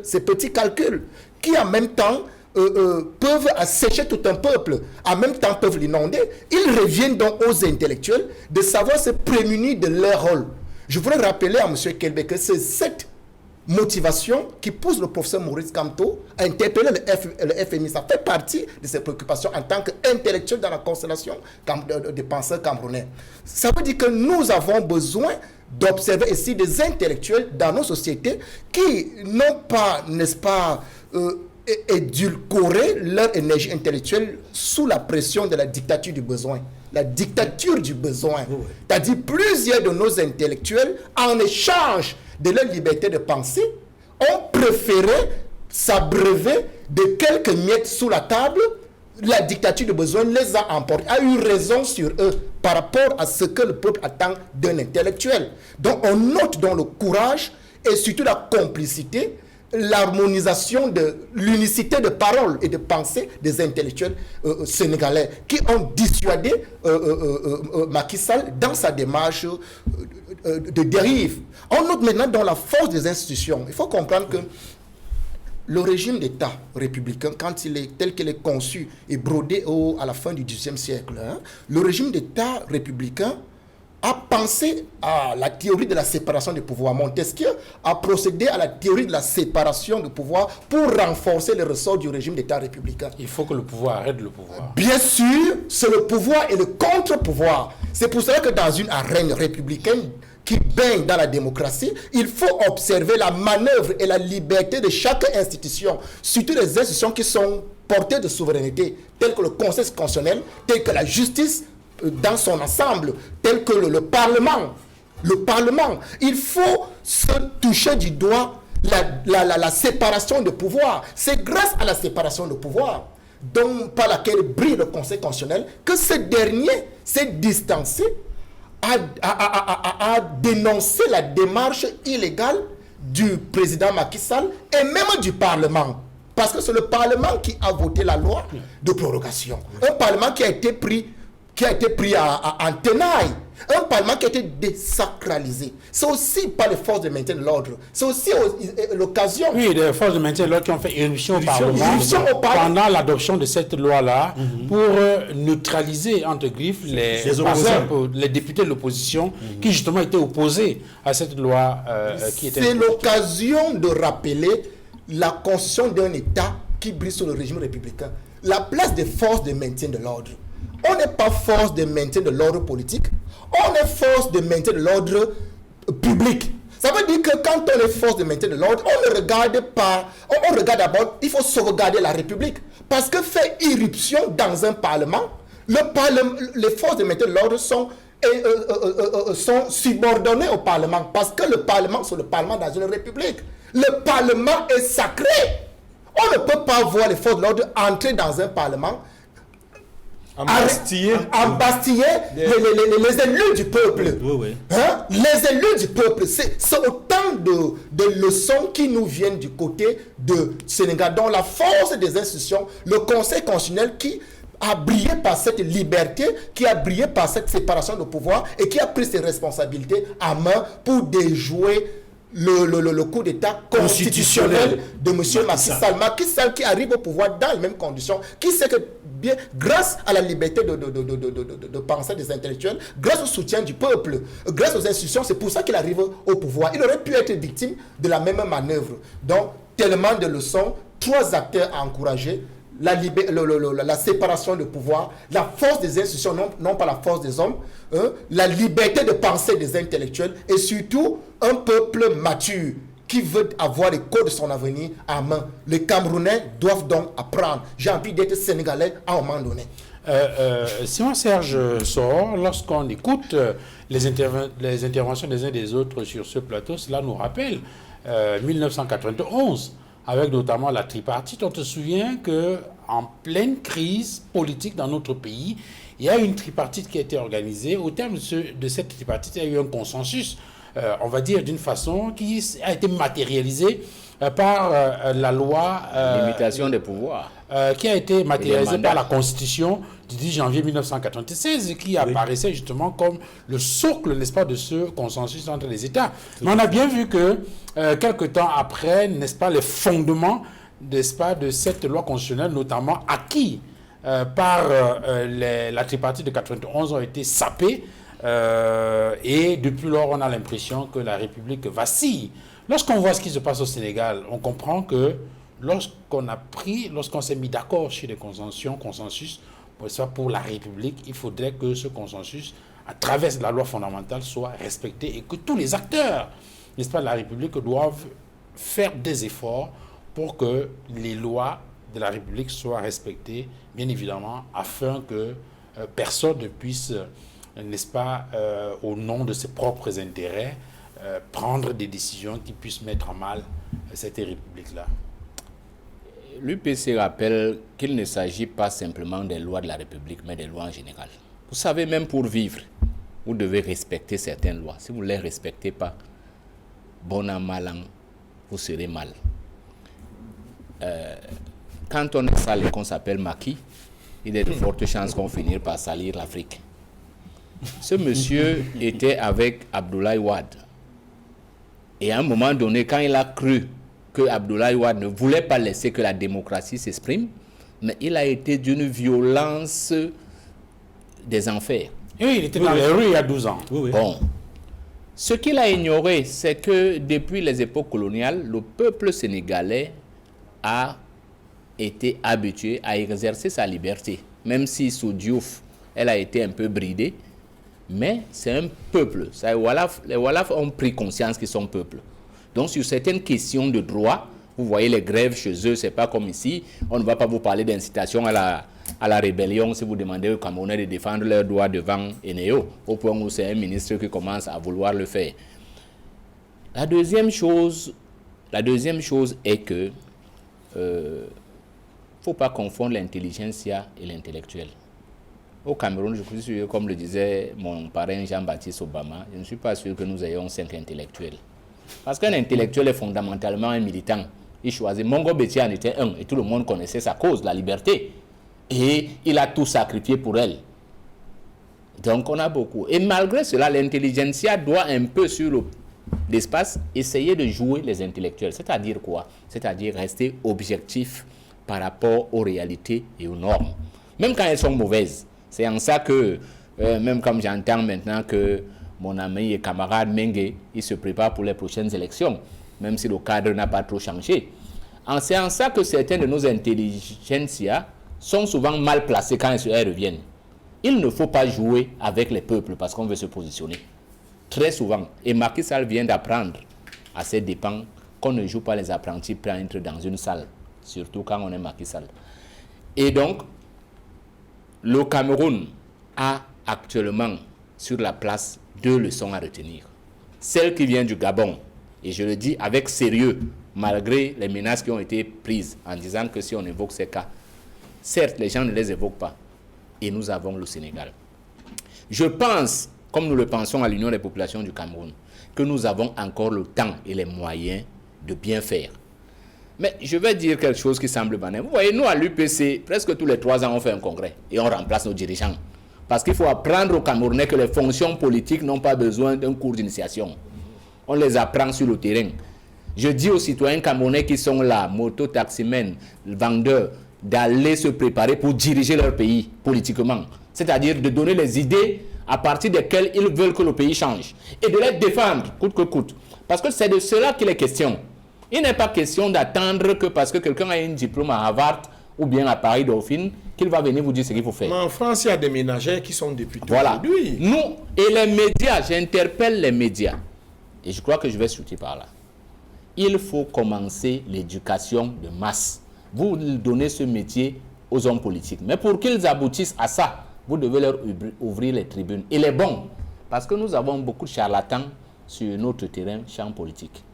ces petits calculs qui en même temps peuvent assécher tout un peuple, en même temps peuvent l'inonder. Il revient donc aux intellectuels de savoir se prémunir de leur rôle. Je voudrais rappeler à M. Kelbe que c'est cette motivation qui pousse le professeur Maurice Kamto à interpeller le FMI. Ça fait partie de ses préoccupations en tant qu'intellectuel dans la constellation des penseurs camerounais. Ça veut dire que nous avons besoin d'observer ici des intellectuels dans nos sociétés qui n'ont pas, n'est-ce pas, édulcoré leur énergie intellectuelle sous la pression de la dictature du besoin. La dictature du besoin. Oui. C'est-à-dire plusieurs de nos intellectuels, en échange de leur liberté de penser, ont préféré s'abreuver de quelques miettes sous la table. La dictature du besoin les a emportés, a eu raison sur eux par rapport à ce que le peuple attend d'un intellectuel. Donc on note dans le courage et surtout la complicité l'harmonisation de l'unicité de parole et de pensée des intellectuels sénégalais qui ont dissuadé Macky Sall dans sa démarche de dérive. On note maintenant dans la force des institutions. Il faut comprendre que le régime d'État républicain, quand il est tel qu'il est conçu et brodé à la fin du XVIIIe siècle, le régime d'État républicain a pensé à la théorie de la séparation des pouvoirs. Montesquieu a procédé à la théorie de la séparation des pouvoirs pour renforcer les ressorts du régime d'État républicain. Il faut que le pouvoir arrête le pouvoir. Bien sûr, c'est le pouvoir et le contre-pouvoir. C'est pour cela que dans une arène républicaine qui baigne dans la démocratie, il faut observer la manœuvre et la liberté de chaque institution, surtout les institutions qui sont portées de souveraineté, telles que le Conseil constitutionnel, telles que la justice, dans son ensemble, tel que le Parlement. Le Parlement, il faut se toucher du doigt la séparation de pouvoir. C'est grâce à la séparation de pouvoir, par laquelle brille le Conseil constitutionnel, que ce dernier s'est distancé à dénoncer la démarche illégale du président Macky Sall et même du Parlement. Parce que c'est le Parlement qui a voté la loi de prorogation. Un Parlement qui a été pris en tenaille. Un Parlement qui a été désacralisé. C'est aussi par les forces de maintien de l'ordre. C'est aussi l'occasion. Oui, les forces de maintien de l'ordre qui ont fait éruption au Parlement pendant l'adoption de cette loi-là pour neutraliser, entre griffes, les députés de l'opposition qui justement étaient opposés à cette loi qui était... C'est l'occasion de rappeler la constitution d'un État qui brille sur le régime républicain. La place des forces de maintien de l'ordre. On n'est pas force de maintien de l'ordre politique, on est force de maintien de l'ordre public. Ça veut dire que quand on est force de maintien de l'ordre, on ne regarde pas, on regarde d'abord, il faut sauvegarder la République. Parce que faire irruption dans un Parlement, les forces de maintien de l'ordre sont subordonnées au Parlement. Parce que le Parlement, c'est le Parlement dans une République. Le Parlement est sacré. On ne peut pas voir les forces de l'ordre entrer dans un Parlement embastiller les élus du peuple. Oui. Hein? Les élus du peuple. C'est autant de leçons qui nous viennent du côté de Sénégal, dont la force des institutions, le Conseil constitutionnel qui a brillé par cette liberté, qui a brillé par cette séparation de pouvoir et qui a pris ses responsabilités à main pour déjouer le coup d'État constitutionnel de M. Macky Sall. Macky Sall qui arrive au pouvoir dans les mêmes conditions, qui sait que bien, grâce à la liberté de pensée des intellectuels, grâce au soutien du peuple, grâce aux institutions, c'est pour ça qu'il arrive au pouvoir. Il aurait pu être victime de la même manœuvre. Donc, tellement de leçons, 3 acteurs à encourager: la séparation de pouvoir, la force des institutions, non pas la force des hommes, la liberté de pensée des intellectuels et surtout un peuple mature qui veut avoir les codes de son avenir en main. Les Camerounais doivent donc apprendre. J'ai envie d'être sénégalais à un moment donné. Simon Serge Sor, lorsqu'on écoute les interventions des uns des autres sur ce plateau, cela nous rappelle 1991, avec notamment la tripartite. On se souvient qu'en pleine crise politique dans notre pays, il y a une tripartite qui a été organisée. Au terme de cette tripartite, il y a eu un consensus, on va dire d'une façon qui a été matérialisée par la loi... limitation des pouvoirs. Qui a été matérialisée par la Constitution du 10 janvier 1996, qui apparaissait justement comme le socle, n'est-ce pas, de ce consensus entre les États. Mais on a bien vu que, quelque temps après, n'est-ce pas, les fondements, n'est-ce pas, de cette loi constitutionnelle, notamment acquis par la tripartite de 91, ont été sapés. Et depuis lors, on a l'impression que la République vacille. Lorsqu'on voit ce qui se passe au Sénégal, on comprend que lorsqu'on s'est mis d'accord sur des consensus, pour la République, il faudrait que ce consensus, à travers la loi fondamentale, soit respecté et que tous les acteurs, n'est-ce pas, de la République doivent faire des efforts pour que les lois de la République soient respectées, bien évidemment, afin que personne ne puisse, n'est-ce pas, au nom de ses propres intérêts, prendre des décisions qui puissent mettre en mal cette République-là. L'UPC rappelle qu'il ne s'agit pas simplement des lois de la République, mais des lois en général. Vous savez, même pour vivre, vous devez respecter certaines lois. Si vous ne les respectez pas, bon an, mal an, vous serez mal. quand on est sale et qu'on s'appelle Macky, il y a de fortes chances qu'on finisse par salir l'Afrique. Ce monsieur était avec Abdoulaye Wade. Et à un moment donné, quand il a cru que Abdoulaye Wade ne voulait pas laisser que la démocratie s'exprime, mais il a été d'une violence des enfers. Oui, il était dans les rues il y a 12 ans. Oui, oui. Bon. Ce qu'il a ignoré, c'est que depuis les époques coloniales, le peuple sénégalais a été habitué à exercer sa liberté. Même si sous Diouf, elle a été un peu bridée, mais c'est un peuple. Les Walaf ont pris conscience qu'ils sont peuple. Donc sur certaines questions de droit, vous voyez les grèves chez eux, c'est pas comme ici. On ne va pas vous parler d'incitation à la rébellion si vous demandez aux Camerounais de défendre leurs droits devant Eneo, au point où c'est un ministre qui commence à vouloir le faire. La deuxième chose est que faut pas confondre l'intelligentsia et l'intellectuel. Au Cameroun, je suis sûr, comme le disait mon parrain Jean-Baptiste Obama, je ne suis pas sûr que nous ayons 5 intellectuels. Parce qu'un intellectuel est fondamentalement un militant. Il choisit. Mongo Betty en était un, et tout le monde connaissait sa cause, la liberté. Et il a tout sacrifié pour elle. Donc on a beaucoup. Et malgré cela, l'intelligentsia doit un peu sur l'espace essayer de jouer les intellectuels. C'est-à-dire quoi? C'est-à-dire rester objectif par rapport aux réalités et aux normes. Même quand elles sont mauvaises. C'est en ça que, même comme j'entends maintenant que mon ami et camarade Mengue, il se prépare pour les prochaines élections, même si le cadre n'a pas trop changé. C'est en ça que certains de nos intelligentsia sont souvent mal placés quand elles reviennent. Il ne faut pas jouer avec les peuples parce qu'on veut se positionner. Très souvent. Et Macky Sall vient d'apprendre à ses dépens qu'on ne joue pas les apprentis peintres dans une salle, surtout quand on est Macky Sall. Et donc, le Cameroun a actuellement sur la place 2 leçons à retenir. Celle qui vient du Gabon, et je le dis avec sérieux, malgré les menaces qui ont été prises en disant que si on évoque ces cas, certes, les gens ne les évoquent pas. Et nous avons le Sénégal. Je pense, comme nous le pensons à l'Union des populations du Cameroun, que nous avons encore le temps et les moyens de bien faire. Mais je vais dire quelque chose qui semble banal. Vous voyez, nous à l'UPC, presque tous les 3 ans, on fait un congrès et on remplace nos dirigeants. Parce qu'il faut apprendre aux Camerounais que les fonctions politiques n'ont pas besoin d'un cours d'initiation. On les apprend sur le terrain. Je dis aux citoyens camerounais qui sont là, moto-taximens, vendeurs, d'aller se préparer pour diriger leur pays politiquement. C'est-à-dire de donner les idées à partir desquelles ils veulent que le pays change. Et de les défendre, coûte que coûte. Parce que c'est de cela qu'il est question. Il n'est pas question d'attendre que parce que quelqu'un a un diplôme à Harvard ou bien à Paris-Dauphine, qu'il va venir vous dire ce qu'il faut faire. Mais en France, il y a des ménagères qui sont députés voilà. aujourd'hui. Nous, et les médias, j'interpelle les médias. Et je crois que je vais sauter par là. Il faut commencer l'éducation de masse. Vous donnez ce métier aux hommes politiques. Mais pour qu'ils aboutissent à ça, vous devez leur ouvrir les tribunes. Et les bons. Parce que nous avons beaucoup de charlatans sur notre terrain, champ politique.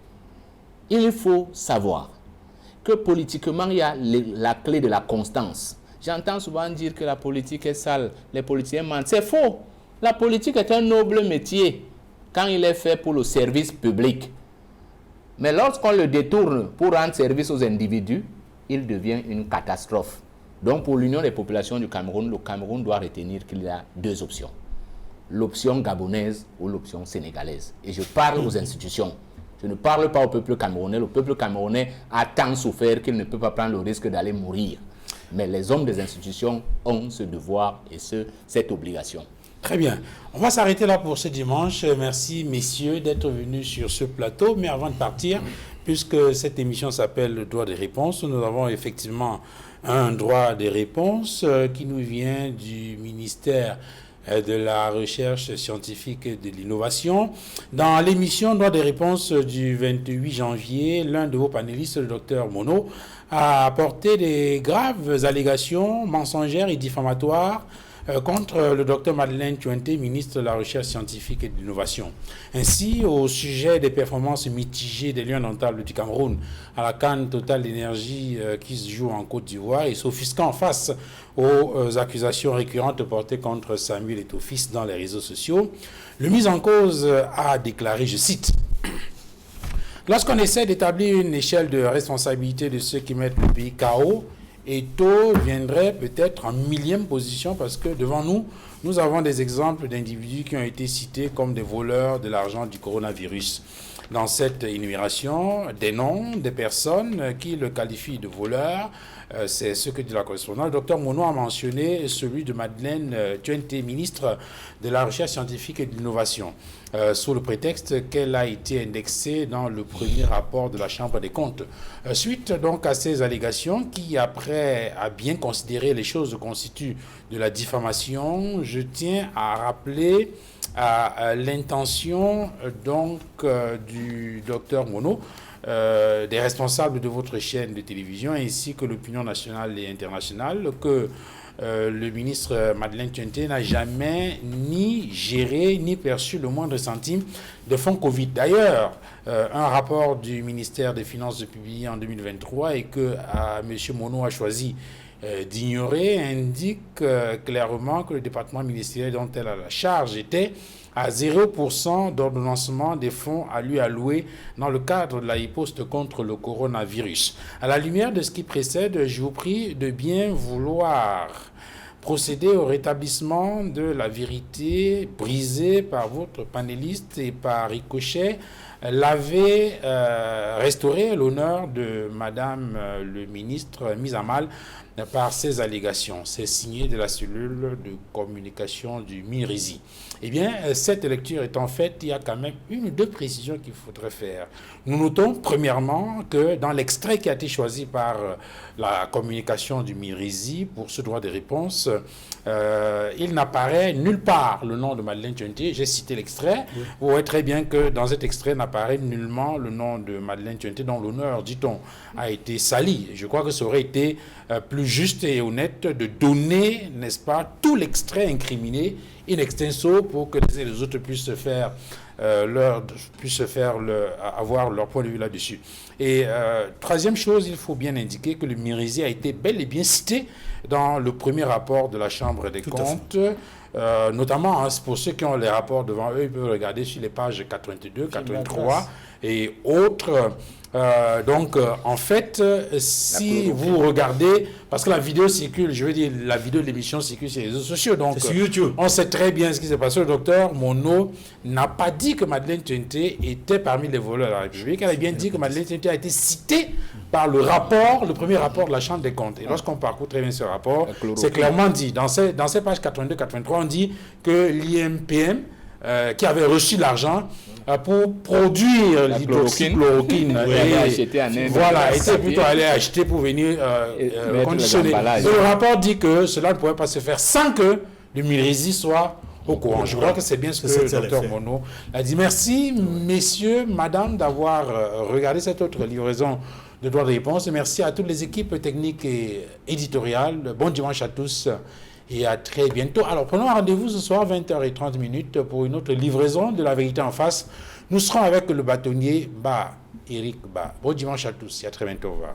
Il faut savoir que politiquement, il y a la clé de la constance. J'entends souvent dire que la politique est sale, les politiciens mentent. C'est faux. La politique est un noble métier quand il est fait pour le service public. Mais lorsqu'on le détourne pour rendre service aux individus, il devient une catastrophe. Donc pour l'Union des populations du Cameroun, le Cameroun doit retenir qu'il y a 2 options. L'option gabonaise ou l'option sénégalaise. Et je parle aux institutions. Je ne parle pas au peuple camerounais. Le peuple camerounais a tant souffert qu'il ne peut pas prendre le risque d'aller mourir. Mais les hommes des institutions ont ce devoir et cette obligation. Très bien. On va s'arrêter là pour ce dimanche. Merci, messieurs, d'être venus sur ce plateau. Mais avant de partir, puisque cette émission s'appelle le droit des réponses, nous avons effectivement un droit des réponses qui nous vient du ministère de la recherche scientifique et de l'innovation. Dans l'émission droit des réponses du 28 janvier, l'un de vos panélistes, le docteur Monod, a apporté des graves allégations mensongères et diffamatoires contre le docteur Madeleine Tuenté, ministre de la Recherche scientifique et de l'Innovation. Ainsi, au sujet des performances mitigées des Lions indomptables du Cameroun à la CAN Total d'énergie qui se joue en Côte d'Ivoire et s'offusquant face aux accusations récurrentes portées contre Samuel Eto'o-Fils dans les réseaux sociaux, le mis en cause a déclaré, je cite, Lorsqu'on essaie d'établir une échelle de responsabilité de ceux qui mettent le pays KO, Eto'o viendrait peut-être en millième position parce que devant nous, nous avons des exemples d'individus qui ont été cités comme des voleurs de l'argent du coronavirus. Dans cette énumération, des noms, des personnes qui le qualifient de voleur, c'est ce que dit la correspondance. Le docteur Mono a mentionné celui de Madeleine Tuente, ministre de la Recherche scientifique et de l'innovation, sous le prétexte qu'elle a été indexée dans le premier rapport de la Chambre des comptes. Suite donc à ces allégations qui, après à bien considérer les choses, constituent de la diffamation, je tiens à rappeler à l'intention donc du docteur Mono, des responsables de votre chaîne de télévision ainsi que l'opinion nationale et internationale que le ministre Madeleine Tuente n'a jamais ni géré ni perçu le moindre centime de fonds Covid. D'ailleurs, un rapport du ministère des Finances publié en 2023 et que M. Mono a choisi d'ignorer indique clairement que le département ministériel dont elle a la charge était à 0% d'ordonnancement des fonds à lui alloués dans le cadre de la riposte contre le coronavirus. À la lumière de ce qui précède, je vous prie de bien vouloir procéder au rétablissement de la vérité brisée par votre panéliste et par ricochet, l'avait restauré l'honneur de Madame le ministre mise à mal par ces allégations. C'est signé de la cellule de communication du MIRISI. Eh bien, cette lecture étant faite, il y a quand même une ou deux précisions qu'il faudrait faire. Nous notons premièrement que dans l'extrait qui a été choisi par la communication du MIRISI pour ce droit de réponse, il n'apparaît nulle part le nom de Madeleine Tuente. J'ai cité l'extrait. Oui. Vous voyez très bien que dans cet extrait n'apparaît nullement le nom de Madeleine Tuente, dont l'honneur, dit-on, a été sali. Je crois que ça aurait été plus juste et honnête de donner, n'est-ce pas, tout l'extrait incriminé in extenso pour que les autres puissent se faire avoir leur point de vue là-dessus. Et troisième chose, il faut bien indiquer que le MIRISI a été bel et bien cité dans le premier rapport de la Chambre des comptes, notamment pour ceux qui ont les rapports devant eux, ils peuvent regarder sur les pages 82, 83 et autres. En fait, si vous regardez, parce que la vidéo circule, je veux dire, la vidéo de l'émission circule sur les réseaux sociaux, donc sur YouTube. On sait très bien ce qui s'est passé. Le docteur Mono n'a pas dit que Madeleine Tuente était parmi les voleurs de la République. Elle a bien dit que Madeleine Tuente a été citée par le rapport, le premier rapport de la Chambre des comptes. Et lorsqu'on parcourt très bien ce rapport, c'est clairement dit, dans ces pages 82-83, on dit que l'IMPM, qui avait reçu l'argent pour produire l'hydroxychloroquine, était plutôt allé acheter pour venir conditionner. Le rapport dit que cela ne pouvait pas se faire sans que le MIRISI soit au courant. Je crois que c'est bien ce que le docteur Mono a dit. Merci, messieurs, madame, d'avoir regardé cette autre livraison de droits de réponse. Et merci à toutes les équipes techniques et éditoriales. Bon dimanche à tous. Et à très bientôt. Alors, prenons un rendez-vous ce soir, 20h30 pour une autre livraison de la vérité en face. Nous serons avec le bâtonnier Eric Ba. Bon dimanche à tous et à très bientôt. Au revoir.